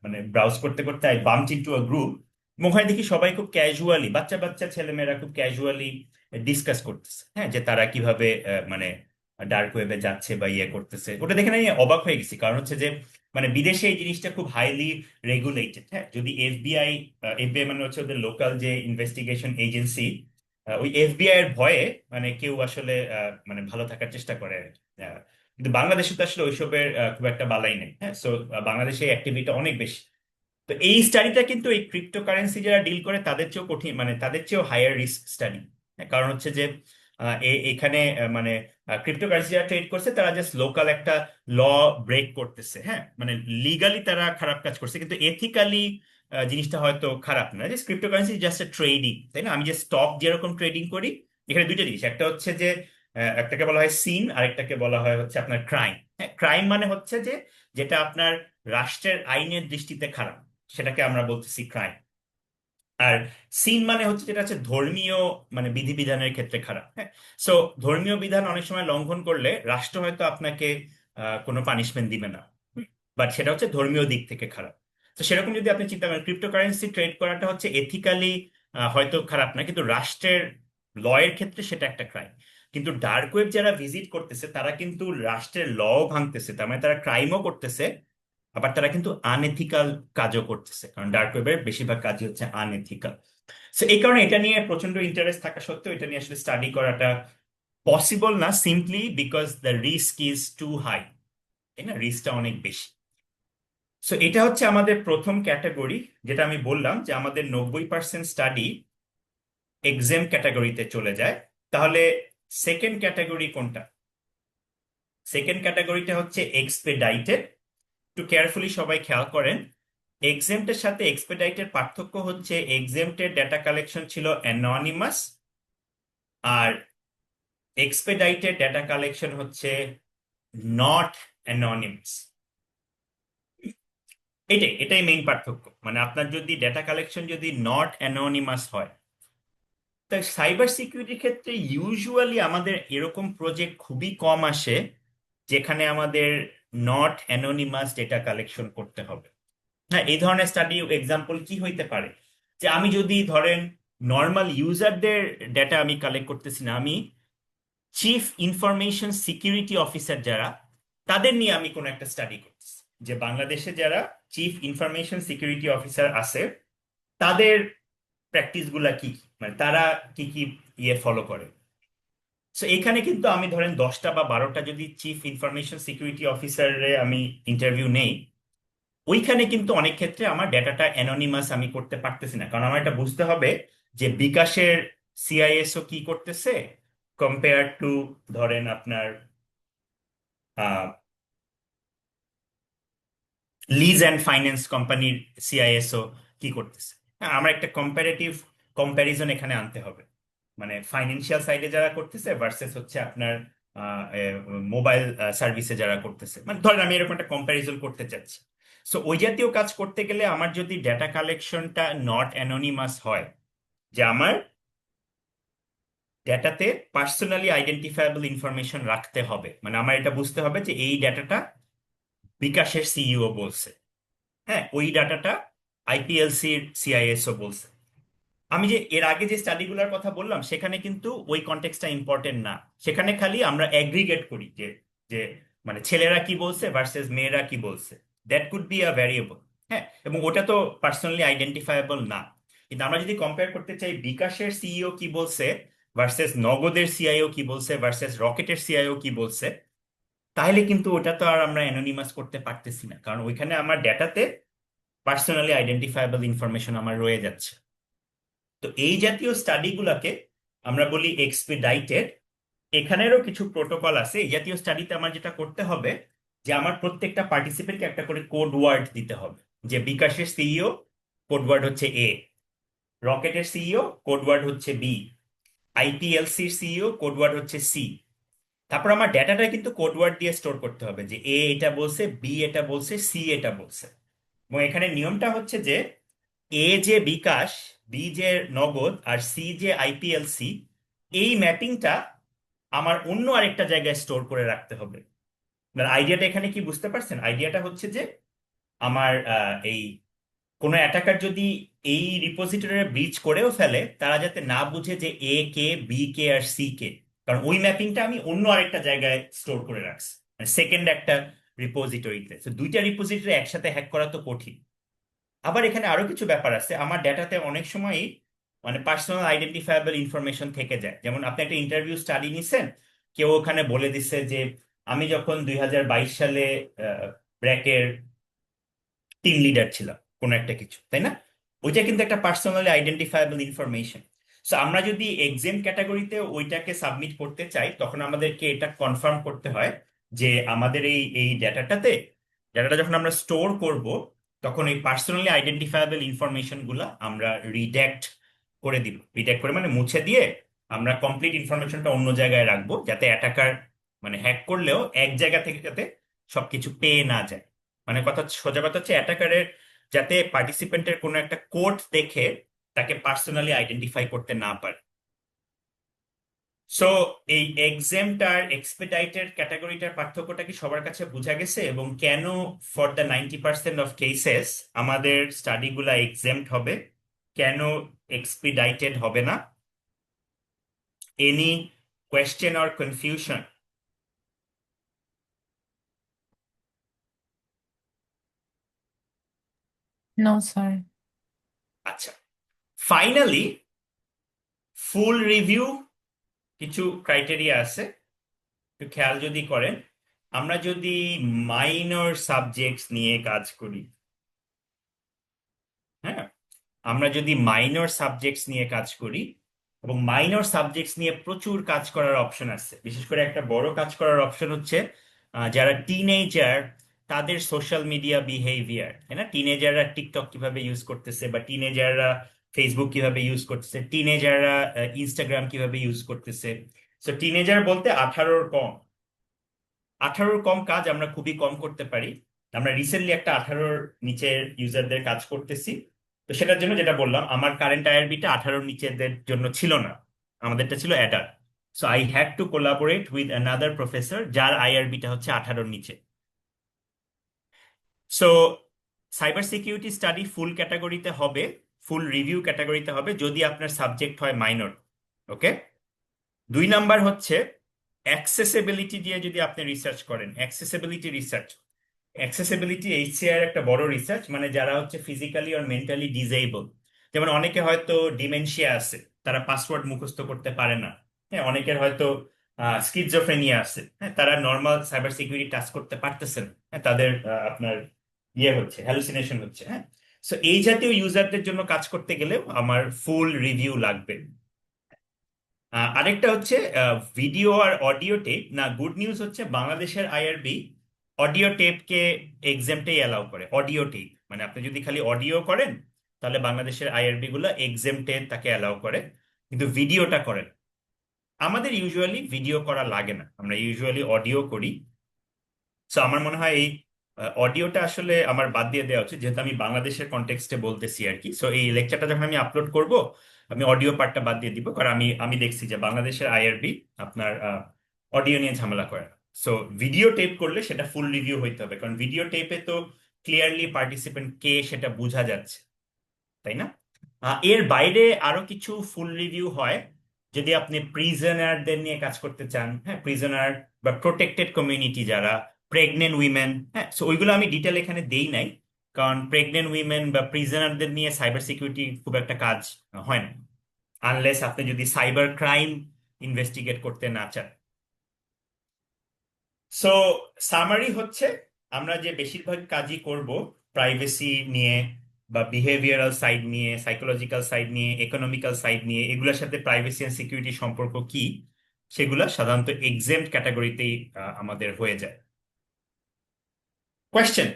মানে ব্রাউজ করতে করতে I bumped into a group, ওখানে দেখি সবাই খুব ক্যাজুয়ালি, বাচ্চা বাচ্চা ছেলেমেয়েরা খুব ক্যাজুয়ালি ডিসকাস করতেছে, হ্যাঁ, যে তারা কিভাবে মানে ডার্ক ওয়েবে যাচ্ছে বা ইয়ে করতেছে। ওটা দেখে আমি অবাক হয়ে গেছি, কারণ হচ্ছে যে মানে বিদেশে এই জিনিসটা খুব হাইলি রেগুলেটেড। হ্যাঁ, যদি এফবিআই, এফবিআই মানে হচ্ছে ওদের লোকাল যে ইনভেস্টিগেশন এজেন্সি, ওই এফবিআই এর ভয়ে মানে কেউ আসলে মানে ভালো থাকার চেষ্টা করে আর কি। কিন্তু বাংলাদেশে তো আসলে ওইসবের খুব একটা বালাই নেই। হ্যাঁ, সো বাংলাদেশে অ্যাক্টিভিটি অনেক বেশি। তো এই স্টাডিটা কিন্তু এই ক্রিপ্টোকারেন্সি যারা ডিল করে তাদের চেয়েও কঠিন, মানে তাদের চেয়েও হায়ার রিস্ক স্টাডি। কারণ হচ্ছে যে এখানে মানে ক্রিপ্টোকারেন্সি যারা ট্রেড করছে তারা জাস্ট লোকাল একটা ল ব্রেক করতেছে। হ্যাঁ, মানে লিগালি তারা খারাপ কাজ করছে, কিন্তু এথিক্যালি জিনিসটা হয়তো খারাপ না। যে ক্রিপ্টোকারেন্সি জাস্ট ট্রেডিং, তাই না? আমি যে স্টক যেরকম ট্রেডিং করি, এখানে দুইটা জিনিস, একটা হচ্ছে যে একটাকে বলা হয় সিন, আরেকটাকে বলা হয় হচ্ছে আপনার ক্রাইম। হ্যাঁ, ক্রাইম মানে হচ্ছে যে যেটা আপনার রাষ্ট্রের আইনের দৃষ্টিতে খারাপ, সেটাকে আমরা বলতেছি ক্রাইম। আর সিন মানে হচ্ছে যেটা হচ্ছে ধর্মীয়, মানে বিধিবিধানের ক্ষেত্রে খারাপ। হ্যাঁ, সো ধর্মীয় বিধান অনেক সময় লঙ্ঘন করলে রাষ্ট্র হয়তো আপনাকে কোনো পানিশমেন্ট দিবে না, বাট সেটা হচ্ছে ধর্মীয় দিক থেকে খারাপ। তো সেরকম যদি আপনি চিন্তা করেন, ক্রিপ্টোকারেন্সি ট্রেড করাটা হচ্ছে এথিক্যালি হয়তো খারাপ না, কিন্তু রাষ্ট্রের ল এর ক্ষেত্রে সেটা একটা ক্রাইম। কিন্তু ডার্ক ওয়েব যারা ভিজিট করতেছে তারা কিন্তু রাষ্ট্রের ল ভাঙতেছে, তার মানে তারা ক্রাইমও করতেছে, আবার তারা কিন্তু আনএথিক্যাল কাজও করতেছে, কারণ ডার্ক ওয়েবের বেশিরভাগ কাজই হচ্ছে আনএথিক্যাল। সো এই কারণে এটা নিয়ে প্রচন্ড ইন্টারেস্ট থাকা সত্ত্বেও এটা নিয়ে আসলে স্টাডি করাটা পসিবল না, simply because the risk is too high, তাই না, রিস্কটা অনেক বেশি। সো এটা হচ্ছে আমাদের প্রথম ক্যাটাগরি, যেটা আমি বললাম যে আমাদের 90% স্টাডি এক্সাম ক্যাটাগরিতে চলে যায়। তাহলে সেকেন্ড ক্যাটাগরি কোনটা? সেকেন্ড ক্যাটাগরিটা হচ্ছে এক্সপেডাইটেড। একটু কেয়ারফুলি সবাই খেয়াল করেন, এক্সেম্পটের সাথে এক্সপেডাইটের পার্থক্য হচ্ছে এক্সেম্পটের ডেটা কালেকশন ছিল অ্যানোনিমাস, আর এক্সপেডাইটেড ডেটা কালেকশন হচ্ছে নট অ্যানোনিমাস। এটাই মেইন পার্থক্য, মানে আপনার যদি ডেটা কালেকশন যদি নট অ্যানোনিমাস হয়, তাই সাইবার সিকিউরিটির ক্ষেত্রে ইউজুয়ালি আমাদের এরকম প্রজেক্ট খুবই কম আসে যেখানে আমাদের নট অ্যানোনিমাস ডেটা কালেকশন করতে হবে। হ্যাঁ, এই ধরনের স্টাডি এক্সাম্পল কি হইতে পারে, যে আমি যদি ধরেন নর্মাল ইউজারদের ডেটা আমি কালেক্ট করতেছি না, আমি চিফ ইনফরমেশন সিকিউরিটি অফিসার যারা, তাদের নিয়ে আমি কোনো একটা স্টাডি করতেছি, যে বাংলাদেশে যারা চিফ ইনফরমেশন সিকিউরিটি অফিসার আছে তাদের প্র্যাকটিস গুলা কি কি, মানে তারা কি কি ইয়ে ফলো করে। সো এখানে কিন্তু আমি ধরেন 10টা বা 12টা যদি চিফ ইনফরমেশন সিকিউরিটি অফিসারে আমি ইন্টারভিউ নেই, ওইখানে কিন্তু অনেক ক্ষেত্রে আমার ডেটাটা অ্যানোনিমাস আমি করতে পারতেছি না, কারণ আমার এটা বুঝতে হবে যে বিকাশের সিআইএসও কি করতেছে কম্পেয়ার টু ধরেন আপনার লিজ অ্যান্ড ফাইন্যান্স কোম্পানির সিআইএসও কি করতেছে। হ্যাঁ, আমার একটা কম্পারেটিভ কম্প্যারিজন এখানে আনতে হবে, মানে ফাইন্যান্সিয়াল সাইডে যারা করতেছে ভার্সেস হচ্ছে আপনার মোবাইল সার্ভিসে যারা করতেছে, মানে ধরেন আমি এরকম একটা কম্প্যারিজন করতে চাচ্ছি। সো ওই জাতীয় কাজ করতে গেলে আমার যদি ডেটা কালেকশনটা নট অ্যানোনিমাস হয়, যে আমার ডেটাতে পার্সোনালি আইডেন্টিফায়াবল ইনফরমেশন রাখতে হবে, মানে আমার এটা বুঝতে হবে যে এই ডাটাটা বিকাশের সিইও বলছে, হ্যাঁ ওই ডাটাটা আইপিএলসির সিআইএসও বলছে। আমি যে এর আগে যে স্টাডিগুলোর কথা বললাম সেখানে কিন্তু ওই কনটেক্সটটা ইম্পর্টেন্ট না, সেখানে খালি আমরা অ্যাগ্রিগেট করি যে যে মানে ছেলেরা কি বলছে ভার্সেস মেয়েরা কি বলছে, that could be a variable. হ্যাঁ, এবং ওটা তো পার্সোনালি আইডেন্টিফায়েবল না, কিন্তু আমরা যদি কম্পেয়ার করতে চাই বিকাশের সিইও কি বলছে ভার্সেস নগদের সিআইও কি বলছে ভার্সেস রকেটের সিআইও কি বলছে, তাহলে কিন্তু ওটা তো আর আমরা অ্যানোনিমাস করতে পারতেছি না, কারণ ওইখানে আমার ডেটাতে পার্সোনালি আইডেন্টিফায়েবল ইনফরমেশন আমার রয়ে যাচ্ছে। তো এই জাতীয় স্টাডিগুলোকে আমরা বলি এক্সপিডাইটেড। এখানেরও কিছু প্রোটোকল আছে। এই জাতীয় স্টাডিতে আমার যেটা করতে হবে যে আমার প্রত্যেকটা পার্টিসিপেন্টকে একটা করে কোড ওয়ার্ড দিতে হবে, যে বিকাশের সিইও কোড ওয়ার্ড হচ্ছে এ, রকেটের সিইও কোড ওয়ার্ড হচ্ছে বি, আইপিএলসির সিইও কোড ওয়ার্ড হচ্ছে সি। তারপর আমার ডেটাটা কিন্তু কোড ওয়ার্ড দিয়ে স্টোর করতে হবে, যে এ এটা বলছে, বি এটা বলছে, সি এটা বলছে। এবং এখানে নিয়মটা হচ্ছে যে এ যে বিকাশ, বি যে নগদ, আর সি যে আইপিএলসি, এই ম্যাপিংটা আমার অন্য আরেকটা জায়গায় স্টোর করে রাখতে হবে। আইডিয়াটা এখানে কি বুঝতে পারছেন? আইডিয়াটা হচ্ছে যে আমার এই কোনো অ্যাটাকার যদি এই রিপোজিটরি ব্রিচ করেও ফেলে, তারা যাতে না বুঝে যে এ কে, বি কে আর সি কে, কারণ ওই ম্যাপিংটা আমি অন্য আরেকটা জায়গায় স্টোর করে রাখছি, মানে সেকেন্ড একটা রিপোজিটরিতে। তো দুইটা রিপোজিটরি একসাথে হ্যাক করা তো কঠিন। আবার এখানে আরো কিছু ব্যাপার আছে, আমার ডেটাতে অনেক সময়ই মানে পার্সোনাল আইডেন্টিফায়াবল ইনফরমেশন থেকে যায়। যেমন আপনি একটা ইন্টারভিউ স্টাডি নিছেন, কেউ ওখানে বলে দিচ্ছে যে আমি যখন 2022 সালে ব্র্যাকের টিম লিডার ছিলাম কোনো একটা কিছু, তাই না? ওইটা কিন্তু একটা পার্সোনালি আইডেন্টিফায়াবল ইনফরমেশন। সো আমরা যদি এক্সাম ক্যাটাগরিতে ওইটাকে সাবমিট করতে চাই, তখন আমাদেরকে এটা কনফার্ম করতে হয় যে আমাদের এই এই ডাটাটা যখন আমরা স্টোর করব, তখন এই পার্সোনালি আইডেন্টিফায়াবল ইনফরমেশন গুলা আমরা রিডাক্ট করে দিব। রিডাক্ট করে মানে মুছে দিয়ে আমরা কমপ্লিট ইনফরমেশনটা অন্য জায়গায় রাখবো, যাতে অ্যাটাকার মানে হ্যাক করলেও এক জায়গা থেকে যাতে সবকিছু পেয়ে না যায়। মানে কথা, সোজা কথা হচ্ছে অ্যাটাকারের যাতে পার্টিসিপেন্টের কোনো একটা কোড দেখে তাকে পার্সোনালি আইডেন্টিফাই করতে না পারে। সো এই এক্সামড আর এক্সপেডাইটেড ক্যাটাগরিটার পার্থক্যটা কি সবার কাছে বোঝা গেছে? এবং কেন ফর দ্য 90% অফ কেসেস আমাদের স্টাডিগুলা এক্সামড হবে, কেন এক্সপেডাইটেড হবে না? Any question or confusion? No sir. আচ্ছা, ফাইনালি ফুল রিভিউ কিছু ক্রাইটেরিয়া আছে, একটু খেয়াল যদি করেন। আমরা যদি মাইনর সাবজেক্টস নিয়ে কাজ করি, হ্যাঁ, আমরা যদি মাইনর সাবজেক্টস নিয়ে কাজ করি, এবং মাইনর সাবজেক্টস নিয়ে প্রচুর কাজ করার অপশন আছে। বিশেষ করে একটা বড় কাজ করার অপশন হচ্ছে যারা টিনেজার, তাদের সোশ্যাল মিডিয়া বিহেভিয়ার, তাই না? টিনেজাররা টিকটক কিভাবে ইউজ করতেছে, বা টিনেজাররা ফেসবুক কিভাবে ইউজ করতেছে, টিনেজাররা ইনস্টাগ্রাম কিভাবে ইউজ করতেছে। সো টিনেজার বলতে 18-র কম। 18-র কম কাজ আমরা খুবই কম করতে পারি। আমরা রিসেন্টলি একটা 18-র নিচের ইউজারদের কাজ করতেছি। তো সেটার জন্য যেটা বললাম, আমার কারেন্ট আইআরবিটা 18-র নিচেদের জন্য ছিল না, আমাদেরটা ছিল adult. So I had to collaborate with another professor যার আইআরবিটা হচ্ছে 18-র নিচে। সো সাইবার সিকিউরিটি স্টাডি ফুল ক্যাটাগরিতে হবে, ফুল রিভিউ ক্যাটাগরিতে হবে যদি আপনার সাবজেক্ট হয় মাইনর। ওকে। 2 নাম্বার হচ্ছে অ্যাক্সেসিবিলিটি দিয়ে যদি আপনি রিসার্চ করেন, অ্যাক্সেসিবিলিটি রিসার্চ। অ্যাক্সেসিবিলিটি এইচসিআর একটা বড় রিসার্চ, মানে যারা হচ্ছে ফিজিক্যালি আর মেন্টালি ডিসেবল। যেমন অনেকে হয়তো ডিমেনশিয়া আছে, তারা পাসওয়ার্ড মুখস্থ করতে পারে না। হ্যাঁ, অনেকের হয়তো স্কিজোফ্রেনিয়া আছে, হ্যাঁ, তারা নর্মাল সাইবার সিকিউরিটি টাস্ক করতে পারতেছেন, হ্যাঁ, তাদের আপনার হচ্ছে, হ্যালুসিনেশন হচ্ছে। হ্যাঁ, সো এই জাতীয় ইউজারদের জন্য কাজ করতে গেলেও আমার ফুল রিভিউ লাগবে। আরেকটা হচ্ছে ভিডিও আর অডিও টেপ। না, গুড নিউজ হচ্ছে বাংলাদেশের আইআরবি অডিও টেপকে এক্সেম্পটেই অ্যালাউ করে। অডিও টেপ মানে আপনি যদি খালি অডিও করেন, তাহলে বাংলাদেশের আইআরবি গুলো এক্সেম্পটে তাকে অ্যালাউ করে, কিন্তু ভিডিওটা করেন। আমাদের ইউজুয়ালি ভিডিও করা লাগে না, আমরা ইউজুয়ালি অডিও করি। সো আমার মনে হয় এই অডিওটা আসলে আমার বাদ দিয়ে দেওয়া উচিত, যেহেতু আমি বাংলাদেশের কনটেক্সটে বলতেছি আর কি। সো এই লেকচারটা যখন আমি আপলোড করব, আমি অডিও পার্টটা বাদ দিয়ে দিব, কারণ আমি দেখছি যে বাংলাদেশের আইআরবি আপনার অডিও নিয়ে ঝামেলা করে না। সো ভিডিও টেপ করলে সেটা ফুল রিভিউ হইতে হবে, কারণ ভিডিও টেপে তো ক্লিয়ারলি পার্টিসিপেন্ট কে সেটা বোঝা যাচ্ছে, তাই না? এর বাইরে আরো কিছু ফুল রিভিউ হয় যদি আপনি প্রিজনারদের নিয়ে কাজ করতে চান। হ্যাঁ, প্রিজনার বা প্রোটেক্টেড কমিউনিটি, যারা প্রেগনেন্ট উইমেন। হ্যাঁ, সো ওইগুলো আমি ডিটেল এখানে দেই নাই, কারণ প্রেগনেন্ট উইমেন বা প্রিজনারদের নিয়ে সাইবার সিকিউরিটি খুব একটা কাজ হয় না, আনলেস আপনি যদি সাইবার ক্রাইম ইনভেস্টিগেট করতে না চান। সো সামারি হচ্ছে, আমরা যে বেশিরভাগ কাজই করব প্রাইভেসি নিয়ে, বা বিহেভিয়ারাল সাইড নিয়ে, সাইকোলজিক্যাল সাইড নিয়ে, ইকোনমিক্যাল সাইড নিয়ে, এগুলোর সাথে প্রাইভেসি এন্ড সিকিউরিটি সম্পর্ক কি, সেগুলো সাধারণত এক্সেম্পট ক্যাটাগরিতেই আমাদের হয়ে যায়। কোয়েশ্চেন?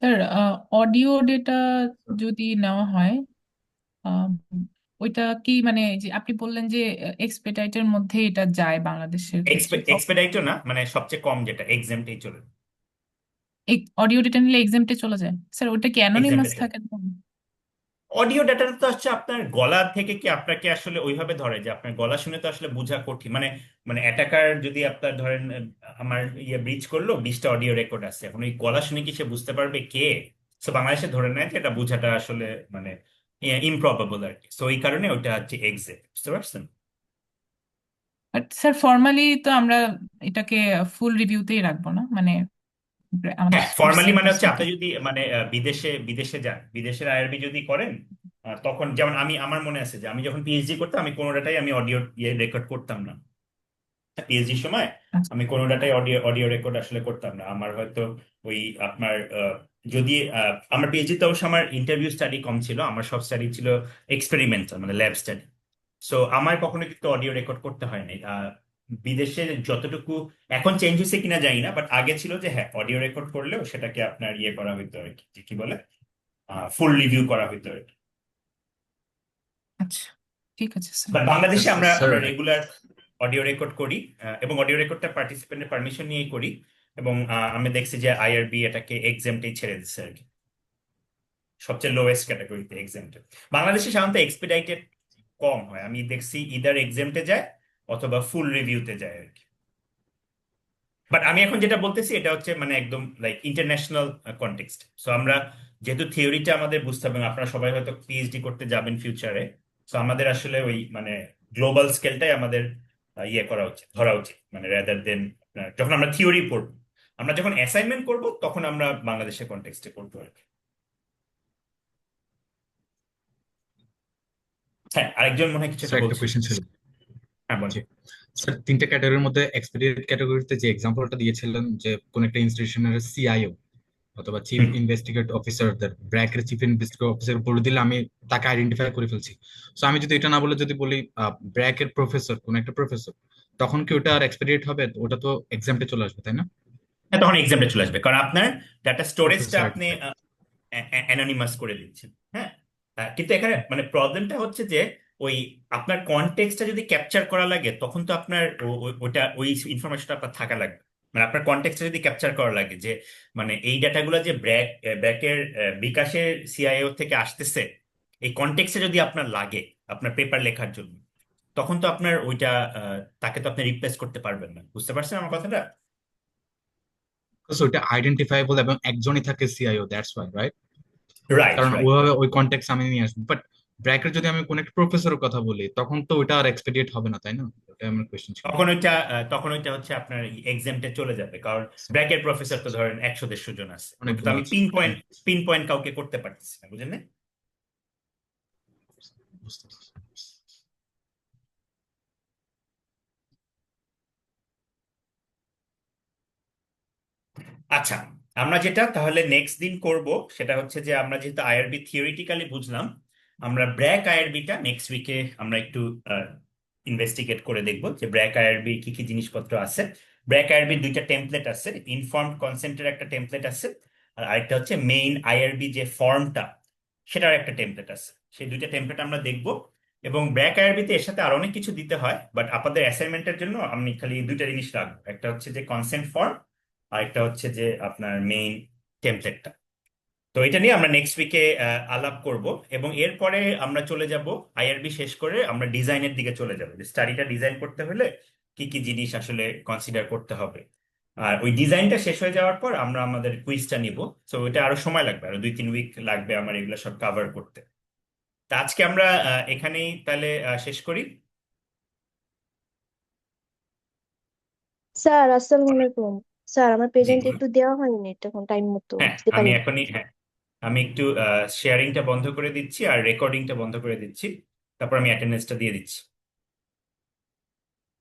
স্যার, অডিও ডেটা যদি নেওয়া হয়, আম, ওইটা কি মানে যে আপনি বললেন যে এক্সপেডিটের মধ্যে এটা যায় বাংলাদেশের ক্ষেত্রে, এক্সপেডাইটও না, মানে সবচেয়ে কম যেটা এক্সেম্পটেই চলে, অডিও ডেটা নিলে এক্সামটে চলে যায় স্যার? ওটা কি অ্যানোনিমাস এক্সেম্পটে। থাকে তো? অডিও ডাটা তো হচ্ছে আপনার গলা থেকে, কি আপনাকে আসলে ওইভাবে ধরে যে আপনার গলা শুনে তো আসলে বোঝা কঠিন। মানে মানে অ্যাটাকার যদি আপনার ধরেন আমার ব্রিজ করলো, 20টা অডিও রেকর্ড আছে, এখন ওই গলা শুনে কি সে বুঝতে পারবে কে? সো বাংলাদেশে ধরে নেয় যে এটা বোঝাটা আসলে মানে ইমপ্রবাবল আর কি। সো এই কারণে ওটা হচ্ছে এক্সিট, বুঝতে পারছেন? বাট স্যার ফর্মালি তো আমরা এটাকে ফুল রিভিউতেই রাখবো না, মানে আমাদের হ্যাঁ, ফর্মালি মানে সিলেবাস হচ্ছে আপনি মতো। যদি মানে বিদেশে বিদেশে যান, বিদেশের আইআরবি যদি করেন, তখন যেমন আমার মনে আছে যে আমি যখন পিএইচডি করতাম, আমি কোনোটাই আমি অডিও রেকর্ড করতাম না। পিএইচডির সময় আচ্ছা। আমি কোনোটাই অডিও অডিও রেকর্ড আসলে করতাম না। আমার হয়তো ওই আপনার যদি আমার পিএইচডি তো অবশ্য আমার ইন্টারভিউ স্টাডি কম ছিল, আমার সব স্টাডি ছিল এক্সপেরিমেন্টাল, মানে ল্যাব স্টাডি। সো আমার কখনো কিন্তু অডিও রেকর্ড করতে হয় নাই। বিদেশে যতটুকু, এখন চেঞ্জ হয়েছে কিনা জানি না, বাট আগে ছিল যে হ্যাঁ, অডিও রেকর্ড করলেও সেটাকে আপনার করা হইতো আর কি, যে কি বলে ফুল রিভিউ করা হইতো আর কি। আচ্ছা, ঠিক আছে স্যার। বাট বাংলাদেশে আমরা স্যার আমরা রেগুলার অডিও রেকর্ড করি, এবং অডিও রেকর্ডটা পার্টিসিপেন্টের পারমিশন নিয়েই করি। এবং আমি দেখছি যে আইআরবি এটাকে এক্সামটেই ছেড়ে দিচ্ছে আর কি, সবচেয়ে লোয়েস্ট ক্যাটাগরিতে এক্সামটে। বাংলাদেশে সাধারণত এক্সপেডাইটেড কম হয়, আমি দেখছি ইদার এক্সামটে যায় অথবা ফুল রিভিউতে যায় আর কি। বাট আমি এখন যেটা বলতেছি এটা হচ্ছে মানে একদম লাইক ইন্টারন্যাশনাল কনটেক্সট। সো আমরা যেহেতু থিওরিটা আমাদের বুঝতে হবে, এবং আপনারা সবাই হয়তো পিএইচডি করতে যাবেন ফিউচারে, তো আমাদের আসলে ওই মানে গ্লোবাল স্কেলটাই আমাদের ইয়ে করা উচিত, ধরা উচিত, মানে রেদার দেন যখন আমরা থিওরি পড়বো। আমরা যখন অ্যাসাইনমেন্ট করব তখন আমরা বাংলাদেশের কনটেক্সটে করবো আর কি। হ্যাঁ, আরেকজন মনে হয় কিছু স্যার একটা একটা বলছিল। কোয়েশ্চেন ছিল। হ্যাঁ, বলেন। জি স্যার, তিনটা ক্যাটাগরির মধ্যে এক্সপেরিয়েন্স ক্যাটাগরিতে যে এক্সাম্পলটা দিয়েছিলেন, যে কোন একটা ইনস্টিটিউশনের সিআইও অথবা চিফ হুম। ইনভেস্টিগেট অফিসারদের ব্র্যাকের চিফ ইনভেস্টিগেট অফিসার বলে দিলে আমি তাকে আইডেন্টিফাই করে ফেলছি। সো আমি যদি এটা না বলে যদি বলি ব্র্যাকের প্রফেসর, কোন একটা প্রফেসর, তখন কি ওটা আর এক্সপেরিয়েট হবে? ওটা তো এক্সামে চলে আসবে, তাই না? হ্যাঁ, তখন এক্সামটা চলে আসবে, কারণ আপনার ডাটা স্টোরেজটা প্রফেসর আপনি অ্যানোনিমাস করে দিচ্ছেন। হ্যাঁ, কিন্তু এখানে মানে প্রবলেমটা হচ্ছে যে ওই আপনার কনটেক্সটটা যদি ক্যাপচার করা লাগে, তখন তো আপনার ওটা ওই ইনফরমেশনটা আপনার থাকা লাগবে। মানে আপনার কনটেক্সটটা যদি ক্যাপচার করা লাগে যে মানে এই ডাটাগুলো যে ব্র্যাকের বিকাশের সিআইও থেকে আসতেছে, এই কনটেক্সটে যদি আপনার লাগে আপনার পেপার লেখার জন্য, তখন তো আপনার ওইটা তাকে তো আপনি রিপ্লেস করতে পারবেন না। বুঝতে পারছেন আমার কথাটা? ওইটা আইডেন্টিফাইবল এবং একজনই থাকে CIO, that's why, right? Right, কারণ রাইট। ওইভাবে ওই কনটেক্সট আমি নিয়ে আসবো। বাট ব্র্যাকের যদি আমি কোন একটা প্রফেসরের কথা বলি, তখন তো ওইটা আর এক্সপেডিয়েট হবে না, তাই না? ওটা আমার কোয়েশ্চেন ছিল। তখন ওইটা হচ্ছে আপনার এক্সামটা চলে যাবে, কারণ ব্র্যাকের প্রফেসর তো ধরেন 100-150 জন আছে, ওটা তো অনেকগুলো আমি আছে। পিন পয়েন্ট কাউকে করতে পারতেছি না, বুঝলেন না? বুঝতে পারছি। আচ্ছা, আমরা যেটা তাহলে নেক্সট দিন করব সেটা হচ্ছে যে আমরা যেহেতু আইআরবি থিওরিটিক্যালি বুঝলাম, আমরা ব্র্যাক আইআরবিটা নেক্সট উইকে আমরা একটু ইনভেস্টিগেট করে দেখব যে ব্র্যাক আইআরবি কি কি জিনিসপত্র আছে। ব্র্যাক আইআরবির দুইটা টেমপ্লেট আছে, ইনফর্মড কনসেন্টের একটা টেমপ্লেট আছে, আর আরেকটা হচ্ছে মেইন আইআরবি যে ফর্মটা সেটার একটা টেমপ্লেট আছে। সেই দুইটা টেমপ্লেট আমরা দেখব। এবং ব্র্যাক আইআরবিতে এর সাথে আরো অনেক কিছু দিতে হয়, বাট আপনাদের অ্যাসাইনমেন্টের জন্য আমি খালি দুইটা জিনিস রাখবো, একটা হচ্ছে যে কনসেন্ট ফর্ম, আরেকটা হচ্ছে যে আপনার মেইন টেমপ্লেটটা। তো এটা নিয়ে আমরা নেক্সট উইকে আলাপ করব, এবং এরপরে আমরা চলে যাব আইআরবি শেষ করে আমরা ডিজাইনের দিকে চলে যাব, যে স্টাডিটা ডিজাইন করতে হলে কি কি জিনিস আসলে কনসিডার করতে হবে। আর ওই ডিজাইনটা শেষ হয়ে যাওয়ার পর আমরা আমাদের কুইজটা নিব। তো ওইটা আরো সময় লাগবে, আরো 2-3 উইক লাগবে আমার এগুলো সব কভার করতে। তা আজকে আমরা এখানেই তাহলে শেষ করি। স্যার আসসালামু আলাইকুম। স্যার আমার জি, প্রেজেন্ট বলুন। একটু দেওয়া হয়নি তখন টাইম মতো হ্যাঁ, দিতে আমি পারিনি। এখনই, হ্যাঁ, আমি একটু শেয়ারিংটা বন্ধ করে দিচ্ছি আর রেকর্ডিংটা বন্ধ করে দিচ্ছি, তারপর আমি অ্যাটেন্ডেন্সটা দিয়ে দিচ্ছি।